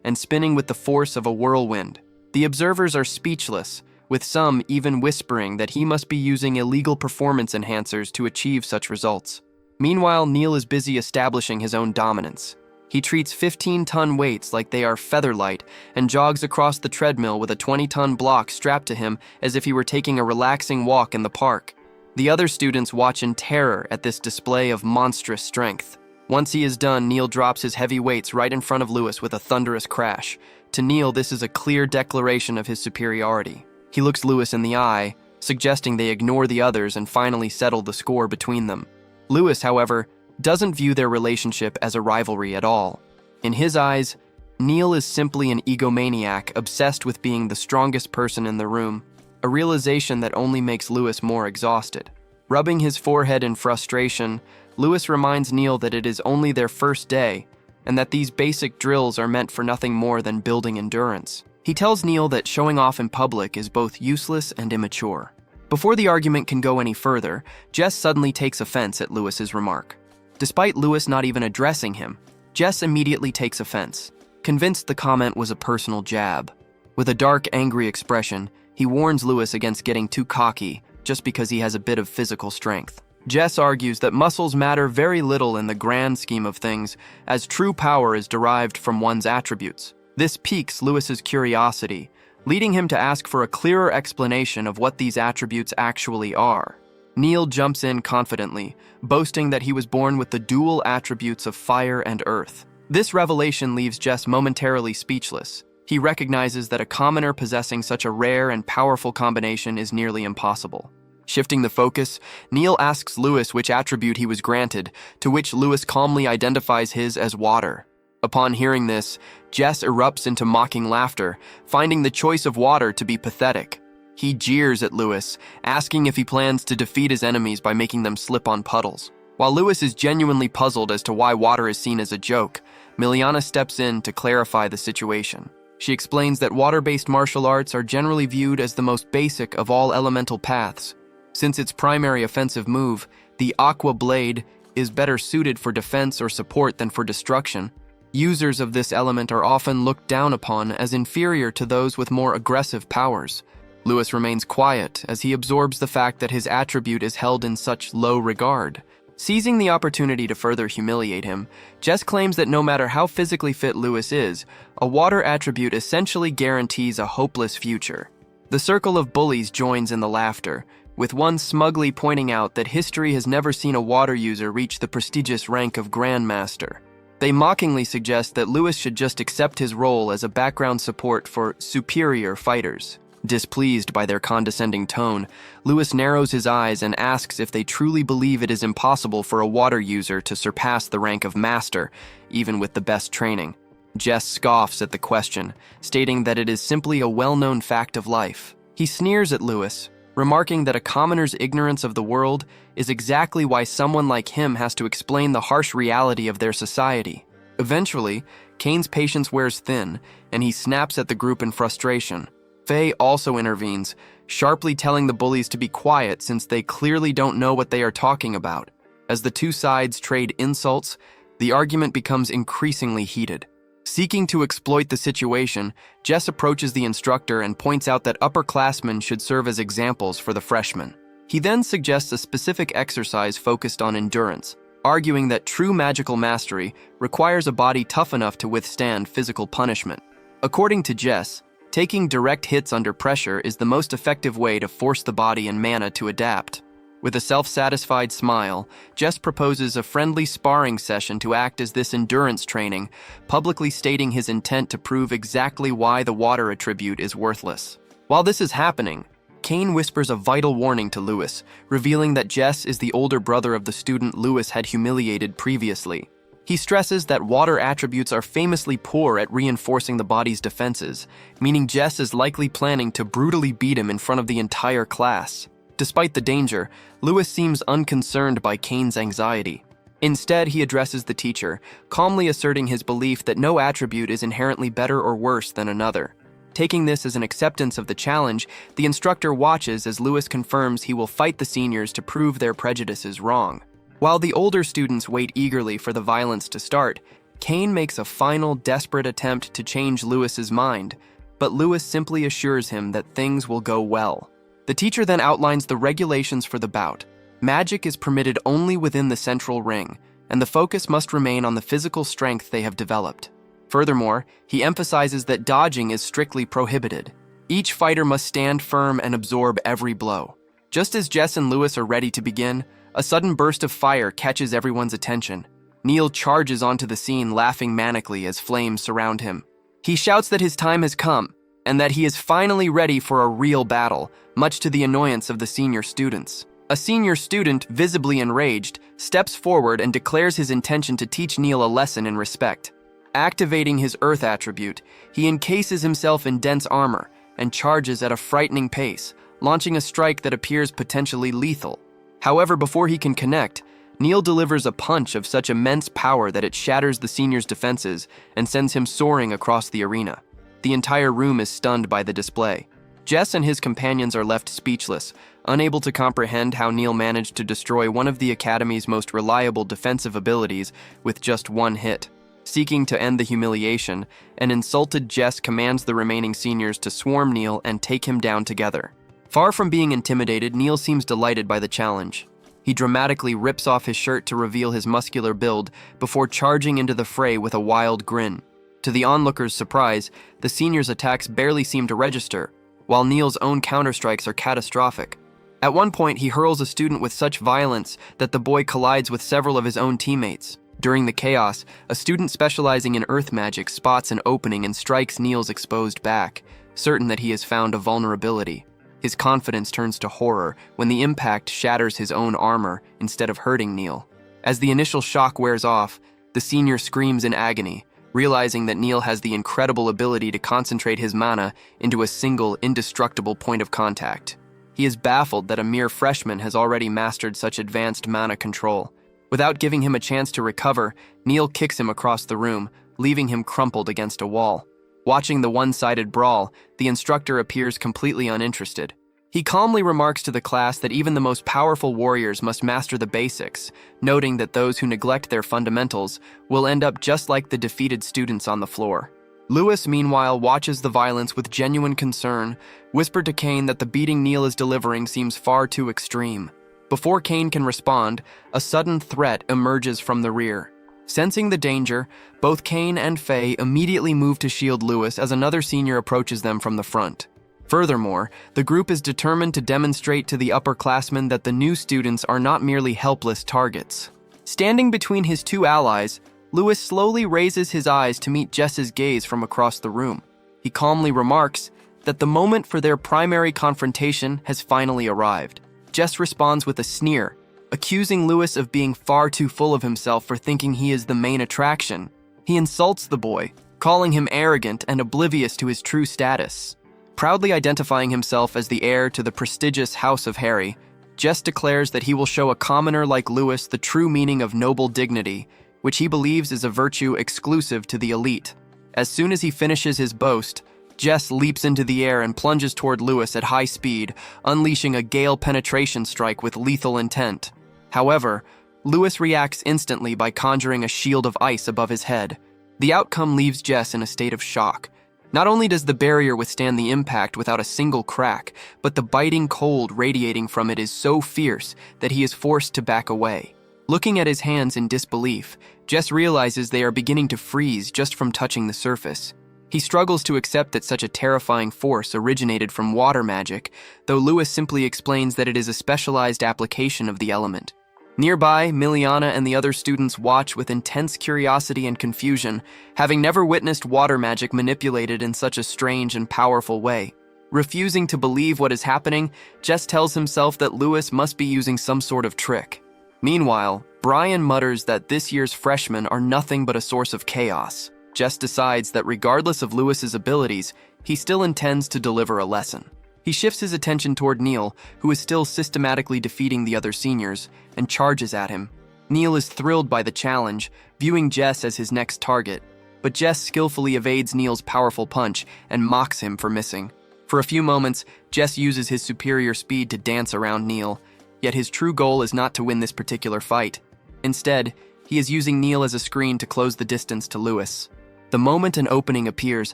and spinning with the force of a whirlwind. The observers are speechless, with some even whispering that he must be using illegal performance enhancers to achieve such results. Meanwhile, Neil is busy establishing his own dominance. He treats 15-ton weights like they are featherlight and jogs across the treadmill with a 20-ton block strapped to him as if he were taking a relaxing walk in the park. The other students watch in terror at this display of monstrous strength. Once he is done, Neil drops his heavy weights right in front of Lewis with a thunderous crash. To Neil, this is a clear declaration of his superiority. He looks Lewis in the eye, suggesting they ignore the others and finally settle the score between them. Lewis, however, doesn't view their relationship as a rivalry at all. In his eyes, Neil is simply an egomaniac obsessed with being the strongest person in the room, a realization that only makes Lewis more exhausted. Rubbing his forehead in frustration, Lewis reminds Neil that it is only their first day, and that these basic drills are meant for nothing more than building endurance. He tells Neil that showing off in public is both useless and immature. Before the argument can go any further, Jess suddenly takes offense at Lewis's remark. Despite Lewis not even addressing him, Jess immediately takes offense, convinced the comment was a personal jab. With a dark, angry expression, he warns Lewis against getting too cocky just because he has a bit of physical strength. Jess argues that muscles matter very little in the grand scheme of things, as true power is derived from one's attributes. This piques Lewis's curiosity, leading him to ask for a clearer explanation of what these attributes actually are. Neil jumps in confidently, boasting that he was born with the dual attributes of fire and earth. This revelation leaves Jess momentarily speechless. He recognizes that a commoner possessing such a rare and powerful combination is nearly impossible. Shifting the focus, Neil asks Lewis which attribute he was granted, to which Lewis calmly identifies his as water. Upon hearing this, Jess erupts into mocking laughter, finding the choice of water to be pathetic. He jeers at Lewis, asking if he plans to defeat his enemies by making them slip on puddles. While Lewis is genuinely puzzled as to why water is seen as a joke, Miliana steps in to clarify the situation. She explains that water-based martial arts are generally viewed as the most basic of all elemental paths. Since its primary offensive move, the Aqua Blade, is better suited for defense or support than for destruction, users of this element are often looked down upon as inferior to those with more aggressive powers. Lewis remains quiet as he absorbs the fact that his attribute is held in such low regard. Seizing the opportunity to further humiliate him, Jess claims that no matter how physically fit Lewis is, a water attribute essentially guarantees a hopeless future. The circle of bullies joins in the laughter, with one smugly pointing out that history has never seen a water user reach the prestigious rank of Grandmaster. They mockingly suggest that Lewis should just accept his role as a background support for superior fighters. Displeased by their condescending tone, Lewis narrows his eyes and asks if they truly believe it is impossible for a water user to surpass the rank of master, even with the best training. Jess scoffs at the question, stating that it is simply a well-known fact of life. He sneers at Lewis, remarking that a commoner's ignorance of the world is exactly why someone like him has to explain the harsh reality of their society. Eventually, Kane's patience wears thin, and he snaps at the group in frustration. Faye also intervenes, sharply telling the bullies to be quiet since they clearly don't know what they are talking about. As the two sides trade insults, the argument becomes increasingly heated. Seeking to exploit the situation, Jess approaches the instructor and points out that upperclassmen should serve as examples for the freshmen. He then suggests a specific exercise focused on endurance, arguing that true magical mastery requires a body tough enough to withstand physical punishment. According to Jess, taking direct hits under pressure is the most effective way to force the body and mana to adapt. With a self-satisfied smile, Jess proposes a friendly sparring session to act as this endurance training, publicly stating his intent to prove exactly why the water attribute is worthless. While this is happening, Kane whispers a vital warning to Lewis, revealing that Jess is the older brother of the student Lewis had humiliated previously. He stresses that water attributes are famously poor at reinforcing the body's defenses, meaning Jess is likely planning to brutally beat him in front of the entire class. Despite the danger, Lewis seems unconcerned by Kane's anxiety. Instead, he addresses the teacher, calmly asserting his belief that no attribute is inherently better or worse than another. Taking this as an acceptance of the challenge, the instructor watches as Lewis confirms he will fight the seniors to prove their prejudices wrong. While the older students wait eagerly for the violence to start, Kane makes a final, desperate attempt to change Lewis's mind, but Lewis simply assures him that things will go well. The teacher then outlines the regulations for the bout. Magic is permitted only within the central ring, and the focus must remain on the physical strength they have developed. Furthermore, he emphasizes that dodging is strictly prohibited. Each fighter must stand firm and absorb every blow. Just as Jess and Lewis are ready to begin, a sudden burst of fire catches everyone's attention. Neil charges onto the scene, laughing manically as flames surround him. He shouts that his time has come, and that he is finally ready for a real battle, much to the annoyance of the senior students. A senior student, visibly enraged, steps forward and declares his intention to teach Neil a lesson in respect. Activating his earth attribute, he encases himself in dense armor and charges at a frightening pace, launching a strike that appears potentially lethal. However, before he can connect, Neil delivers a punch of such immense power that it shatters the senior's defenses and sends him soaring across the arena. The entire room is stunned by the display. Jess and his companions are left speechless, unable to comprehend how Neil managed to destroy one of the Academy's most reliable defensive abilities with just one hit. Seeking to end the humiliation, an insulted Jess commands the remaining seniors to swarm Neil and take him down together. Far from being intimidated, Neil seems delighted by the challenge. He dramatically rips off his shirt to reveal his muscular build before charging into the fray with a wild grin. To the onlookers' surprise, the seniors' attacks barely seem to register, while Neil's own counterstrikes are catastrophic. At one point, he hurls a student with such violence that the boy collides with several of his own teammates. During the chaos, a student specializing in earth magic spots an opening and strikes Neil's exposed back, certain that he has found a vulnerability. His confidence turns to horror when the impact shatters his own armor instead of hurting Neil. As the initial shock wears off, the senior screams in agony, realizing that Neil has the incredible ability to concentrate his mana into a single, indestructible point of contact. He is baffled that a mere freshman has already mastered such advanced mana control. Without giving him a chance to recover, Neil kicks him across the room, leaving him crumpled against a wall. Watching the one-sided brawl, the instructor appears completely uninterested. He calmly remarks to the class that even the most powerful warriors must master the basics, noting that those who neglect their fundamentals will end up just like the defeated students on the floor. Lewis, meanwhile, watches the violence with genuine concern, whispered to Kane that the beating Neil is delivering seems far too extreme. Before Kane can respond, a sudden threat emerges from the rear. Sensing the danger, both Kane and Faye immediately move to shield Lewis as another senior approaches them from the front. Furthermore, the group is determined to demonstrate to the upperclassmen that the new students are not merely helpless targets. Standing between his two allies, Lewis slowly raises his eyes to meet Jess's gaze from across the room. He calmly remarks that the moment for their primary confrontation has finally arrived. Jess responds with a sneer, accusing Lewis of being far too full of himself for thinking he is the main attraction. He insults the boy, calling him arrogant and oblivious to his true status. Proudly identifying himself as the heir to the prestigious House of Harry, Jess declares that he will show a commoner like Lewis the true meaning of noble dignity, which he believes is a virtue exclusive to the elite. As soon as he finishes his boast, Jess leaps into the air and plunges toward Lewis at high speed, unleashing a gale penetration strike with lethal intent. However, Lewis reacts instantly by conjuring a shield of ice above his head. The outcome leaves Jess in a state of shock. Not only does the barrier withstand the impact without a single crack, but the biting cold radiating from it is so fierce that he is forced to back away. Looking at his hands in disbelief, Jess realizes they are beginning to freeze just from touching the surface. He struggles to accept that such a terrifying force originated from water magic, though Lewis simply explains that it is a specialized application of the element. Nearby, Miliana and the other students watch with intense curiosity and confusion, having never witnessed water magic manipulated in such a strange and powerful way. Refusing to believe what is happening, Jess tells himself that Lewis must be using some sort of trick. Meanwhile, Brian mutters that this year's freshmen are nothing but a source of chaos. Jess decides that regardless of Lewis's abilities, he still intends to deliver a lesson. He shifts his attention toward Neil, who is still systematically defeating the other seniors, and charges at him. Neil is thrilled by the challenge, viewing Jess as his next target, but Jess skillfully evades Neil's powerful punch and mocks him for missing. For a few moments, Jess uses his superior speed to dance around Neil, yet his true goal is not to win this particular fight. Instead, he is using Neil as a screen to close the distance to Lewis. The moment an opening appears,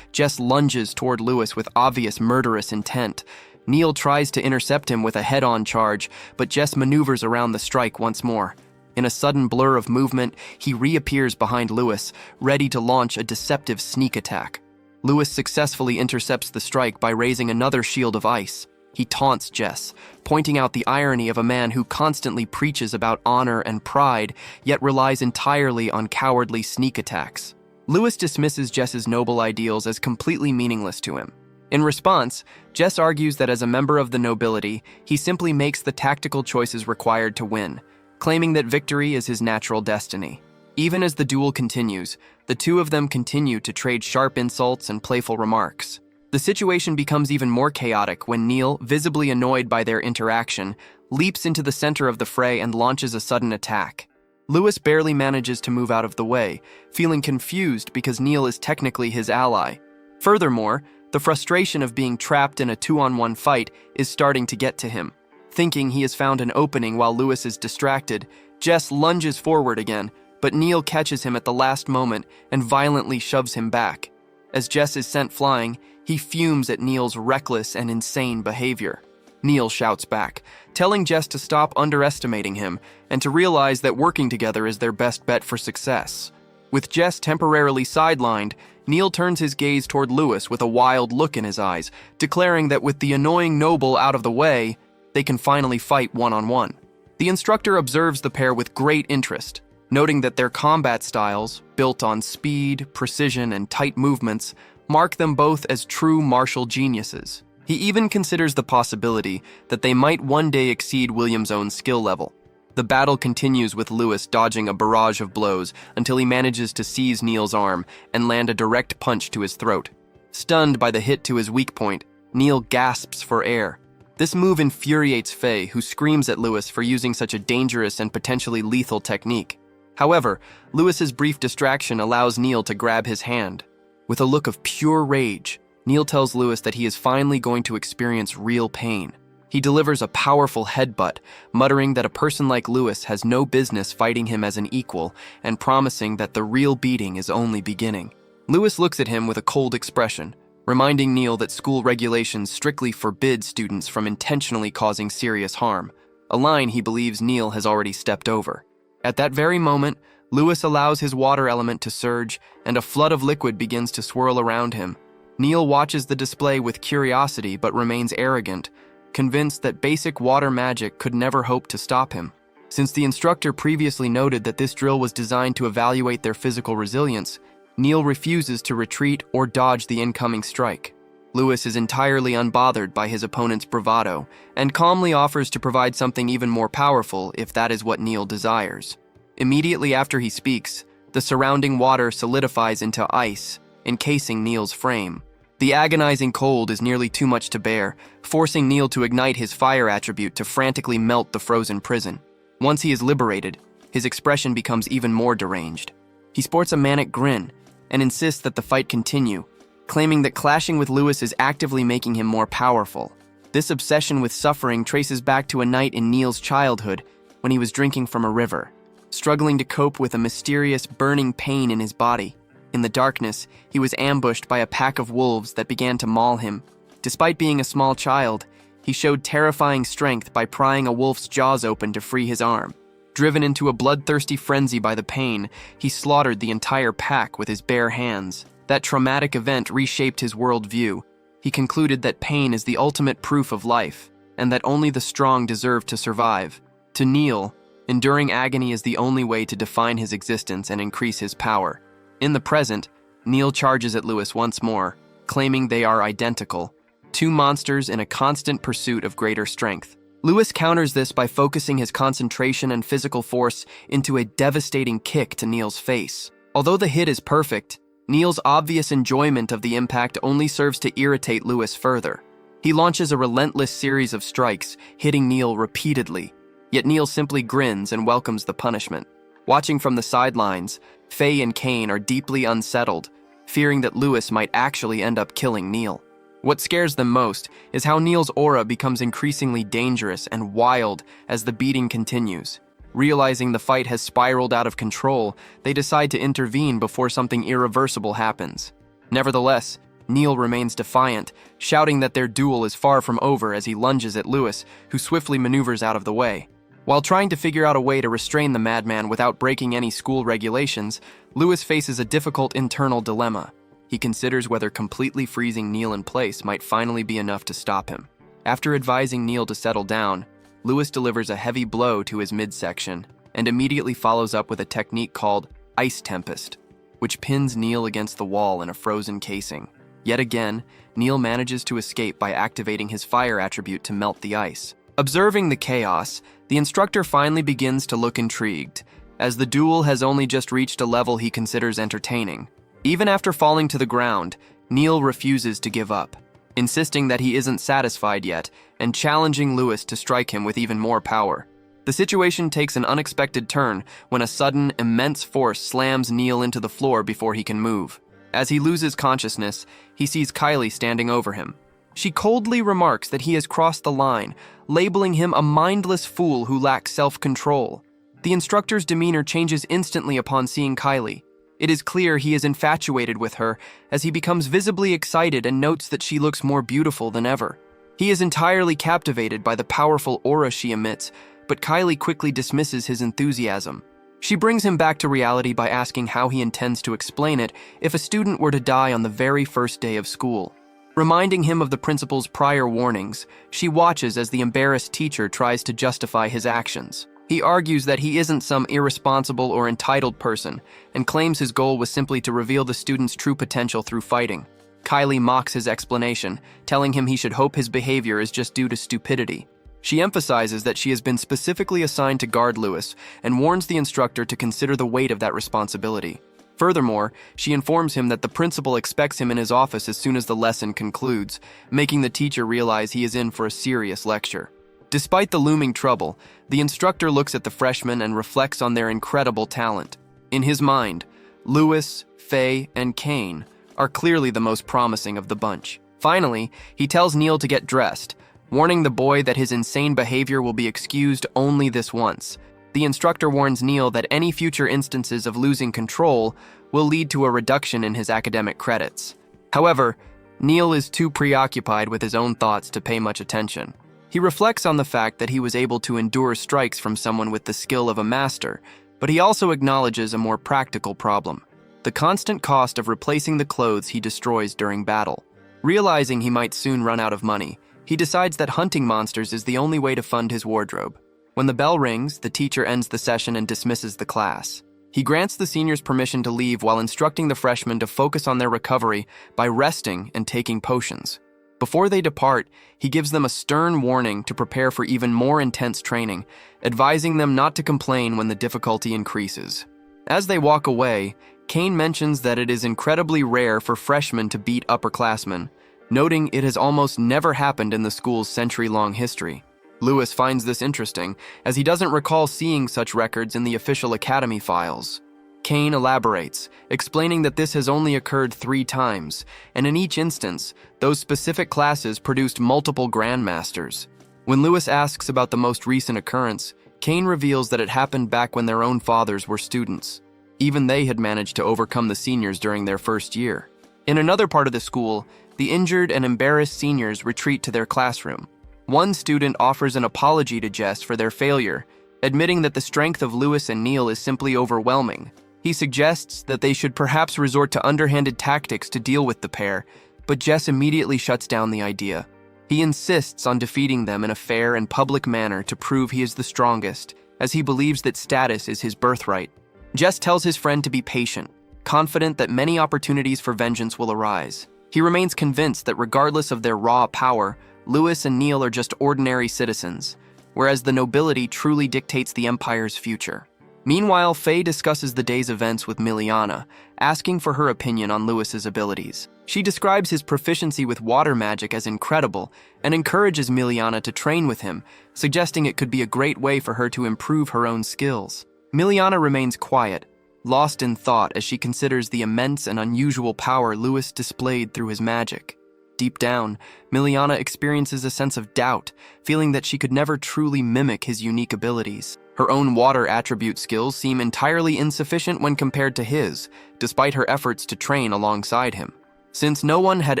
Jess lunges toward Lewis with obvious murderous intent. Neil tries to intercept him with a head-on charge, but Jess maneuvers around the strike once more. In a sudden blur of movement, he reappears behind Lewis, ready to launch a deceptive sneak attack. Lewis successfully intercepts the strike by raising another shield of ice. He taunts Jess, pointing out the irony of a man who constantly preaches about honor and pride, yet relies entirely on cowardly sneak attacks. Lewis dismisses Jess's noble ideals as completely meaningless to him. In response, Jess argues that as a member of the nobility, he simply makes the tactical choices required to win, claiming that victory is his natural destiny. Even as the duel continues, the two of them continue to trade sharp insults and playful remarks. The situation becomes even more chaotic when Neil, visibly annoyed by their interaction, leaps into the center of the fray and launches a sudden attack. Lewis barely manages to move out of the way, feeling confused because Neil is technically his ally. Furthermore, the frustration of being trapped in a 2-on-1 fight is starting to get to him. Thinking he has found an opening while Lewis is distracted, Jess lunges forward again, but Neil catches him at the last moment and violently shoves him back. As Jess is sent flying, he fumes at Neil's reckless and insane behavior. Neil shouts back, telling Jess to stop underestimating him and to realize that working together is their best bet for success. With Jess temporarily sidelined, Neil turns his gaze toward Lewis with a wild look in his eyes, declaring that with the annoying noble out of the way, they can finally fight one-on-one. The instructor observes the pair with great interest, noting that their combat styles, built on speed, precision, and tight movements, mark them both as true martial geniuses. He even considers the possibility that they might one day exceed William's own skill level. The battle continues with Lewis dodging a barrage of blows until he manages to seize Neil's arm and land a direct punch to his throat. Stunned by the hit to his weak point, Neil gasps for air. This move infuriates Faye, who screams at Lewis for using such a dangerous and potentially lethal technique. However, Lewis's brief distraction allows Neil to grab his hand. With a look of pure rage, Neil tells Lewis that he is finally going to experience real pain. He delivers a powerful headbutt, muttering that a person like Lewis has no business fighting him as an equal and promising that the real beating is only beginning. Lewis looks at him with a cold expression, reminding Neil that school regulations strictly forbid students from intentionally causing serious harm, a line he believes Neil has already stepped over. At that very moment, Lewis allows his water element to surge, and a flood of liquid begins to swirl around him. Neil watches the display with curiosity but remains arrogant, convinced that basic water magic could never hope to stop him. Since the instructor previously noted that this drill was designed to evaluate their physical resilience, Neil refuses to retreat or dodge the incoming strike. Lewis is entirely unbothered by his opponent's bravado and calmly offers to provide something even more powerful if that is what Neil desires. Immediately after he speaks, the surrounding water solidifies into ice, encasing Neil's frame. The agonizing cold is nearly too much to bear, forcing Neil to ignite his fire attribute to frantically melt the frozen prison. Once he is liberated, his expression becomes even more deranged. He sports a manic grin and insists that the fight continue, claiming that clashing with Lewis is actively making him more powerful. This obsession with suffering traces back to a night in Neil's childhood when he was drinking from a river, struggling to cope with a mysterious burning pain in his body. In the darkness, he was ambushed by a pack of wolves that began to maul him. Despite being a small child, he showed terrifying strength by prying a wolf's jaws open to free his arm. Driven into a bloodthirsty frenzy by the pain, he slaughtered the entire pack with his bare hands. That traumatic event reshaped his worldview. He concluded that pain is the ultimate proof of life, and that only the strong deserve to survive. To Neil, enduring agony is the only way to define his existence and increase his power. In the present, Neil charges at Lewis once more, claiming they are identical, two monsters in a constant pursuit of greater strength. Lewis counters this by focusing his concentration and physical force into a devastating kick to Neil's face. Although the hit is perfect, Neil's obvious enjoyment of the impact only serves to irritate Lewis further. He launches a relentless series of strikes, hitting Neil repeatedly, yet Neil simply grins and welcomes the punishment. Watching from the sidelines, Faye and Kane are deeply unsettled, fearing that Lewis might actually end up killing Neil. What scares them most is how Neil's aura becomes increasingly dangerous and wild as the beating continues. Realizing the fight has spiraled out of control, they decide to intervene before something irreversible happens. Nevertheless, Neil remains defiant, shouting that their duel is far from over as he lunges at Lewis, who swiftly maneuvers out of the way. While trying to figure out a way to restrain the madman without breaking any school regulations, Lewis faces a difficult internal dilemma. He considers whether completely freezing Neil in place might finally be enough to stop him. After advising Neil to settle down, Lewis delivers a heavy blow to his midsection and immediately follows up with a technique called Ice Tempest, which pins Neil against the wall in a frozen casing. Yet again, Neil manages to escape by activating his fire attribute to melt the ice. Observing the chaos, the instructor finally begins to look intrigued, as the duel has only just reached a level he considers entertaining. Even after falling to the ground, Neil refuses to give up, insisting that he isn't satisfied yet and challenging Lewis to strike him with even more power. The situation takes an unexpected turn when a sudden, immense force slams Neil into the floor before he can move. As he loses consciousness, he sees Kylie standing over him. She coldly remarks that he has crossed the line, labeling him a mindless fool who lacks self-control. The instructor's demeanor changes instantly upon seeing Kylie. It is clear he is infatuated with her, as he becomes visibly excited and notes that she looks more beautiful than ever. He is entirely captivated by the powerful aura she emits, but Kylie quickly dismisses his enthusiasm. She brings him back to reality by asking how he intends to explain it if a student were to die on the very first day of school. Reminding him of the principal's prior warnings, she watches as the embarrassed teacher tries to justify his actions. He argues that he isn't some irresponsible or entitled person and claims his goal was simply to reveal the student's true potential through fighting. Kylie mocks his explanation, telling him he should hope his behavior is just due to stupidity. She emphasizes that she has been specifically assigned to guard Lewis and warns the instructor to consider the weight of that responsibility. Furthermore, she informs him that the principal expects him in his office as soon as the lesson concludes, making the teacher realize he is in for a serious lecture. Despite the looming trouble, the instructor looks at the freshmen and reflects on their incredible talent. In his mind, Lewis, Faye, and Kane are clearly the most promising of the bunch. Finally, he tells Neil to get dressed, warning the boy that his insane behavior will be excused only this once. The instructor warns Neil that any future instances of losing control will lead to a reduction in his academic credits. However, Neil is too preoccupied with his own thoughts to pay much attention. He reflects on the fact that he was able to endure strikes from someone with the skill of a master, but he also acknowledges a more practical problem: the constant cost of replacing the clothes he destroys during battle. Realizing he might soon run out of money, he decides that hunting monsters is the only way to fund his wardrobe. When the bell rings, the teacher ends the session and dismisses the class. He grants the seniors permission to leave while instructing the freshmen to focus on their recovery by resting and taking potions. Before they depart, he gives them a stern warning to prepare for even more intense training, advising them not to complain when the difficulty increases. As they walk away, Kane mentions that it is incredibly rare for freshmen to beat upperclassmen, noting it has almost never happened in the school's century-long history. Lewis finds this interesting, as he doesn't recall seeing such records in the official academy files. Kane elaborates, explaining that this has only occurred 3 times, and in each instance, those specific classes produced multiple grandmasters. When Lewis asks about the most recent occurrence, Kane reveals that it happened back when their own fathers were students. Even they had managed to overcome the seniors during their first year. In another part of the school, the injured and embarrassed seniors retreat to their classroom. One student offers an apology to Jess for their failure, admitting that the strength of Lewis and Neil is simply overwhelming. He suggests that they should perhaps resort to underhanded tactics to deal with the pair, but Jess immediately shuts down the idea. He insists on defeating them in a fair and public manner to prove he is the strongest, as he believes that status is his birthright. Jess tells his friend to be patient, confident that many opportunities for vengeance will arise. He remains convinced that regardless of their raw power, Lewis and Neil are just ordinary citizens, whereas the nobility truly dictates the Empire's future. Meanwhile, Faye discusses the day's events with Miliana, asking for her opinion on Lewis's abilities. She describes his proficiency with water magic as incredible and encourages Miliana to train with him, suggesting it could be a great way for her to improve her own skills. Miliana remains quiet, lost in thought as she considers the immense and unusual power Lewis displayed through his magic. Deep down, Miliana experiences a sense of doubt, feeling that she could never truly mimic his unique abilities. Her own water attribute skills seem entirely insufficient when compared to his, despite her efforts to train alongside him. Since no one had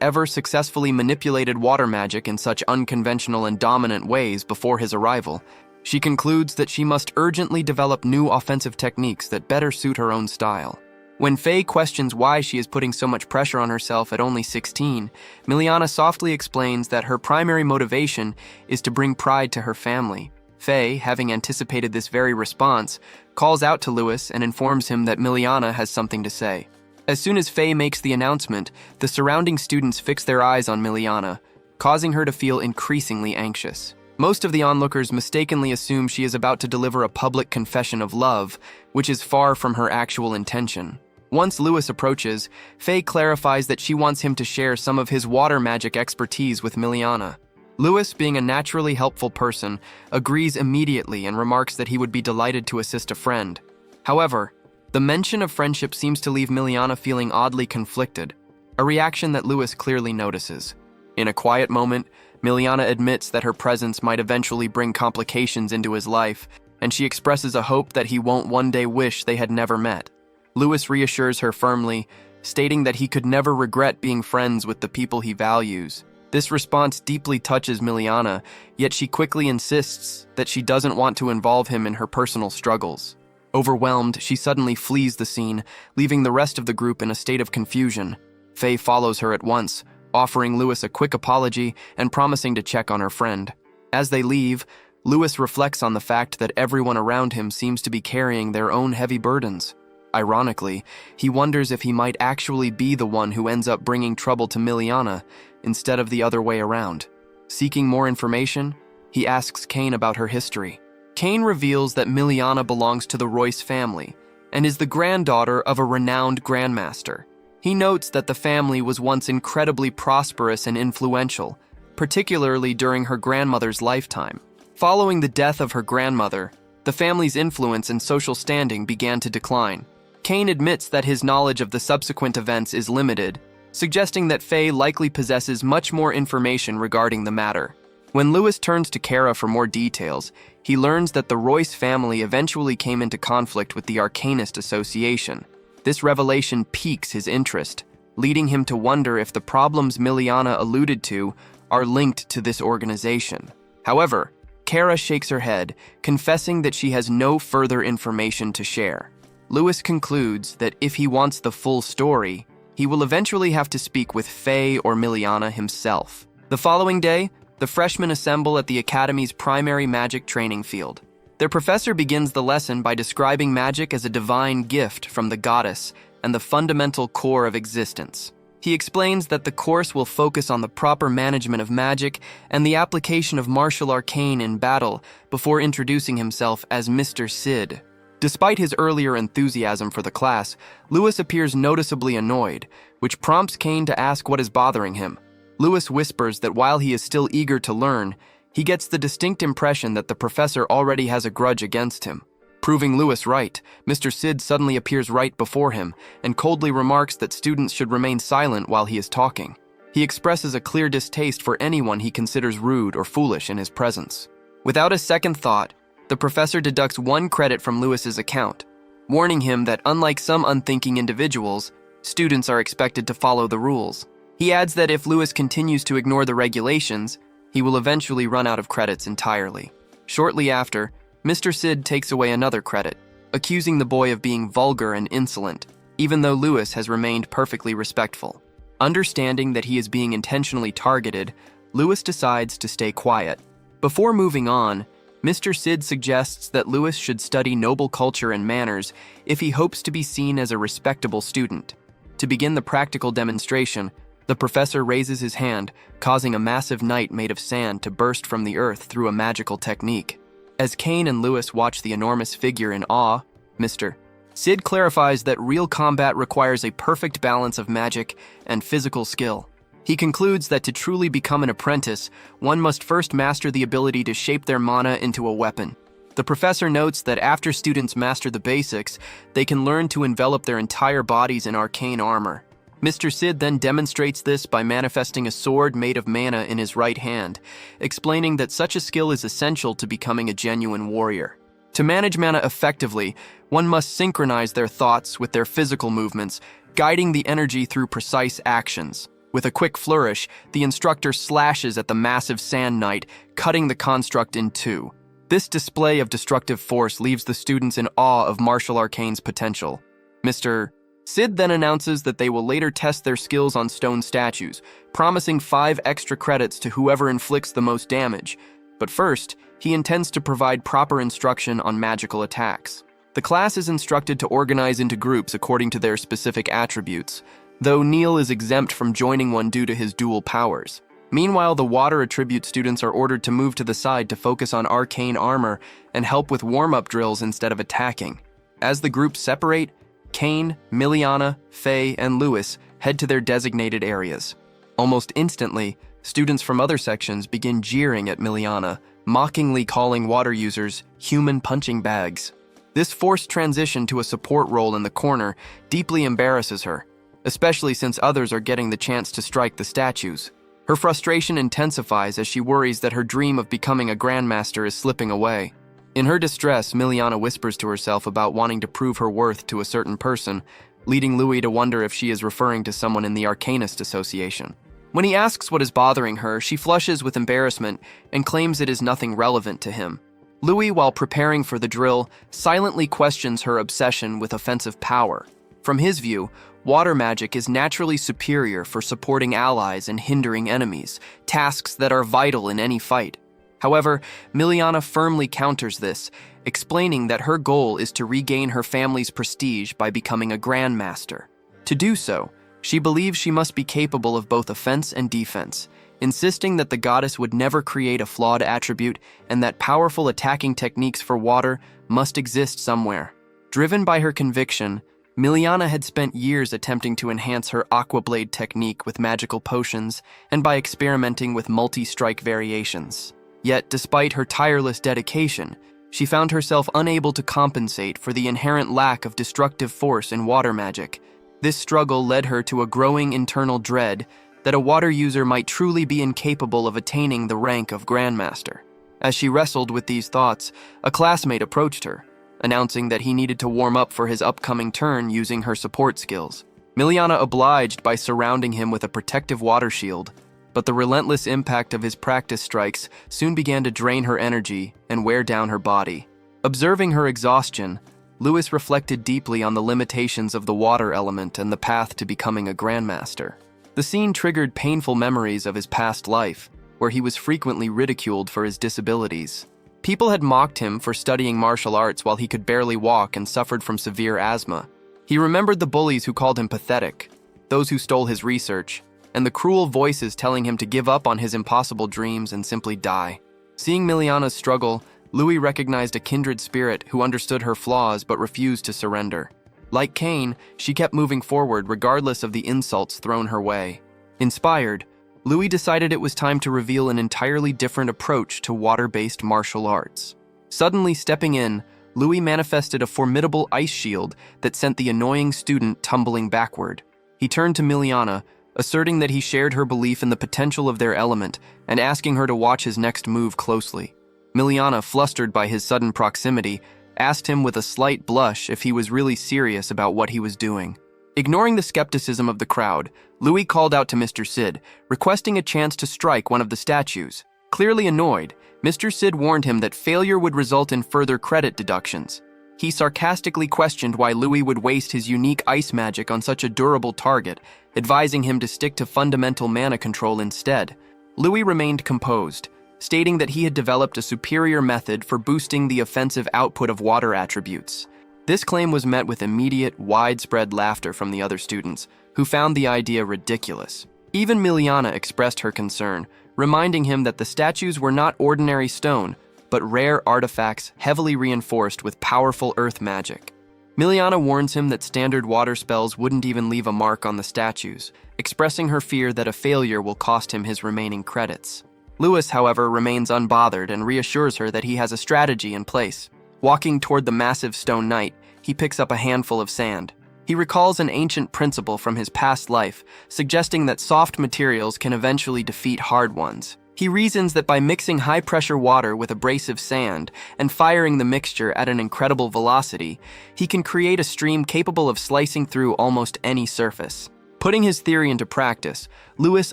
ever successfully manipulated water magic in such unconventional and dominant ways before his arrival, she concludes that she must urgently develop new offensive techniques that better suit her own style. When Faye questions why she is putting so much pressure on herself at only 16, Miliana softly explains that her primary motivation is to bring pride to her family. Faye, having anticipated this very response, calls out to Lewis and informs him that Miliana has something to say. As soon as Faye makes the announcement, the surrounding students fix their eyes on Miliana, causing her to feel increasingly anxious. Most of the onlookers mistakenly assume she is about to deliver a public confession of love, which is far from her actual intention. Once Lewis approaches, Faye clarifies that she wants him to share some of his water magic expertise with Miliana. Lewis, being a naturally helpful person, agrees immediately and remarks that he would be delighted to assist a friend. However, the mention of friendship seems to leave Miliana feeling oddly conflicted, a reaction that Lewis clearly notices. In a quiet moment, Miliana admits that her presence might eventually bring complications into his life, and she expresses a hope that he won't one day wish they had never met. Lewis reassures her firmly, stating that he could never regret being friends with the people he values. This response deeply touches Miliana, yet she quickly insists that she doesn't want to involve him in her personal struggles. Overwhelmed, she suddenly flees the scene, leaving the rest of the group in a state of confusion. Faye follows her at once, offering Lewis a quick apology and promising to check on her friend. As they leave, Lewis reflects on the fact that everyone around him seems to be carrying their own heavy burdens. Ironically, he wonders if he might actually be the one who ends up bringing trouble to Miliana, instead of the other way around. Seeking more information, he asks Kane about her history. Kane reveals that Miliana belongs to the Royce family and is the granddaughter of a renowned grandmaster. He notes that the family was once incredibly prosperous and influential, particularly during her grandmother's lifetime. Following the death of her grandmother, the family's influence and social standing began to decline. Kane admits that his knowledge of the subsequent events is limited, suggesting that Faye likely possesses much more information regarding the matter. When Lewis turns to Kara for more details, he learns that the Royce family eventually came into conflict with the Arcanist Association. This revelation piques his interest, leading him to wonder if the problems Miliana alluded to are linked to this organization. However, Kara shakes her head, confessing that she has no further information to share. Lewis concludes that if he wants the full story, he will eventually have to speak with Faye or Miliana himself. The following day, the freshmen assemble at the Academy's primary magic training field. Their professor begins the lesson by describing magic as a divine gift from the goddess and the fundamental core of existence. He explains that the course will focus on the proper management of magic and the application of martial arcane in battle before introducing himself as Mr. Sid. Despite his earlier enthusiasm for the class, Lewis appears noticeably annoyed, which prompts Kane to ask what is bothering him. Lewis whispers that while he is still eager to learn, he gets the distinct impression that the professor already has a grudge against him. Proving Lewis right, Mr. Sid suddenly appears right before him and coldly remarks that students should remain silent while he is talking. He expresses a clear distaste for anyone he considers rude or foolish in his presence. Without a second thought, the professor deducts 1 credit from Lewis's account, warning him that unlike some unthinking individuals, students are expected to follow the rules. He adds that if Lewis continues to ignore the regulations, he will eventually run out of credits entirely. Shortly after, Mr. Sid takes away another credit, accusing the boy of being vulgar and insolent, even though Lewis has remained perfectly respectful. Understanding that he is being intentionally targeted, Lewis decides to stay quiet. Before moving on, Mr. Sid suggests that Lewis should study noble culture and manners if he hopes to be seen as a respectable student. To begin the practical demonstration, the professor raises his hand, causing a massive knight made of sand to burst from the earth through a magical technique. As Kane and Lewis watch the enormous figure in awe, Mr. Sid clarifies that real combat requires a perfect balance of magic and physical skill. He concludes that to truly become an apprentice, one must first master the ability to shape their mana into a weapon. The professor notes that after students master the basics, they can learn to envelop their entire bodies in arcane armor. Mr. Sid then demonstrates this by manifesting a sword made of mana in his right hand, explaining that such a skill is essential to becoming a genuine warrior. To manage mana effectively, one must synchronize their thoughts with their physical movements, guiding the energy through precise actions. With a quick flourish, the instructor slashes at the massive sand knight, cutting the construct in two. This display of destructive force leaves the students in awe of martial arcane's potential. Mr. Sid then announces that they will later test their skills on stone statues, promising 5 extra credits to whoever inflicts the most damage. But first, he intends to provide proper instruction on magical attacks. The class is instructed to organize into groups according to their specific attributes, though Neil is exempt from joining one due to his dual powers. Meanwhile, the water attribute students are ordered to move to the side to focus on arcane armor and help with warm-up drills instead of attacking. As the groups separate, Kane, Miliana, Faye, and Lewis head to their designated areas. Almost instantly, students from other sections begin jeering at Miliana, mockingly calling water users human punching bags. This forced transition to a support role in the corner deeply embarrasses her, especially since others are getting the chance to strike the statues. Her frustration intensifies as she worries that her dream of becoming a grandmaster is slipping away. In her distress, Miliana whispers to herself about wanting to prove her worth to a certain person, leading Louis to wonder if she is referring to someone in the Arcanist Association. When he asks what is bothering her, she flushes with embarrassment and claims it is nothing relevant to him. Louis, while preparing for the drill, silently questions her obsession with offensive power. From his view, water magic is naturally superior for supporting allies and hindering enemies, tasks that are vital in any fight. However, Miliana firmly counters this, explaining that her goal is to regain her family's prestige by becoming a grandmaster. To do so, she believes she must be capable of both offense and defense, insisting that the goddess would never create a flawed attribute and that powerful attacking techniques for water must exist somewhere. Driven by her conviction, Miliana had spent years attempting to enhance her Aqua Blade technique with magical potions and by experimenting with multi-strike variations. Yet, despite her tireless dedication, she found herself unable to compensate for the inherent lack of destructive force in water magic. This struggle led her to a growing internal dread that a water user might truly be incapable of attaining the rank of Grandmaster. As she wrestled with these thoughts, a classmate approached her, announcing that he needed to warm up for his upcoming turn using her support skills. Miliana obliged by surrounding him with a protective water shield, but the relentless impact of his practice strikes soon began to drain her energy and wear down her body. Observing her exhaustion, Lewis reflected deeply on the limitations of the water element and the path to becoming a grandmaster. The scene triggered painful memories of his past life, where he was frequently ridiculed for his disabilities. People had mocked him for studying martial arts while he could barely walk and suffered from severe asthma. He remembered the bullies who called him pathetic, those who stole his research, and the cruel voices telling him to give up on his impossible dreams and simply die. Seeing Miliana's struggle, Louis recognized a kindred spirit who understood her flaws but refused to surrender. Like Kane, she kept moving forward regardless of the insults thrown her way. Inspired, Louis decided it was time to reveal an entirely different approach to water-based martial arts. Suddenly stepping in, Louis manifested a formidable ice shield that sent the annoying student tumbling backward. He turned to Miliana, asserting that he shared her belief in the potential of their element and asking her to watch his next move closely. Miliana, flustered by his sudden proximity, asked him with a slight blush if he was really serious about what he was doing. Ignoring the skepticism of the crowd, Louis called out to Mr. Sid, requesting a chance to strike one of the statues. Clearly annoyed, Mr. Sid warned him that failure would result in further credit deductions. He sarcastically questioned why Louis would waste his unique ice magic on such a durable target, advising him to stick to fundamental mana control instead. Louis remained composed, stating that he had developed a superior method for boosting the offensive output of water attributes. This claim was met with immediate, widespread laughter from the other students, who found the idea ridiculous. Even Miliana expressed her concern, reminding him that the statues were not ordinary stone, but rare artifacts heavily reinforced with powerful earth magic. Miliana warns him that standard water spells wouldn't even leave a mark on the statues, expressing her fear that a failure will cost him his remaining credits. Louis, however, remains unbothered and reassures her that he has a strategy in place. Walking toward the massive stone knight, he picks up a handful of sand. He recalls an ancient principle from his past life, suggesting that soft materials can eventually defeat hard ones. He reasons that by mixing high-pressure water with abrasive sand and firing the mixture at an incredible velocity, he can create a stream capable of slicing through almost any surface. Putting his theory into practice, Louis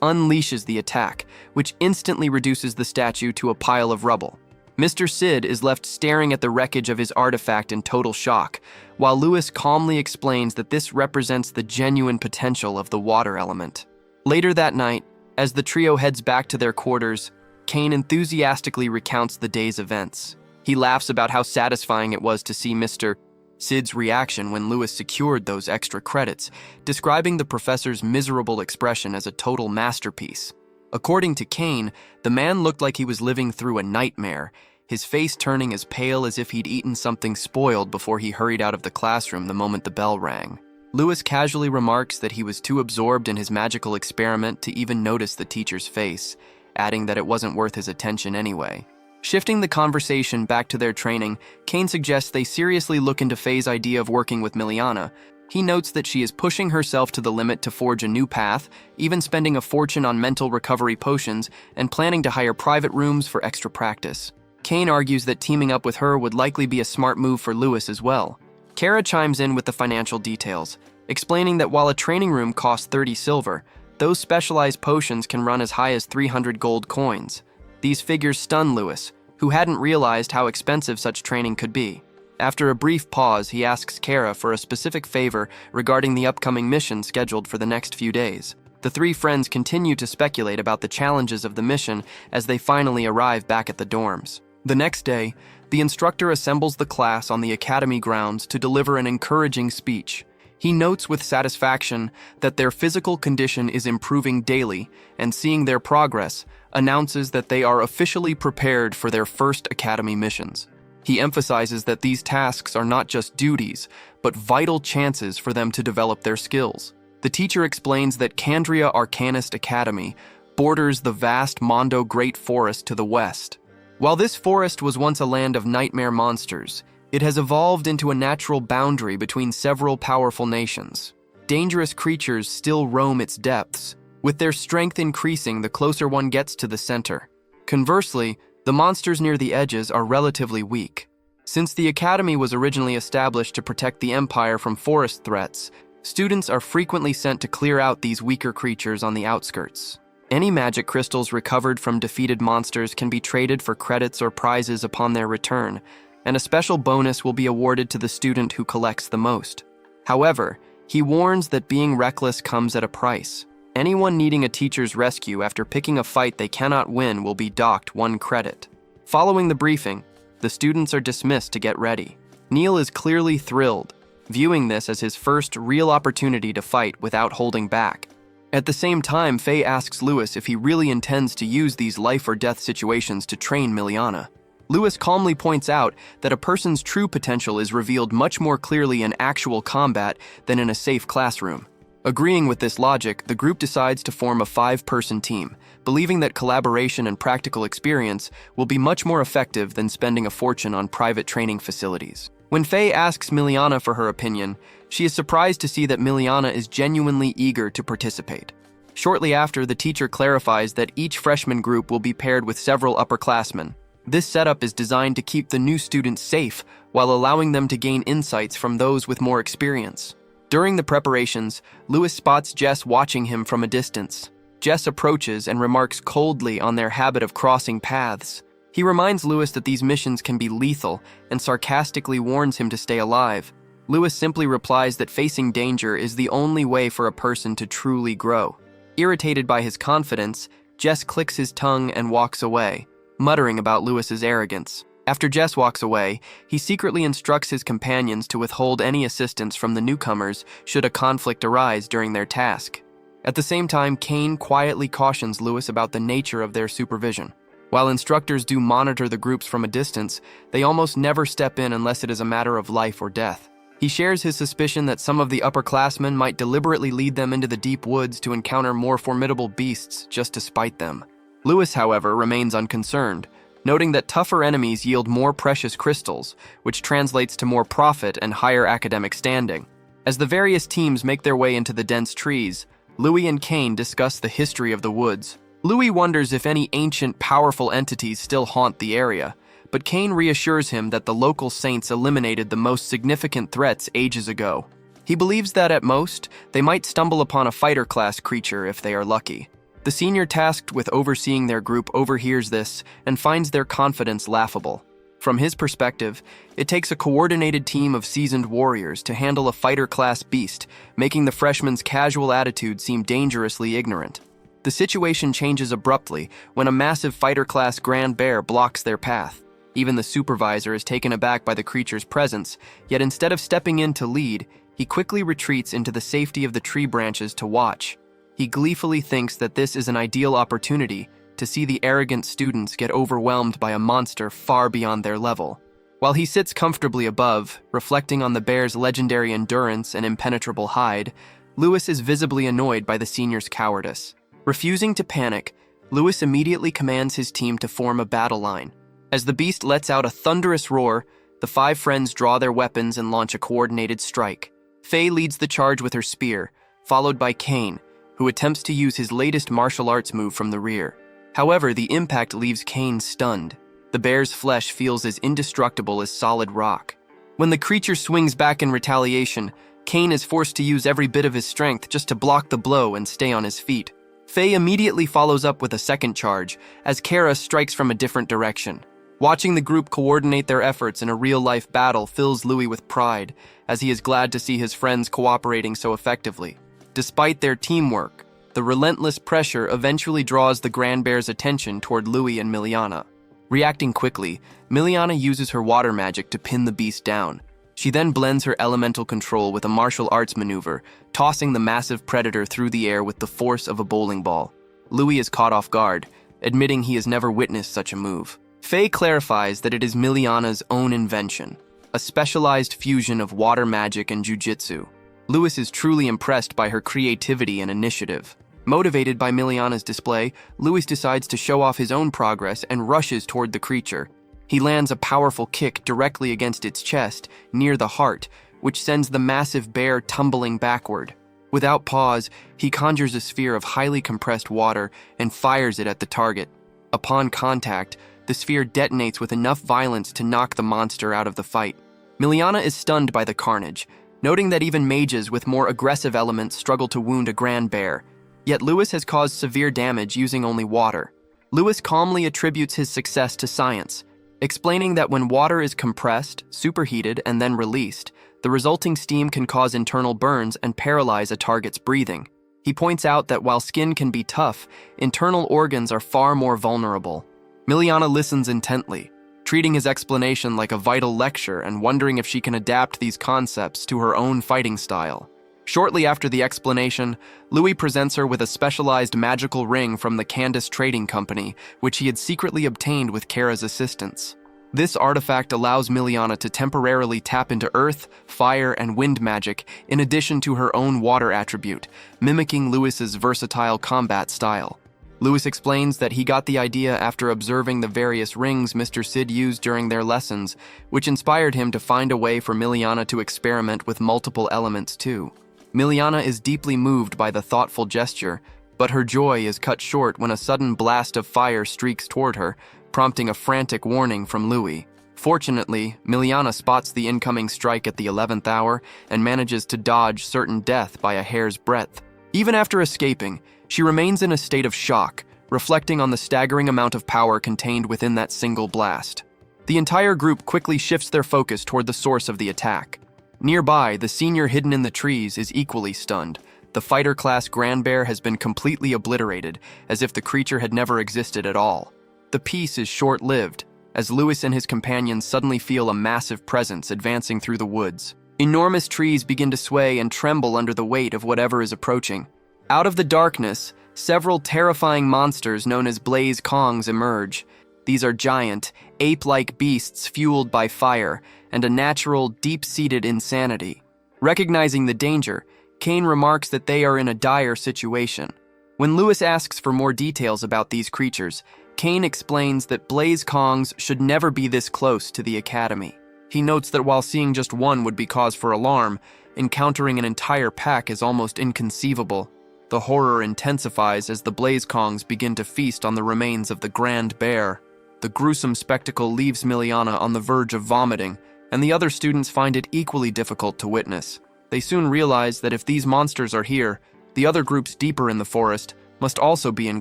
unleashes the attack, which instantly reduces the statue to a pile of rubble. Mr. Sid is left staring at the wreckage of his artifact in total shock, while Louis calmly explains that this represents the genuine potential of the water element. Later that night, as the trio heads back to their quarters, Kane enthusiastically recounts the day's events. He laughs about how satisfying it was to see Mr. Sid's reaction when Louis secured those extra credits, describing the professor's miserable expression as a total masterpiece. According to Kane, the man looked like he was living through a nightmare, his face turning as pale as if he'd eaten something spoiled before he hurried out of the classroom the moment the bell rang. Louis casually remarks that he was too absorbed in his magical experiment to even notice the teacher's face, adding that it wasn't worth his attention anyway. Shifting the conversation back to their training, Kane suggests they seriously look into Faye's idea of working with Miliana. He notes that she is pushing herself to the limit to forge a new path, even spending a fortune on mental recovery potions and planning to hire private rooms for extra practice. Kane argues that teaming up with her would likely be a smart move for Louis as well. Kara chimes in with the financial details, explaining that while a training room costs 30 silver, those specialized potions can run as high as 300 gold coins. These figures stun Louis, who hadn't realized how expensive such training could be. After a brief pause, he asks Kara for a specific favor regarding the upcoming mission scheduled for the next few days. The three friends continue to speculate about the challenges of the mission as they finally arrive back at the dorms. The next day, the instructor assembles the class on the academy grounds to deliver an encouraging speech. He notes with satisfaction that their physical condition is improving daily, and seeing their progress, announces that they are officially prepared for their first academy missions. He emphasizes that these tasks are not just duties, but vital chances for them to develop their skills. The teacher explains that Candria Arcanist Academy borders the vast Mondo Great Forest to the west. While this forest was once a land of nightmare monsters, it has evolved into a natural boundary between several powerful nations. Dangerous creatures still roam its depths, with their strength increasing the closer one gets to the center. Conversely, the monsters near the edges are relatively weak. Since the academy was originally established to protect the Empire from forest threats, students are frequently sent to clear out these weaker creatures on the outskirts. Any magic crystals recovered from defeated monsters can be traded for credits or prizes upon their return, and a special bonus will be awarded to the student who collects the most. However, he warns that being reckless comes at a price. Anyone needing a teacher's rescue after picking a fight they cannot win will be docked 1 credit. Following the briefing, the students are dismissed to get ready. Neil is clearly thrilled, viewing this as his first real opportunity to fight without holding back. At the same time, Faye asks Louis if he really intends to use these life-or-death situations to train Miliana. Louis calmly points out that a person's true potential is revealed much more clearly in actual combat than in a safe classroom. Agreeing with this logic, the group decides to form a 5-person team, believing that collaboration and practical experience will be much more effective than spending a fortune on private training facilities. When Faye asks Miliana for her opinion, she is surprised to see that Miliana is genuinely eager to participate. Shortly after, the teacher clarifies that each freshman group will be paired with several upperclassmen. This setup is designed to keep the new students safe while allowing them to gain insights from those with more experience. During the preparations, Louis spots Jess watching him from a distance. Jess approaches and remarks coldly on their habit of crossing paths. He reminds Lewis that these missions can be lethal and sarcastically warns him to stay alive. Lewis simply replies that facing danger is the only way for a person to truly grow. Irritated by his confidence, Jess clicks his tongue and walks away, muttering about Lewis's arrogance. After Jess walks away, he secretly instructs his companions to withhold any assistance from the newcomers should a conflict arise during their task. At the same time, Kane quietly cautions Lewis about the nature of their supervision. While instructors do monitor the groups from a distance, they almost never step in unless it is a matter of life or death. He shares his suspicion that some of the upperclassmen might deliberately lead them into the deep woods to encounter more formidable beasts just to spite them. Lewis, however, remains unconcerned, noting that tougher enemies yield more precious crystals, which translates to more profit and higher academic standing. As the various teams make their way into the dense trees, Louis and Kane discuss the history of the woods. Louis wonders if any ancient, powerful entities still haunt the area, but Kane reassures him that the local saints eliminated the most significant threats ages ago. He believes that at most, they might stumble upon a fighter-class creature if they are lucky. The senior tasked with overseeing their group overhears this and finds their confidence laughable. From his perspective, it takes a coordinated team of seasoned warriors to handle a fighter-class beast, making the freshman's casual attitude seem dangerously ignorant. The situation changes abruptly when a massive fighter-class grand bear blocks their path. Even the supervisor is taken aback by the creature's presence, yet instead of stepping in to lead, he quickly retreats into the safety of the tree branches to watch. He gleefully thinks that this is an ideal opportunity to see the arrogant students get overwhelmed by a monster far beyond their level. While he sits comfortably above, reflecting on the bear's legendary endurance and impenetrable hide, Lewis is visibly annoyed by the senior's cowardice. Refusing to panic, Lewis immediately commands his team to form a battle line. As the beast lets out a thunderous roar, the five friends draw their weapons and launch a coordinated strike. Faye leads the charge with her spear, followed by Kane, who attempts to use his latest martial arts move from the rear. However, the impact leaves Kane stunned. The bear's flesh feels as indestructible as solid rock. When the creature swings back in retaliation, Kane is forced to use every bit of his strength just to block the blow and stay on his feet. Faye immediately follows up with a second charge, as Kara strikes from a different direction. Watching the group coordinate their efforts in a real-life battle fills Louis with pride, as he is glad to see his friends cooperating so effectively. Despite their teamwork, the relentless pressure eventually draws the Grand Bear's attention toward Louis and Miliana. Reacting quickly, Miliana uses her water magic to pin the beast down. She then blends her elemental control with a martial arts maneuver, tossing the massive predator through the air with the force of a bowling ball. Louis is caught off guard, admitting he has never witnessed such a move. Faye clarifies that it is Miliana's own invention, a specialized fusion of water magic and jujitsu. Louis is truly impressed by her creativity and initiative. Motivated by Miliana's display, Louis decides to show off his own progress and rushes toward the creature. He lands a powerful kick directly against its chest, near the heart, which sends the massive bear tumbling backward. Without pause, he conjures a sphere of highly compressed water and fires it at the target. Upon contact, the sphere detonates with enough violence to knock the monster out of the fight. Miliana is stunned by the carnage, noting that even mages with more aggressive elements struggle to wound a grand bear. Yet Louis has caused severe damage using only water. Louis calmly attributes his success to science, explaining that when water is compressed, superheated, and then released, the resulting steam can cause internal burns and paralyze a target's breathing. He points out that while skin can be tough, internal organs are far more vulnerable. Miliana listens intently, treating his explanation like a vital lecture and wondering if she can adapt these concepts to her own fighting style. Shortly after the explanation, Louis presents her with a specialized magical ring from the Candace Trading Company, which he had secretly obtained with Kara's assistance. This artifact allows Miliana to temporarily tap into earth, fire, and wind magic in addition to her own water attribute, mimicking Louis's versatile combat style. Louis explains that he got the idea after observing the various rings Mr. Sid used during their lessons, which inspired him to find a way for Miliana to experiment with multiple elements too. Miliana is deeply moved by the thoughtful gesture, but her joy is cut short when a sudden blast of fire streaks toward her, prompting a frantic warning from Louis. Fortunately, Miliana spots the incoming strike at the 11th hour and manages to dodge certain death by a hair's breadth. Even after escaping, she remains in a state of shock, reflecting on the staggering amount of power contained within that single blast. The entire group quickly shifts their focus toward the source of the attack. Nearby, the senior hidden in the trees is equally stunned. The fighter-class Grand Bear has been completely obliterated, as if the creature had never existed at all. The peace is short-lived, as Lewis and his companions suddenly feel a massive presence advancing through the woods. Enormous trees begin to sway and tremble under the weight of whatever is approaching. Out of the darkness, several terrifying monsters known as Blaze Kongs emerge. These are giant, ape-like beasts fueled by fire and a natural, deep-seated insanity. Recognizing the danger, Kane remarks that they are in a dire situation. When Lewis asks for more details about these creatures, Kane explains that Blaze Kongs should never be this close to the Academy. He notes that while seeing just one would be cause for alarm, encountering an entire pack is almost inconceivable. The horror intensifies as the Blaze Kongs begin to feast on the remains of the Grand Bear. The gruesome spectacle leaves Miliana on the verge of vomiting, and the other students find it equally difficult to witness. They soon realize that if these monsters are here, the other groups deeper in the forest must also be in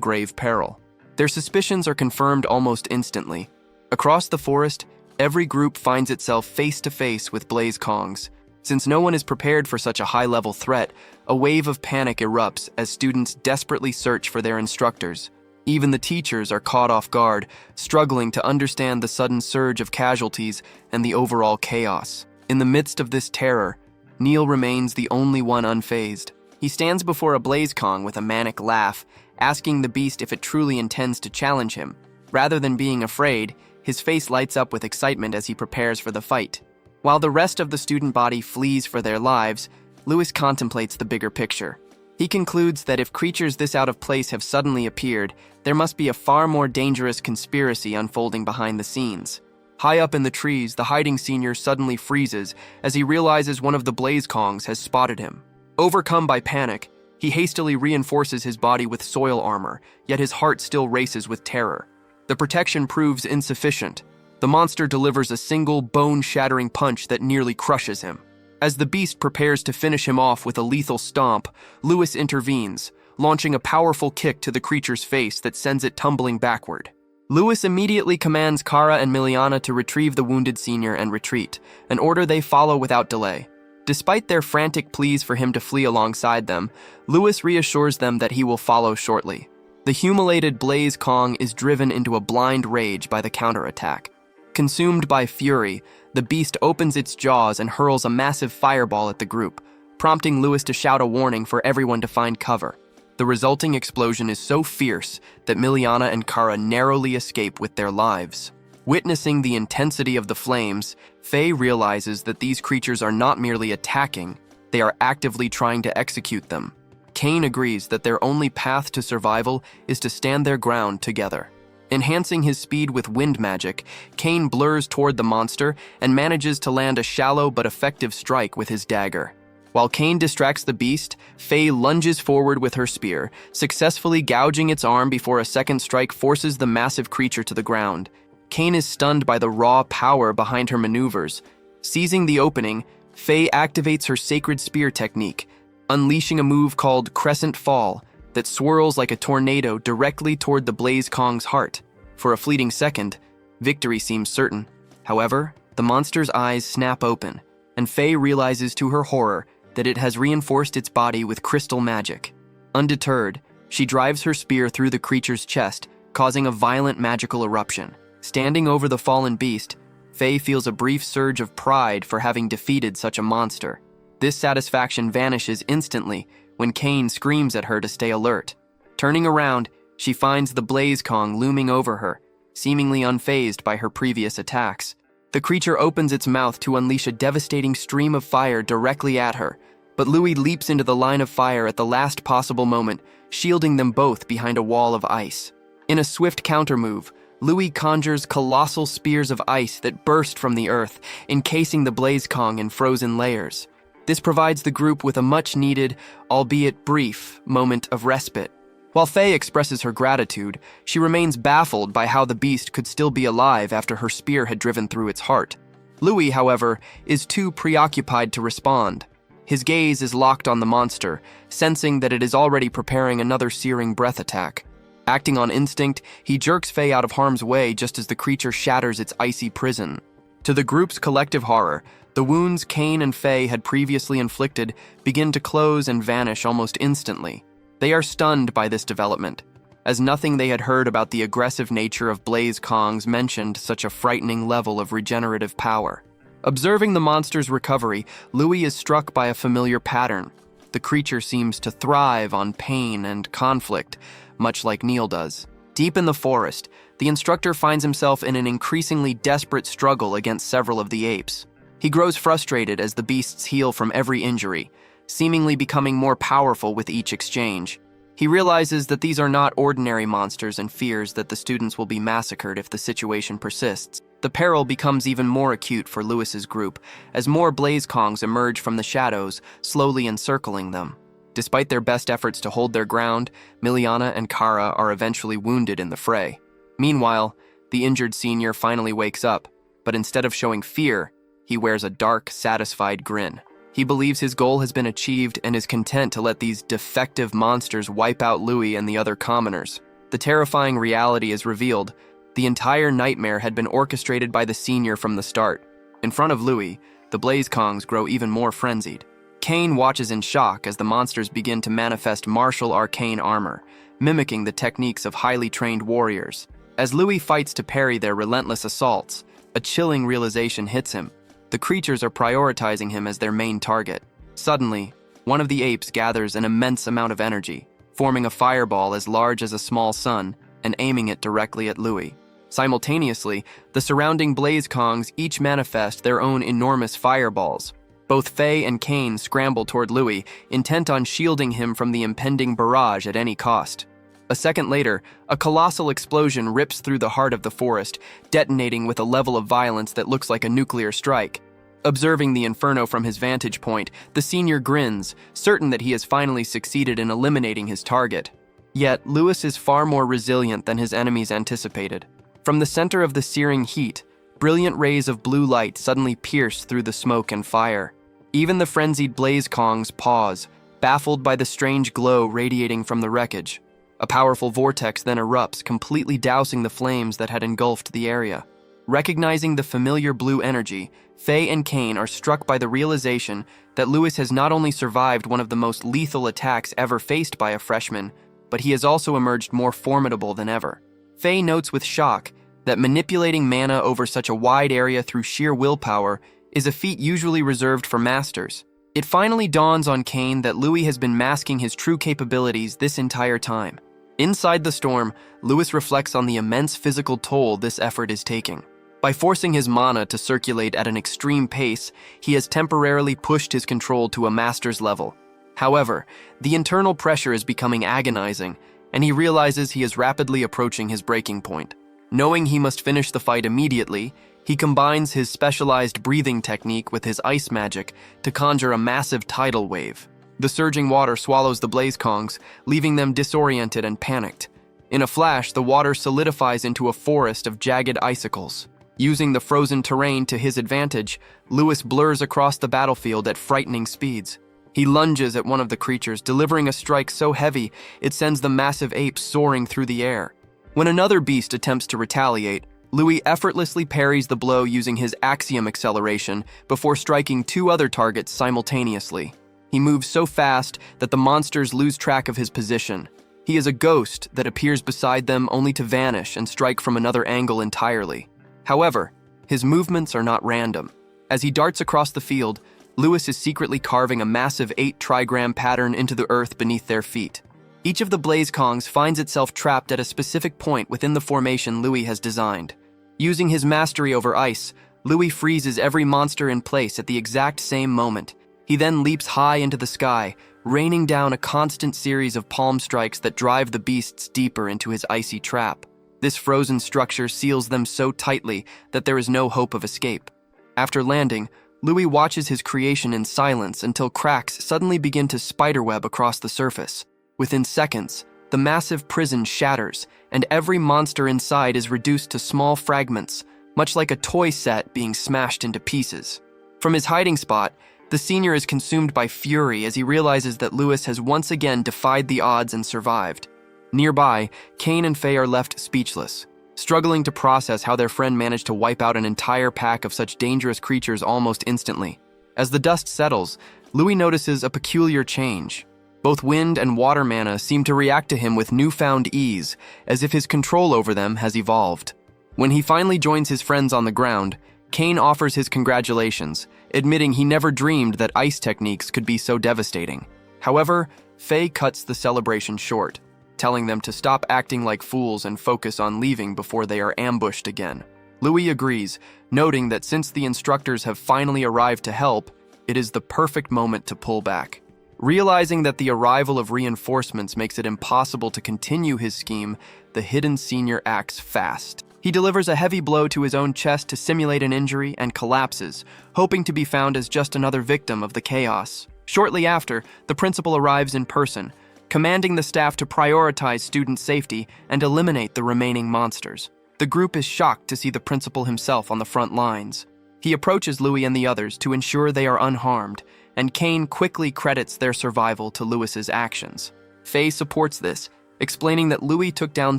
grave peril. Their suspicions are confirmed almost instantly. Across the forest, every group finds itself face-to-face with Blaze Kongs. Since no one is prepared for such a high-level threat, a wave of panic erupts as students desperately search for their instructors. Even the teachers are caught off guard, struggling to understand the sudden surge of casualties and the overall chaos. In the midst of this terror, Neil remains the only one unfazed. He stands before a Blaze Kong with a manic laugh, asking the beast if it truly intends to challenge him. Rather than being afraid, his face lights up with excitement as he prepares for the fight. While the rest of the student body flees for their lives, Lewis contemplates the bigger picture. He concludes that if creatures this out of place have suddenly appeared, there must be a far more dangerous conspiracy unfolding behind the scenes. High up in the trees, the hiding senior suddenly freezes as he realizes one of the Blaze Kongs has spotted him. Overcome by panic, he hastily reinforces his body with soil armor, yet his heart still races with terror. The protection proves insufficient. The monster delivers a single bone-shattering punch that nearly crushes him. As the beast prepares to finish him off with a lethal stomp, Lewis intervenes, launching a powerful kick to the creature's face that sends it tumbling backward. Lewis immediately commands Kara and Miliana to retrieve the wounded senior and retreat, an order they follow without delay. Despite their frantic pleas for him to flee alongside them, Lewis reassures them that he will follow shortly. The humiliated Blaze Kong is driven into a blind rage by the counterattack. Consumed by fury, the beast opens its jaws and hurls a massive fireball at the group, prompting Lewis to shout a warning for everyone to find cover. The resulting explosion is so fierce that Miliana and Kara narrowly escape with their lives. Witnessing the intensity of the flames, Faye realizes that these creatures are not merely attacking, they are actively trying to execute them. Kane agrees that their only path to survival is to stand their ground together. Enhancing his speed with wind magic, Kane blurs toward the monster and manages to land a shallow but effective strike with his dagger. While Kane distracts the beast, Faye lunges forward with her spear, successfully gouging its arm before a second strike forces the massive creature to the ground. Kane is stunned by the raw power behind her maneuvers. Seizing the opening, Faye activates her sacred spear technique, unleashing a move called Crescent Fall that swirls like a tornado directly toward the Blaze Kong's heart. For a fleeting second, victory seems certain. However, the monster's eyes snap open, and Faye realizes to her horror that it has reinforced its body with crystal magic. Undeterred, she drives her spear through the creature's chest, causing a violent magical eruption. Standing over the fallen beast, Faye feels a brief surge of pride for having defeated such a monster. This satisfaction vanishes instantly when Kane screams at her to stay alert. Turning around, she finds the Blaze Kong looming over her, seemingly unfazed by her previous attacks. The creature opens its mouth to unleash a devastating stream of fire directly at her, but Louis leaps into the line of fire at the last possible moment, shielding them both behind a wall of ice. In a swift countermove, Louis conjures colossal spears of ice that burst from the earth, encasing the Blaze Kong in frozen layers. This provides the group with a much-needed, albeit brief, moment of respite. While Faye expresses her gratitude, she remains baffled by how the beast could still be alive after her spear had driven through its heart. Louis, however, is too preoccupied to respond. His gaze is locked on the monster, sensing that it is already preparing another searing breath attack. Acting on instinct, he jerks Faye out of harm's way just as the creature shatters its icy prison. To the group's collective horror, the wounds Kane and Faye had previously inflicted begin to close and vanish almost instantly. They are stunned by this development, as nothing they had heard about the aggressive nature of Blaze Kongs mentioned such a frightening level of regenerative power. Observing the monster's recovery, Louis is struck by a familiar pattern. The creature seems to thrive on pain and conflict, much like Neil does. Deep in the forest, the instructor finds himself in an increasingly desperate struggle against several of the apes. He grows frustrated as the beasts heal from every injury, seemingly becoming more powerful with each exchange. He realizes that these are not ordinary monsters and fears that the students will be massacred if the situation persists. The peril becomes even more acute for Lewis's group as more Blaze Kongs emerge from the shadows, slowly encircling them. Despite their best efforts to hold their ground, Miliana and Kara are eventually wounded in the fray. Meanwhile, the injured senior finally wakes up, but instead of showing fear, he wears a dark, satisfied grin. He believes his goal has been achieved and is content to let these defective monsters wipe out Louis and the other commoners. The terrifying reality is revealed. The entire nightmare had been orchestrated by the senior from the start. In front of Louis, the Blaze Kongs grow even more frenzied. Kane watches in shock as the monsters begin to manifest martial arcane armor, mimicking the techniques of highly trained warriors. As Louis fights to parry their relentless assaults, a chilling realization hits him. The creatures are prioritizing him as their main target. Suddenly, one of the apes gathers an immense amount of energy, forming a fireball as large as a small sun and aiming it directly at Louis. Simultaneously, the surrounding Blaze Kongs each manifest their own enormous fireballs. Both Faye and Kane scramble toward Louis, intent on shielding him from the impending barrage at any cost. A second later, a colossal explosion rips through the heart of the forest, detonating with a level of violence that looks like a nuclear strike. Observing the inferno from his vantage point, the senior grins, certain that he has finally succeeded in eliminating his target. Yet, Lewis is far more resilient than his enemies anticipated. From the center of the searing heat, brilliant rays of blue light suddenly pierce through the smoke and fire. Even the frenzied Blaze Kongs pause, baffled by the strange glow radiating from the wreckage. A powerful vortex then erupts, completely dousing the flames that had engulfed the area. Recognizing the familiar blue energy, Faye and Kane are struck by the realization that Lewis has not only survived one of the most lethal attacks ever faced by a freshman, but he has also emerged more formidable than ever. Faye notes with shock that manipulating mana over such a wide area through sheer willpower is a feat usually reserved for masters. It finally dawns on Kane that Louis has been masking his true capabilities this entire time. Inside the storm, Lewis reflects on the immense physical toll this effort is taking. By forcing his mana to circulate at an extreme pace, he has temporarily pushed his control to a master's level. However, the internal pressure is becoming agonizing, and he realizes he is rapidly approaching his breaking point. Knowing he must finish the fight immediately, he combines his specialized breathing technique with his ice magic to conjure a massive tidal wave. The surging water swallows the Blaze Kongs, leaving them disoriented and panicked. In a flash, the water solidifies into a forest of jagged icicles. Using the frozen terrain to his advantage, Lewis blurs across the battlefield at frightening speeds. He lunges at one of the creatures, delivering a strike so heavy it sends the massive ape soaring through the air. When another beast attempts to retaliate, Louis effortlessly parries the blow using his axiom acceleration before striking two other targets simultaneously. He moves so fast that the monsters lose track of his position. He is a ghost that appears beside them only to vanish and strike from another angle entirely. However, his movements are not random. As he darts across the field, Lewis is secretly carving a massive 8-trigram pattern into the earth beneath their feet. Each of the Blaze Kongs finds itself trapped at a specific point within the formation Louis has designed. Using his mastery over ice, Louis freezes every monster in place at the exact same moment. He then leaps high into the sky, raining down a constant series of palm strikes that drive the beasts deeper into his icy trap. This frozen structure seals them so tightly that there is no hope of escape. After landing, Louis watches his creation in silence until cracks suddenly begin to spiderweb across the surface. Within seconds, the massive prison shatters, and every monster inside is reduced to small fragments, much like a toy set being smashed into pieces. From his hiding spot, the senior is consumed by fury as he realizes that Lewis has once again defied the odds and survived. Nearby, Kane and Faye are left speechless, struggling to process how their friend managed to wipe out an entire pack of such dangerous creatures almost instantly. As the dust settles, Louis notices a peculiar change. Both wind and water mana seem to react to him with newfound ease, as if his control over them has evolved. When he finally joins his friends on the ground, Kane offers his congratulations, admitting he never dreamed that ice techniques could be so devastating. However, Faye cuts the celebration short, telling them to stop acting like fools and focus on leaving before they are ambushed again. Louis agrees, noting that since the instructors have finally arrived to help, it is the perfect moment to pull back. Realizing that the arrival of reinforcements makes it impossible to continue his scheme, the hidden senior acts fast. He delivers a heavy blow to his own chest to simulate an injury and collapses, hoping to be found as just another victim of the chaos. Shortly after, the principal arrives in person, commanding the staff to prioritize student safety and eliminate the remaining monsters. The group is shocked to see the principal himself on the front lines. He approaches Louis and the others to ensure they are unharmed, and Kane quickly credits their survival to Louis's actions. Faye supports this, explaining that Louis took down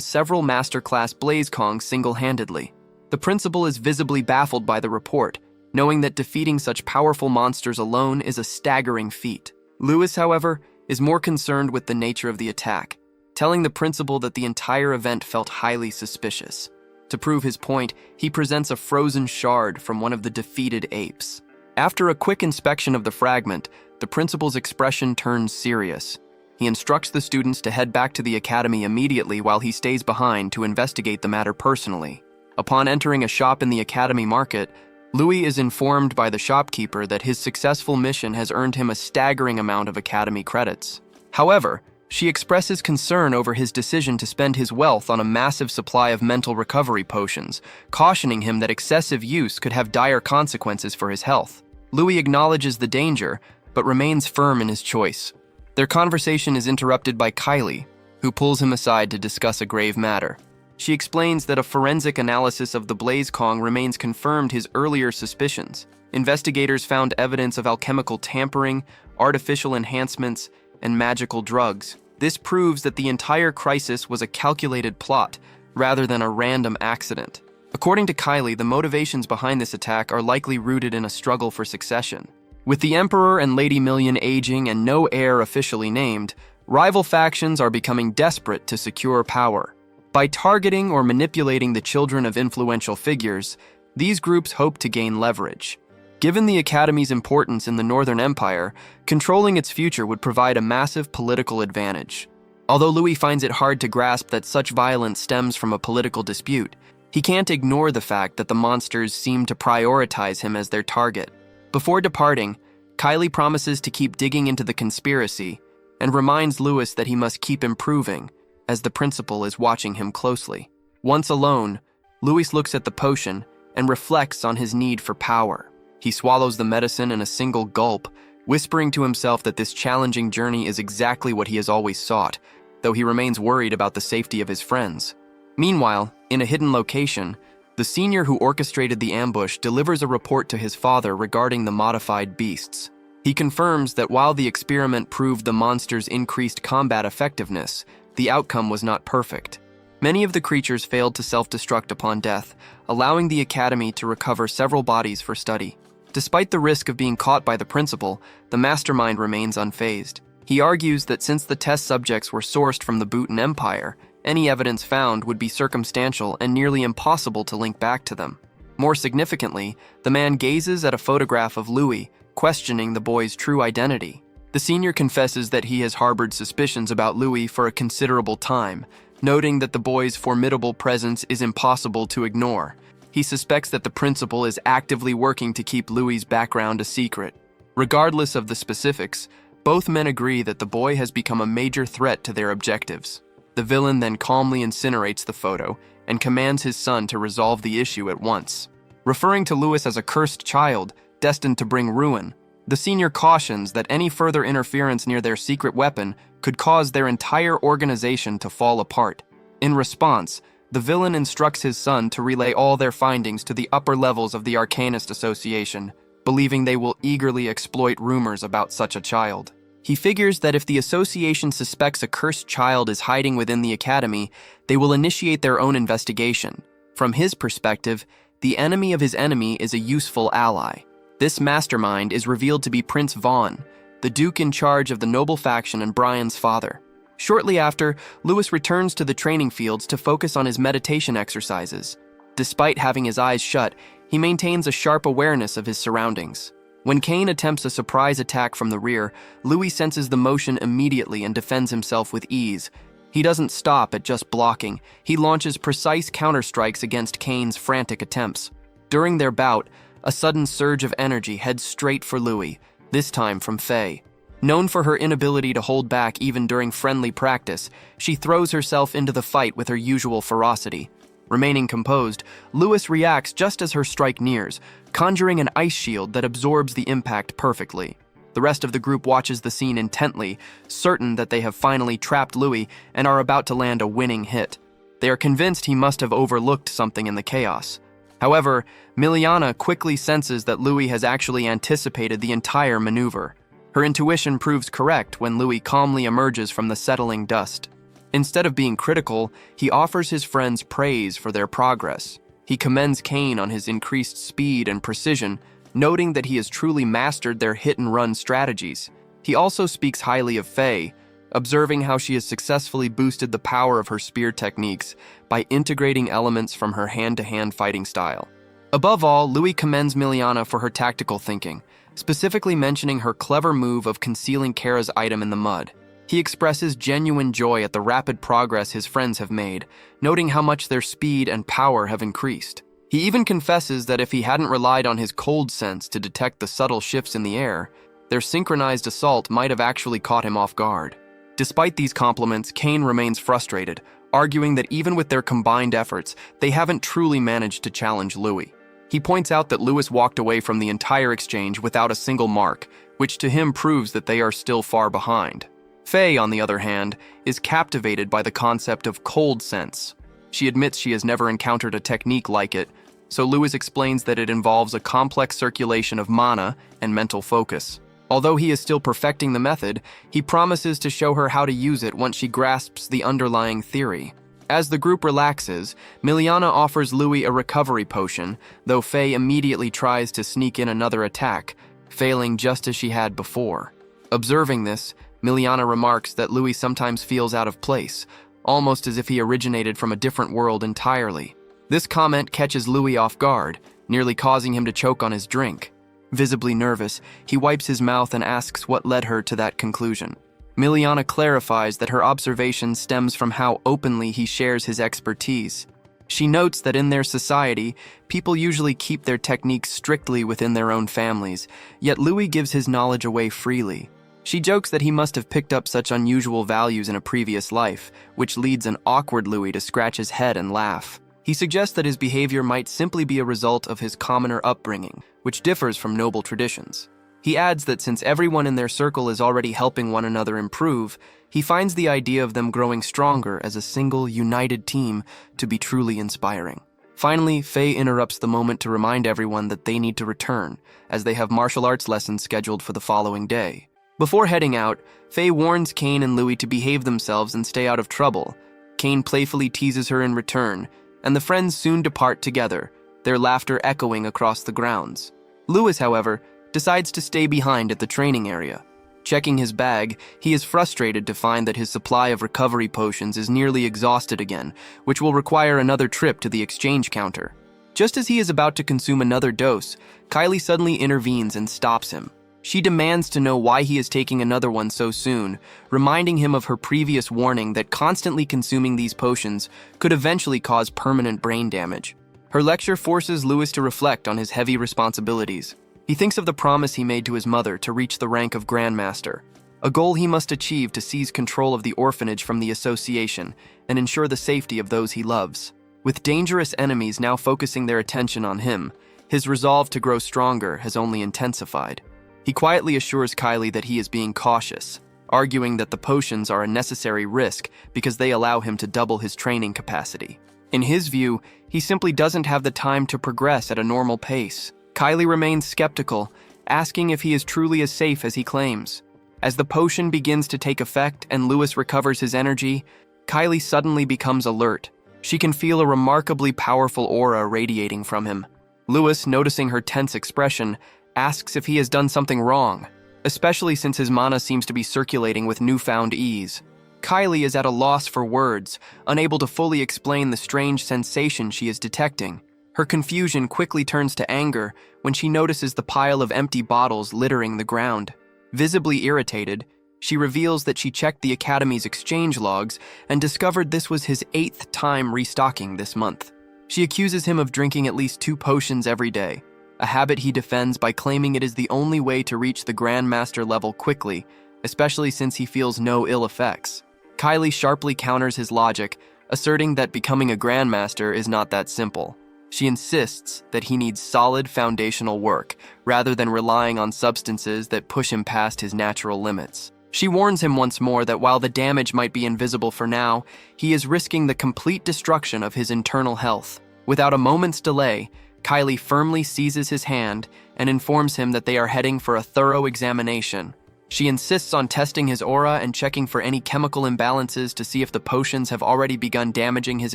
several masterclass Blazekongs single-handedly. The principal is visibly baffled by the report, knowing that defeating such powerful monsters alone is a staggering feat. Louis, however, is more concerned with the nature of the attack, telling the principal that the entire event felt highly suspicious. To prove his point, he presents a frozen shard from one of the defeated apes. After a quick inspection of the fragment, the principal's expression turns serious. He instructs the students to head back to the academy immediately while he stays behind to investigate the matter personally. Upon entering a shop in the academy market, Louis is informed by the shopkeeper that his successful mission has earned him a staggering amount of academy credits. However, she expresses concern over his decision to spend his wealth on a massive supply of mental recovery potions, cautioning him that excessive use could have dire consequences for his health. Louis acknowledges the danger, but remains firm in his choice. Their conversation is interrupted by Kylie, who pulls him aside to discuss a grave matter. She explains that a forensic analysis of the Blazekong remains confirmed his earlier suspicions. Investigators found evidence of alchemical tampering, artificial enhancements, and magical drugs. This proves that the entire crisis was a calculated plot, rather than a random accident. According to Kylie, the motivations behind this attack are likely rooted in a struggle for succession. With the Emperor and Lady Million aging and no heir officially named, rival factions are becoming desperate to secure power. By targeting or manipulating the children of influential figures, these groups hope to gain leverage. Given the Academy's importance in the Northern Empire, controlling its future would provide a massive political advantage. Although Louis finds it hard to grasp that such violence stems from a political dispute, he can't ignore the fact that the monsters seem to prioritize him as their target. Before departing, Kylie promises to keep digging into the conspiracy and reminds Louis that he must keep improving, as the principal is watching him closely. Once alone, Louis looks at the potion and reflects on his need for power. He swallows the medicine in a single gulp, whispering to himself that this challenging journey is exactly what he has always sought, though he remains worried about the safety of his friends. Meanwhile, in a hidden location, the senior who orchestrated the ambush delivers a report to his father regarding the modified beasts. He confirms that while the experiment proved the monsters' increased combat effectiveness, the outcome was not perfect. Many of the creatures failed to self-destruct upon death, allowing the Academy to recover several bodies for study. Despite the risk of being caught by the principal, the mastermind remains unfazed. He argues that since the test subjects were sourced from the Bhutan Empire, any evidence found would be circumstantial and nearly impossible to link back to them. More significantly, the man gazes at a photograph of Louis, questioning the boy's true identity. The senior confesses that he has harbored suspicions about Louis for a considerable time, noting that the boy's formidable presence is impossible to ignore. He suspects that the principal is actively working to keep Louis's background a secret. Regardless of the specifics, both men agree that the boy has become a major threat to their objectives. The villain then calmly incinerates the photo and commands his son to resolve the issue at once. Referring to Louis as a cursed child, destined to bring ruin, the senior cautions that any further interference near their secret weapon could cause their entire organization to fall apart. In response, the villain instructs his son to relay all their findings to the upper levels of the Arcanist Association, believing they will eagerly exploit rumors about such a child. He figures that if the association suspects a cursed child is hiding within the academy, they will initiate their own investigation. From his perspective, the enemy of his enemy is a useful ally. This mastermind is revealed to be Prince Vaughn, the duke in charge of the noble faction and Brian's father. Shortly after, Lewis returns to the training fields to focus on his meditation exercises. Despite having his eyes shut, he maintains a sharp awareness of his surroundings. When Kane attempts a surprise attack from the rear, Louis senses the motion immediately and defends himself with ease. He doesn't stop at just blocking. He launches precise counterstrikes against Kane's frantic attempts. During their bout, a sudden surge of energy heads straight for Louis, this time from Faye. Known for her inability to hold back even during friendly practice, she throws herself into the fight with her usual ferocity. Remaining composed, Lewis reacts just as her strike nears, conjuring an ice shield that absorbs the impact perfectly. The rest of the group watches the scene intently, certain that they have finally trapped Louis and are about to land a winning hit. They are convinced he must have overlooked something in the chaos. However, Miliana quickly senses that Louis has actually anticipated the entire maneuver. Her intuition proves correct when Louis calmly emerges from the settling dust. Instead of being critical, he offers his friends praise for their progress. He commends Kane on his increased speed and precision, noting that he has truly mastered their hit-and-run strategies. He also speaks highly of Faye, observing how she has successfully boosted the power of her spear techniques by integrating elements from her hand-to-hand fighting style. Above all, Louis commends Miliana for her tactical thinking, specifically mentioning her clever move of concealing Kara's item in the mud. He expresses genuine joy at the rapid progress his friends have made, noting how much their speed and power have increased. He even confesses that if he hadn't relied on his cold sense to detect the subtle shifts in the air, their synchronized assault might have actually caught him off guard. Despite these compliments, Kane remains frustrated, arguing that even with their combined efforts, they haven't truly managed to challenge Louis. He points out that Lewis walked away from the entire exchange without a single mark, which to him proves that they are still far behind. Faye, on the other hand, is captivated by the concept of cold sense. She admits she has never encountered a technique like it, so Lewis explains that it involves a complex circulation of mana and mental focus. Although he is still perfecting the method, he promises to show her how to use it once she grasps the underlying theory. As the group relaxes, Miliana offers Louis a recovery potion, though Faye immediately tries to sneak in another attack, failing just as she had before. Observing this, Miliana remarks that Louis sometimes feels out of place, almost as if he originated from a different world entirely. This comment catches Louis off guard, nearly causing him to choke on his drink. Visibly nervous, he wipes his mouth and asks what led her to that conclusion. Miliana clarifies that her observation stems from how openly he shares his expertise. She notes that in their society, people usually keep their techniques strictly within their own families, yet Louis gives his knowledge away freely. She jokes that he must have picked up such unusual values in a previous life, which leads an awkward Louis to scratch his head and laugh. He suggests that his behavior might simply be a result of his commoner upbringing, which differs from noble traditions. He adds that since everyone in their circle is already helping one another improve, he finds the idea of them growing stronger as a single, united team to be truly inspiring. Finally, Faye interrupts the moment to remind everyone that they need to return, as they have martial arts lessons scheduled for the following day. Before heading out, Faye warns Kane and Louis to behave themselves and stay out of trouble. Kane playfully teases her in return, and the friends soon depart together, their laughter echoing across the grounds. Lewis, however, decides to stay behind at the training area. Checking his bag, he is frustrated to find that his supply of recovery potions is nearly exhausted again, which will require another trip to the exchange counter. Just as he is about to consume another dose, Kylie suddenly intervenes and stops him. She demands to know why he is taking another one so soon, reminding him of her previous warning that constantly consuming these potions could eventually cause permanent brain damage. Her lecture forces Lewis to reflect on his heavy responsibilities. He thinks of the promise he made to his mother to reach the rank of Grandmaster, a goal he must achieve to seize control of the orphanage from the association and ensure the safety of those he loves. With dangerous enemies now focusing their attention on him, his resolve to grow stronger has only intensified. He quietly assures Kylie that he is being cautious, arguing that the potions are a necessary risk because they allow him to double his training capacity. In his view, he simply doesn't have the time to progress at a normal pace. Kylie remains skeptical, asking if he is truly as safe as he claims. As the potion begins to take effect and Lewis recovers his energy, Kylie suddenly becomes alert. She can feel a remarkably powerful aura radiating from him. Lewis, noticing her tense expression, asks if he has done something wrong, especially since his mana seems to be circulating with newfound ease. Kylie is at a loss for words, unable to fully explain the strange sensation she is detecting. Her confusion quickly turns to anger when she notices the pile of empty bottles littering the ground. Visibly irritated, she reveals that she checked the Academy's exchange logs and discovered this was his 8th time restocking this month. She accuses him of drinking at least 2 potions every day, a habit he defends by claiming it is the only way to reach the Grandmaster level quickly, especially since he feels no ill effects. Kylie sharply counters his logic, asserting that becoming a Grandmaster is not that simple. She insists that he needs solid foundational work, rather than relying on substances that push him past his natural limits. She warns him once more that while the damage might be invisible for now, he is risking the complete destruction of his internal health. Without a moment's delay, Kylie firmly seizes his hand and informs him that they are heading for a thorough examination. She insists on testing his aura and checking for any chemical imbalances to see if the potions have already begun damaging his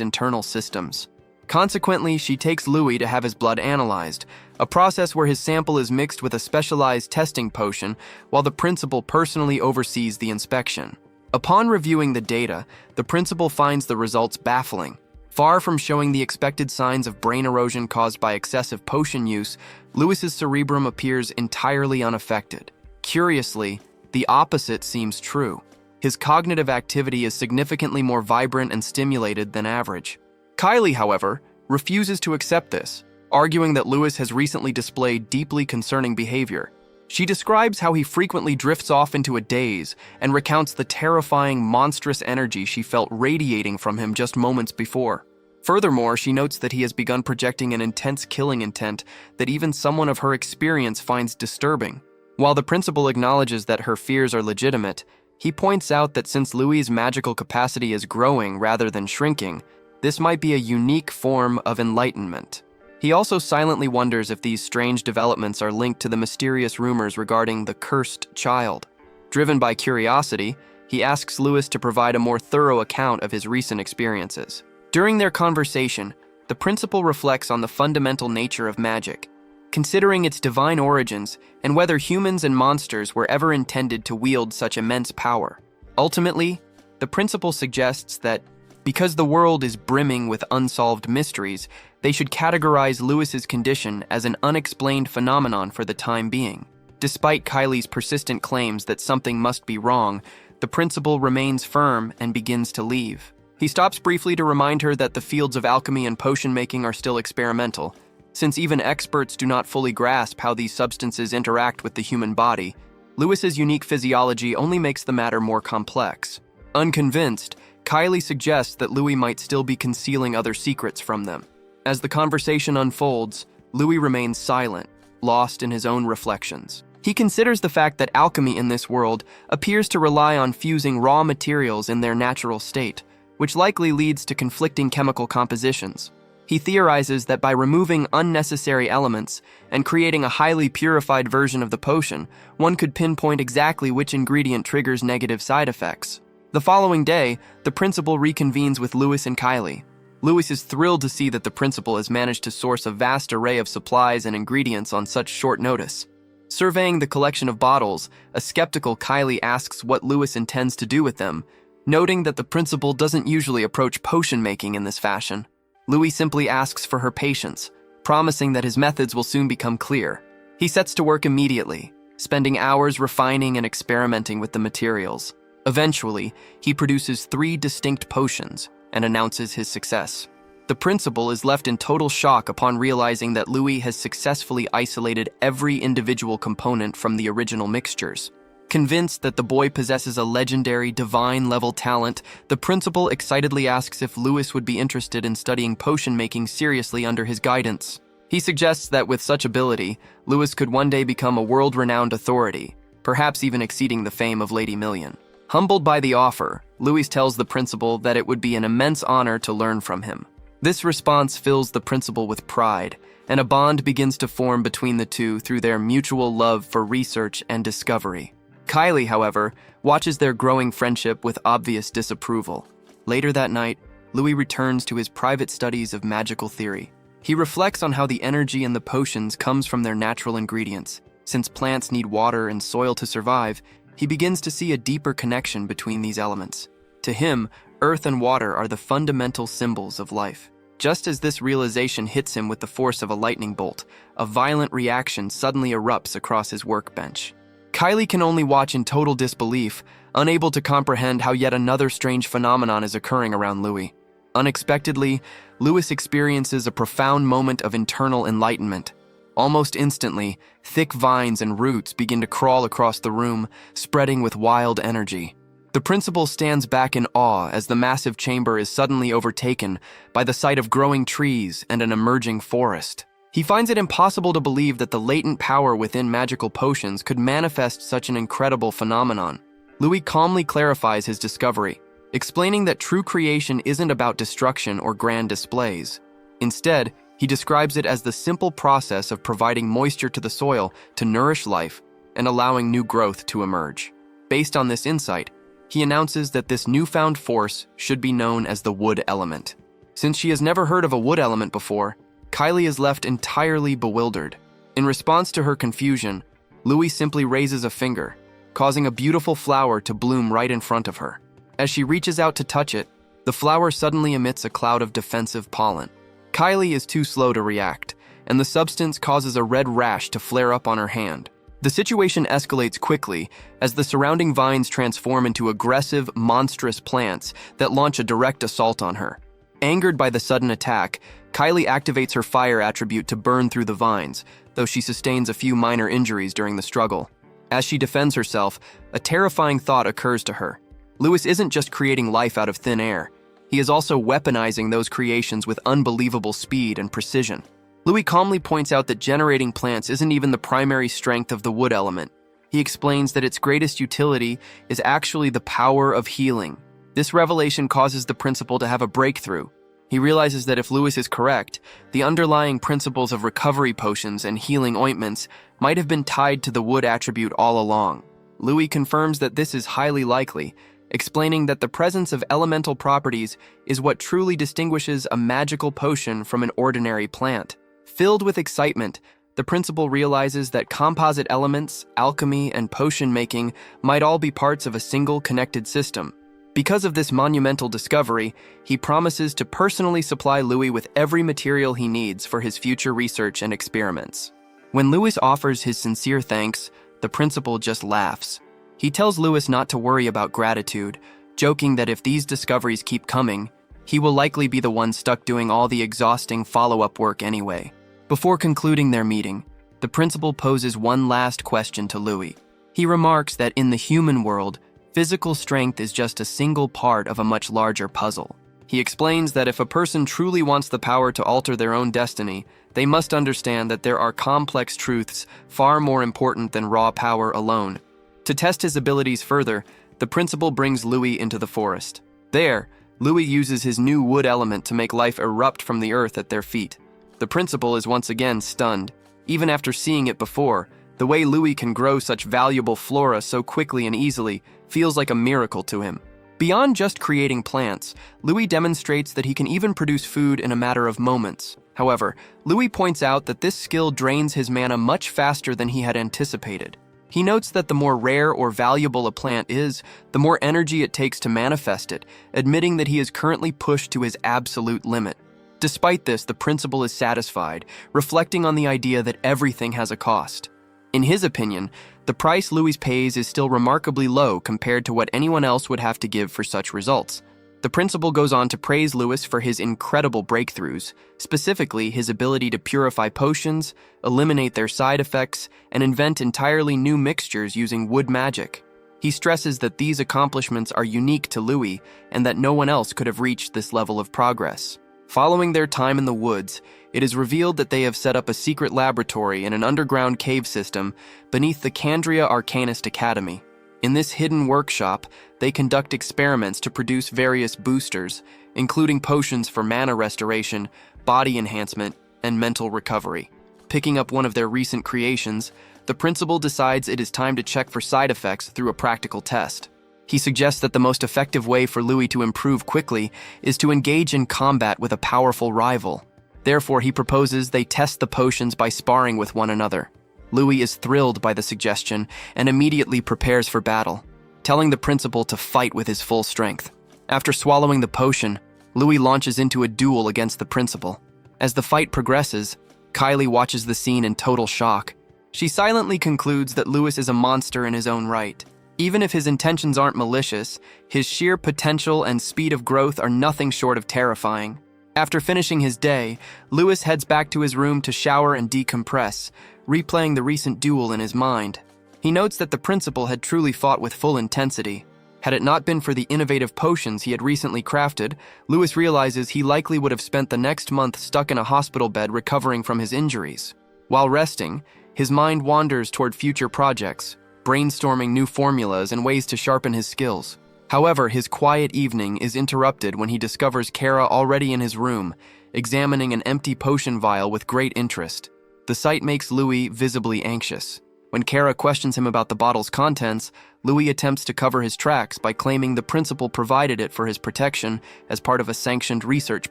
internal systems. Consequently, she takes Louis to have his blood analyzed, a process where his sample is mixed with a specialized testing potion while the principal personally oversees the inspection. Upon reviewing the data, the principal finds the results baffling. Far from showing the expected signs of brain erosion caused by excessive potion use, Louis's cerebrum appears entirely unaffected. Curiously, the opposite seems true. His cognitive activity is significantly more vibrant and stimulated than average. Kylie, however, refuses to accept this, arguing that Lewis has recently displayed deeply concerning behavior. She describes how he frequently drifts off into a daze and recounts the terrifying, monstrous energy she felt radiating from him just moments before. Furthermore, she notes that he has begun projecting an intense killing intent that even someone of her experience finds disturbing. While the principal acknowledges that her fears are legitimate, he points out that since Louis's magical capacity is growing rather than shrinking, this might be a unique form of enlightenment. He also silently wonders if these strange developments are linked to the mysterious rumors regarding the cursed child. Driven by curiosity, he asks Lewis to provide a more thorough account of his recent experiences. During their conversation, the principal reflects on the fundamental nature of magic, considering its divine origins and whether humans and monsters were ever intended to wield such immense power. Ultimately, the principal suggests that because the world is brimming with unsolved mysteries, they should categorize Lewis's condition as an unexplained phenomenon for the time being. Despite Kylie's persistent claims that something must be wrong, the principal remains firm and begins to leave. He stops briefly to remind her that the fields of alchemy and potion making are still experimental. Since even experts do not fully grasp how these substances interact with the human body, Lewis's unique physiology only makes the matter more complex. Unconvinced, Kylie suggests that Louis might still be concealing other secrets from them. As the conversation unfolds, Louis remains silent, lost in his own reflections. He considers the fact that alchemy in this world appears to rely on fusing raw materials in their natural state, which likely leads to conflicting chemical compositions. He theorizes that by removing unnecessary elements and creating a highly purified version of the potion, one could pinpoint exactly which ingredient triggers negative side effects. The following day, the principal reconvenes with Lewis and Kylie. Lewis is thrilled to see that the principal has managed to source a vast array of supplies and ingredients on such short notice. Surveying the collection of bottles, a skeptical Kylie asks what Lewis intends to do with them, noting that the principal doesn't usually approach potion making in this fashion. Louis simply asks for her patience, promising that his methods will soon become clear. He sets to work immediately, spending hours refining and experimenting with the materials. Eventually, he produces 3 distinct potions and announces his success. The principal is left in total shock upon realizing that Louis has successfully isolated every individual component from the original mixtures. Convinced that the boy possesses a legendary, divine-level talent, the principal excitedly asks if Louis would be interested in studying potion-making seriously under his guidance. He suggests that with such ability, Louis could one day become a world-renowned authority, perhaps even exceeding the fame of Lady Million. Humbled by the offer, Louis tells the principal that it would be an immense honor to learn from him. This response fills the principal with pride, and a bond begins to form between the two through their mutual love for research and discovery. Kylie, however, watches their growing friendship with obvious disapproval. Later that night, Louis returns to his private studies of magical theory. He reflects on how the energy in the potions comes from their natural ingredients. Since plants need water and soil to survive, he begins to see a deeper connection between these elements. To him, earth and water are the fundamental symbols of life. Just as this realization hits him with the force of a lightning bolt, a violent reaction suddenly erupts across his workbench. Kylie can only watch in total disbelief, unable to comprehend how yet another strange phenomenon is occurring around Louis. Unexpectedly, Louis experiences a profound moment of internal enlightenment. Almost instantly, thick vines and roots begin to crawl across the room, spreading with wild energy. The principal stands back in awe as the massive chamber is suddenly overtaken by the sight of growing trees and an emerging forest. He finds it impossible to believe that the latent power within magical potions could manifest such an incredible phenomenon. Louis calmly clarifies his discovery, explaining that true creation isn't about destruction or grand displays. Instead, he describes it as the simple process of providing moisture to the soil to nourish life and allowing new growth to emerge. Based on this insight, he announces that this newfound force should be known as the wood element. Since she has never heard of a wood element before, Kylie is left entirely bewildered. In response to her confusion, Louis simply raises a finger, causing a beautiful flower to bloom right in front of her. As she reaches out to touch it, the flower suddenly emits a cloud of defensive pollen. Kylie is too slow to react, and the substance causes a red rash to flare up on her hand. The situation escalates quickly as the surrounding vines transform into aggressive, monstrous plants that launch a direct assault on her. Angered by the sudden attack, Kylie activates her fire attribute to burn through the vines, though she sustains a few minor injuries during the struggle. As she defends herself, a terrifying thought occurs to her. Louis isn't just creating life out of thin air. He is also weaponizing those creations with unbelievable speed and precision. Louis calmly points out that generating plants isn't even the primary strength of the wood element. He explains that its greatest utility is actually the power of healing. This revelation causes the principal to have a breakthrough. He realizes that if Louis is correct, the underlying principles of recovery potions and healing ointments might have been tied to the wood attribute all along. Louis confirms that this is highly likely, explaining that the presence of elemental properties is what truly distinguishes a magical potion from an ordinary plant. Filled with excitement, the principal realizes that composite elements, alchemy, and potion making might all be parts of a single connected system. Because of this monumental discovery, he promises to personally supply Louis with every material he needs for his future research and experiments. When Louis offers his sincere thanks, the principal just laughs. He tells Louis not to worry about gratitude, joking that if these discoveries keep coming, he will likely be the one stuck doing all the exhausting follow-up work anyway. Before concluding their meeting, the principal poses one last question to Louis. He remarks that in the human world, physical strength is just a single part of a much larger puzzle. He explains that if a person truly wants the power to alter their own destiny, they must understand that there are complex truths far more important than raw power alone. To test his abilities further, the principal brings Louis into the forest. There, Louis uses his new wood element to make life erupt from the earth at their feet. The principal is once again stunned. Even after seeing it before, the way Louis can grow such valuable flora so quickly and easily feels like a miracle to him. Beyond just creating plants, Louis demonstrates that he can even produce food in a matter of moments. However, Louis points out that this skill drains his mana much faster than he had anticipated. He notes that the more rare or valuable a plant is, the more energy it takes to manifest it, admitting that he is currently pushed to his absolute limit. Despite this, the principal is satisfied, reflecting on the idea that everything has a cost. In his opinion, the price Louis pays is still remarkably low compared to what anyone else would have to give for such results. The principal goes on to praise Louis for his incredible breakthroughs, specifically his ability to purify potions, eliminate their side effects, and invent entirely new mixtures using wood magic. He stresses that these accomplishments are unique to Louis and that no one else could have reached this level of progress. Following their time in the woods, it is revealed that they have set up a secret laboratory in an underground cave system beneath the Candria Arcanist Academy. In this hidden workshop, they conduct experiments to produce various boosters, including potions for mana restoration, body enhancement, and mental recovery. Picking up one of their recent creations, the principal decides it is time to check for side effects through a practical test. He suggests that the most effective way for Louis to improve quickly is to engage in combat with a powerful rival. Therefore, he proposes they test the potions by sparring with one another. Louis is thrilled by the suggestion and immediately prepares for battle, telling the principal to fight with his full strength. After swallowing the potion, Louis launches into a duel against the principal. As the fight progresses, Kylie watches the scene in total shock. She silently concludes that Louis is a monster in his own right. Even if his intentions aren't malicious, his sheer potential and speed of growth are nothing short of terrifying. After finishing his day, Louis heads back to his room to shower and decompress, replaying the recent duel in his mind. He notes that the principal had truly fought with full intensity. Had it not been for the innovative potions he had recently crafted, Louis realizes he likely would have spent the next month stuck in a hospital bed recovering from his injuries. While resting, his mind wanders toward future projects, brainstorming new formulas and ways to sharpen his skills. However, his quiet evening is interrupted when he discovers Kara already in his room, examining an empty potion vial with great interest. The sight makes Louis visibly anxious. When Kara questions him about the bottle's contents, Louis attempts to cover his tracks by claiming the principal provided it for his protection as part of a sanctioned research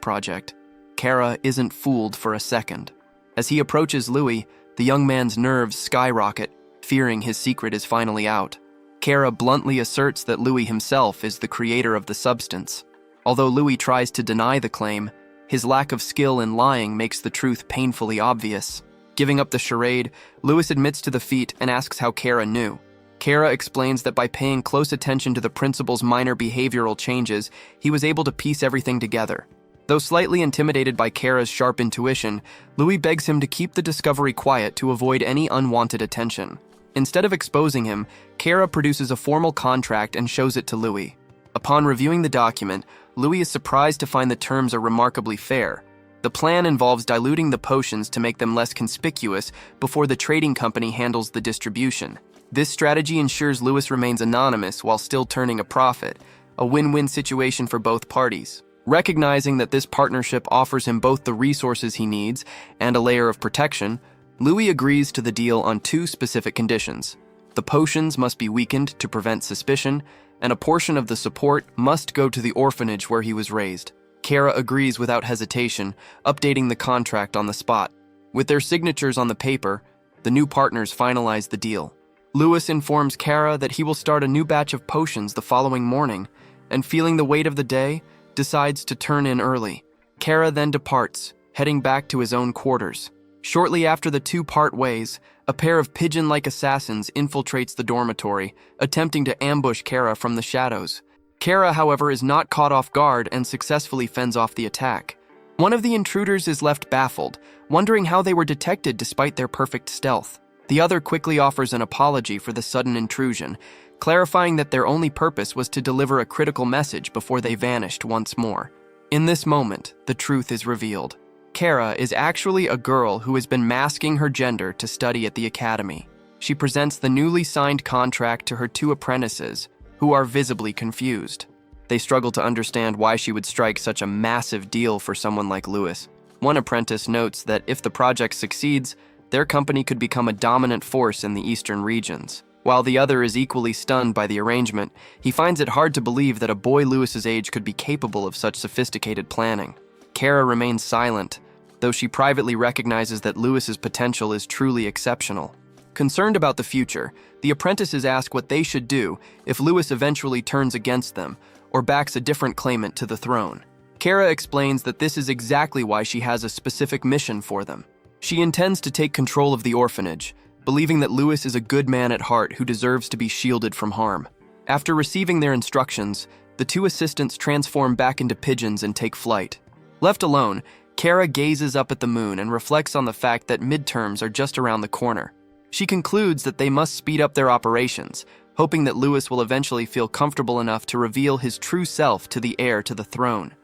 project. Kara isn't fooled for a second. As he approaches Louis, the young man's nerves skyrocket, fearing his secret is finally out. Kara bluntly asserts that Louis himself is the creator of the substance. Although Louis tries to deny the claim, his lack of skill in lying makes the truth painfully obvious. Giving up the charade, Louis admits to the feat and asks how Kara knew. Kara explains that by paying close attention to the principal's minor behavioral changes, he was able to piece everything together. Though slightly intimidated by Kara's sharp intuition, Louis begs him to keep the discovery quiet to avoid any unwanted attention. Instead of exposing him, Kara produces a formal contract and shows it to Louis. Upon reviewing the document, Louis is surprised to find the terms are remarkably fair. The plan involves diluting the potions to make them less conspicuous before the trading company handles the distribution. This strategy ensures Louis remains anonymous while still turning a profit, a win-win situation for both parties. Recognizing that this partnership offers him both the resources he needs and a layer of protection, Louis agrees to the deal on two specific conditions. The potions must be weakened to prevent suspicion, and a portion of the support must go to the orphanage where he was raised. Kara agrees without hesitation, updating the contract on the spot. With their signatures on the paper, the new partners finalize the deal. Louis informs Kara that he will start a new batch of potions the following morning, and feeling the weight of the day, decides to turn in early. Kara then departs, heading back to his own quarters. Shortly after the two part ways, a pair of pigeon-like assassins infiltrates the dormitory, attempting to ambush Kara from the shadows. Kara, however, is not caught off guard and successfully fends off the attack. One of the intruders is left baffled, wondering how they were detected despite their perfect stealth. The other quickly offers an apology for the sudden intrusion, clarifying that their only purpose was to deliver a critical message before they vanished once more. In this moment, the truth is revealed. Kara is actually a girl who has been masking her gender to study at the academy. She presents the newly signed contract to her two apprentices, who are visibly confused. They struggle to understand why she would strike such a massive deal for someone like Louis. One apprentice notes that if the project succeeds, their company could become a dominant force in the eastern regions. While the other is equally stunned by the arrangement, he finds it hard to believe that a boy Louis's age could be capable of such sophisticated planning. Kara remains silent, though she privately recognizes that Louis's potential is truly exceptional. Concerned about the future, the apprentices ask what they should do if Louis eventually turns against them or backs a different claimant to the throne. Kara explains that this is exactly why she has a specific mission for them. She intends to take control of the orphanage, believing that Louis is a good man at heart who deserves to be shielded from harm. After receiving their instructions, the two assistants transform back into pigeons and take flight. Left alone, Kara gazes up at the moon and reflects on the fact that midterms are just around the corner. She concludes that they must speed up their operations, hoping that Louis will eventually feel comfortable enough to reveal his true self to the heir to the throne.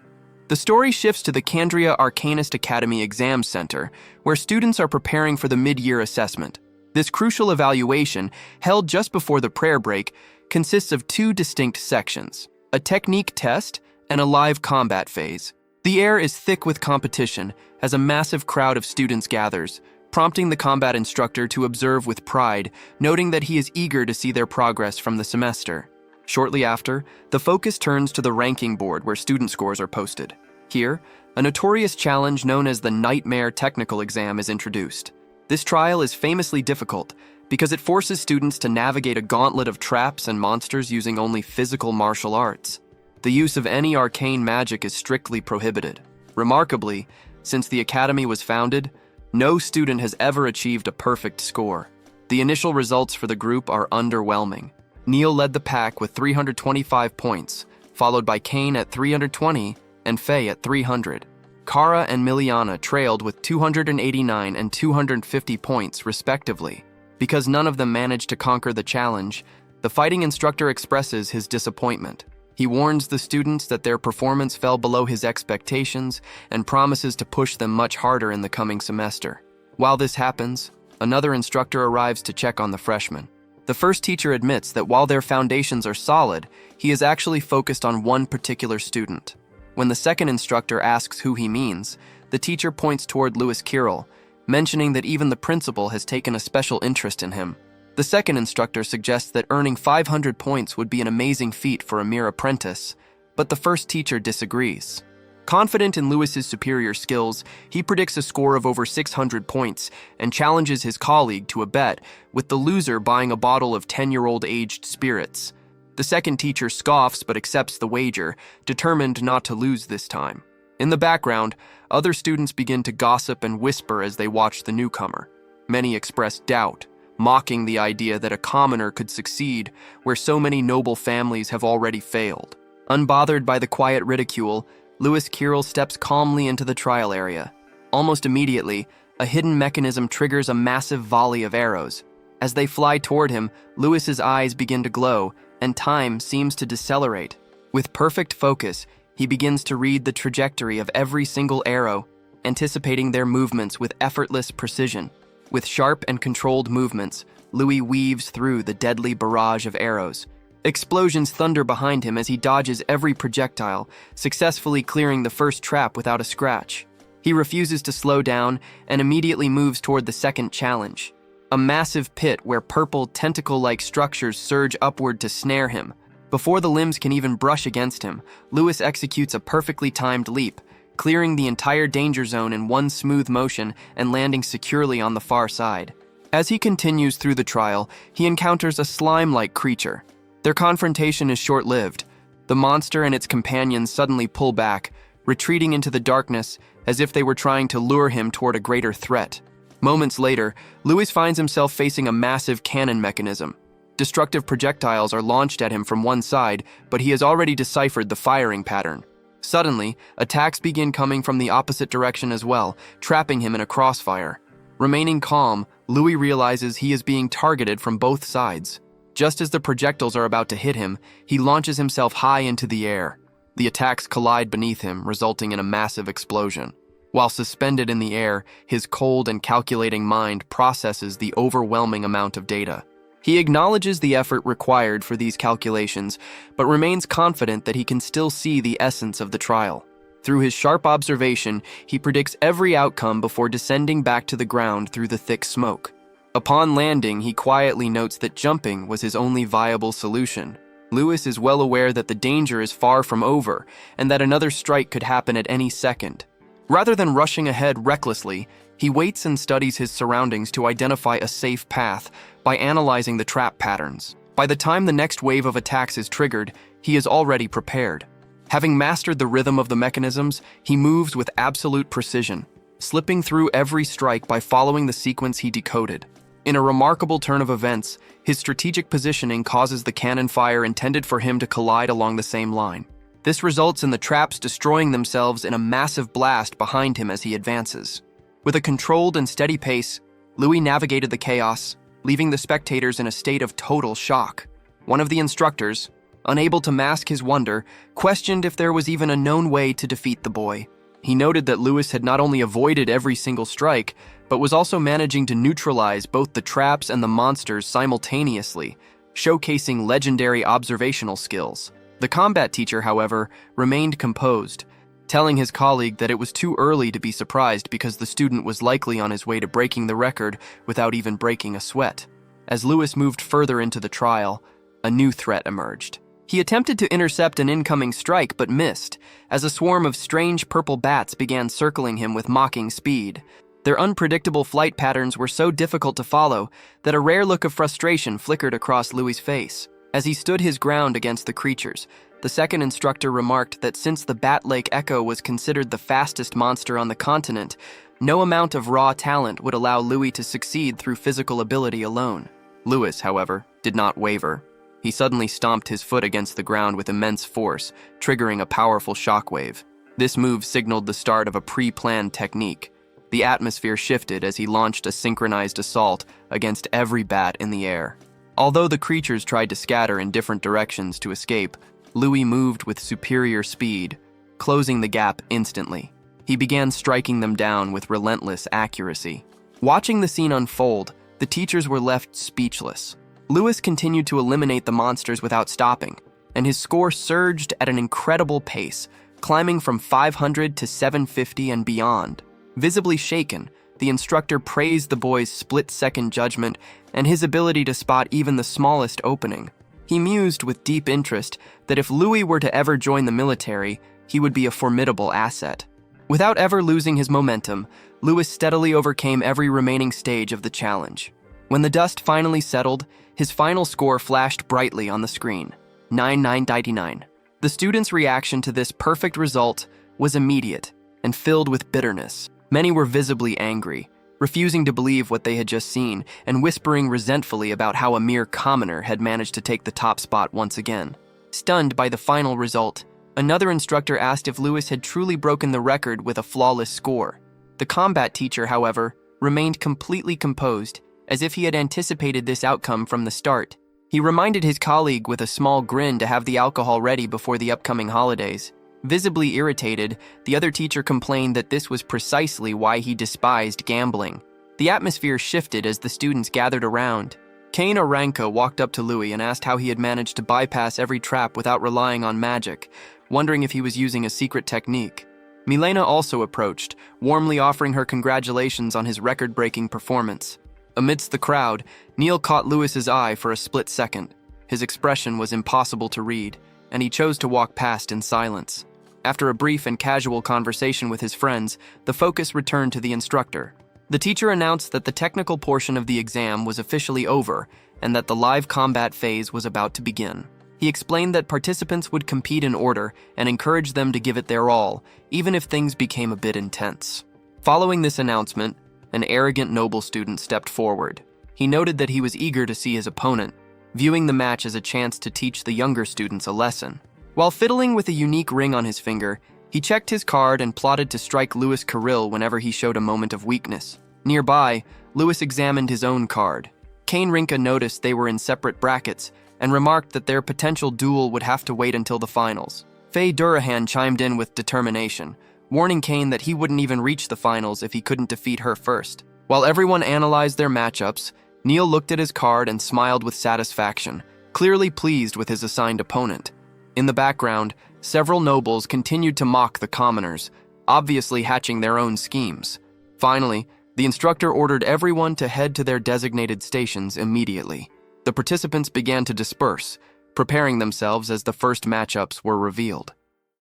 The story shifts to the Candria Arcanist Academy Exam Center, where students are preparing for the mid-year assessment. This crucial evaluation, held just before the prayer break, consists of two distinct sections, a technique test and a live combat phase. The air is thick with competition as a massive crowd of students gathers, prompting the combat instructor to observe with pride, noting that he is eager to see their progress from the semester. Shortly after, the focus turns to the ranking board where student scores are posted. Here, a notorious challenge known as the Nightmare Technical Exam is introduced. This trial is famously difficult because it forces students to navigate a gauntlet of traps and monsters using only physical martial arts. The use of any arcane magic is strictly prohibited. Remarkably, since the academy was founded, no student has ever achieved a perfect score. The initial results for the group are underwhelming. Neil led the pack with 325 points, followed by Kane at 320 and Faye at 300. Kara and Miliana trailed with 289 and 250 points, respectively. Because none of them managed to conquer the challenge, the fighting instructor expresses his disappointment. He warns the students that their performance fell below his expectations and promises to push them much harder in the coming semester. While this happens, another instructor arrives to check on the freshmen. The first teacher admits that while their foundations are solid, he is actually focused on one particular student. When the second instructor asks who he means, the teacher points toward Lewis Kirrell, mentioning that even the principal has taken a special interest in him. The second instructor suggests that earning 500 points would be an amazing feat for a mere apprentice, but the first teacher disagrees. Confident in Lewis's superior skills, he predicts a score of over 600 points and challenges his colleague to a bet, with the loser buying a bottle of 10-year-old aged spirits. The second teacher scoffs but accepts the wager, determined not to lose this time. In the background, other students begin to gossip and whisper as they watch the newcomer. Many express doubt, mocking the idea that a commoner could succeed where so many noble families have already failed. Unbothered by the quiet ridicule, Lewis Kirrell steps calmly into the trial area. Almost immediately, a hidden mechanism triggers a massive volley of arrows. As they fly toward him, Lewis's eyes begin to glow, and time seems to decelerate. With perfect focus, he begins to read the trajectory of every single arrow, anticipating their movements with effortless precision. With sharp and controlled movements, Louis weaves through the deadly barrage of arrows. Explosions thunder behind him as he dodges every projectile, successfully clearing the first trap without a scratch. He refuses to slow down and immediately moves toward the second challenge, a massive pit where purple, tentacle-like structures surge upward to snare him. Before the limbs can even brush against him, Lewis executes a perfectly timed leap, clearing the entire danger zone in one smooth motion and landing securely on the far side. As he continues through the trial, he encounters a slime-like creature. Their confrontation is short-lived. The monster and its companions suddenly pull back, retreating into the darkness as if they were trying to lure him toward a greater threat. Moments later, Lewis finds himself facing a massive cannon mechanism. Destructive projectiles are launched at him from one side, but he has already deciphered the firing pattern. Suddenly, attacks begin coming from the opposite direction as well, trapping him in a crossfire. Remaining calm, Louis realizes he is being targeted from both sides. Just as the projectiles are about to hit him, he launches himself high into the air. The attacks collide beneath him, resulting in a massive explosion. While suspended in the air, his cold and calculating mind processes the overwhelming amount of data. He acknowledges the effort required for these calculations, but remains confident that he can still see the essence of the trial. Through his sharp observation, he predicts every outcome before descending back to the ground through the thick smoke. Upon landing, he quietly notes that jumping was his only viable solution. Lewis is well aware that the danger is far from over, and that another strike could happen at any second. Rather than rushing ahead recklessly, he waits and studies his surroundings to identify a safe path by analyzing the trap patterns. By the time the next wave of attacks is triggered, he is already prepared. Having mastered the rhythm of the mechanisms, he moves with absolute precision, slipping through every strike by following the sequence he decoded. In a remarkable turn of events, his strategic positioning causes the cannon fire intended for him to collide along the same line. This results in the traps destroying themselves in a massive blast behind him as he advances. With a controlled and steady pace, Louis navigated the chaos, leaving the spectators in a state of total shock. One of the instructors, unable to mask his wonder, questioned if there was even a known way to defeat the boy. He noted that Lewis had not only avoided every single strike, but was also managing to neutralize both the traps and the monsters simultaneously, showcasing legendary observational skills. The combat teacher, however, remained composed. telling his colleague that it was too early to be surprised because the student was likely on his way to breaking the record without even breaking a sweat. As Lewis moved further into the trial, a new threat emerged. He attempted to intercept an incoming strike but missed, as a swarm of strange purple bats began circling him with mocking speed. Their unpredictable flight patterns were so difficult to follow that a rare look of frustration flickered across Louis's face. As he stood his ground against the creatures, the second instructor remarked that since the Bat Lake Echo was considered the fastest monster on the continent, no amount of raw talent would allow Louis to succeed through physical ability alone. Louis, however, did not waver. He suddenly stomped his foot against the ground with immense force, triggering a powerful shockwave. This move signaled the start of a pre-planned technique. The atmosphere shifted as he launched a synchronized assault against every bat in the air. Although the creatures tried to scatter in different directions to escape, Louis moved with superior speed, closing the gap instantly. He began striking them down with relentless accuracy. Watching the scene unfold, the teachers were left speechless. Louis continued to eliminate the monsters without stopping, and his score surged at an incredible pace, climbing from 500 to 750 and beyond. Visibly shaken, the instructor praised the boy's split-second judgment and his ability to spot even the smallest opening. He mused with deep interest that if Louis were to ever join the military, he would be a formidable asset. Without ever losing his momentum, Louis steadily overcame every remaining stage of the challenge. When the dust finally settled, his final score flashed brightly on the screen, 9999. The students' reaction to this perfect result was immediate and filled with bitterness. Many were visibly angry, refusing to believe what they had just seen and whispering resentfully about how a mere commoner had managed to take the top spot once again. Stunned by the final result, another instructor asked if Louis had truly broken the record with a flawless score. The combat teacher, however, remained completely composed, as if he had anticipated this outcome from the start. He reminded his colleague with a small grin to have the alcohol ready before the upcoming holidays. Visibly irritated, the other teacher complained that this was precisely why he despised gambling. The atmosphere shifted as the students gathered around. Kane Oranka walked up to Louis and asked how he had managed to bypass every trap without relying on magic, wondering if he was using a secret technique. Milena also approached, warmly offering her congratulations on his record-breaking performance. Amidst the crowd, Neil caught Louis's eye for a split second. His expression was impossible to read, and he chose to walk past in silence. After a brief and casual conversation with his friends, the focus returned to the instructor. The teacher announced that the technical portion of the exam was officially over and that the live combat phase was about to begin. He explained that participants would compete in order and encouraged them to give it their all, even if things became a bit intense. Following this announcement, an arrogant noble student stepped forward. He noted that he was eager to see his opponent, viewing the match as a chance to teach the younger students a lesson. While fiddling with a unique ring on his finger, he checked his card and plotted to strike Louis Carril whenever he showed a moment of weakness. Nearby, Louis examined his own card. Kane Rinka noticed they were in separate brackets and remarked that their potential duel would have to wait until the finals. Faye Durahan chimed in with determination, warning Kane that he wouldn't even reach the finals if he couldn't defeat her first. While everyone analyzed their matchups, Neil looked at his card and smiled with satisfaction, clearly pleased with his assigned opponent. In the background, several nobles continued to mock the commoners, obviously hatching their own schemes. Finally, the instructor ordered everyone to head to their designated stations immediately. The participants began to disperse, preparing themselves as the first matchups were revealed.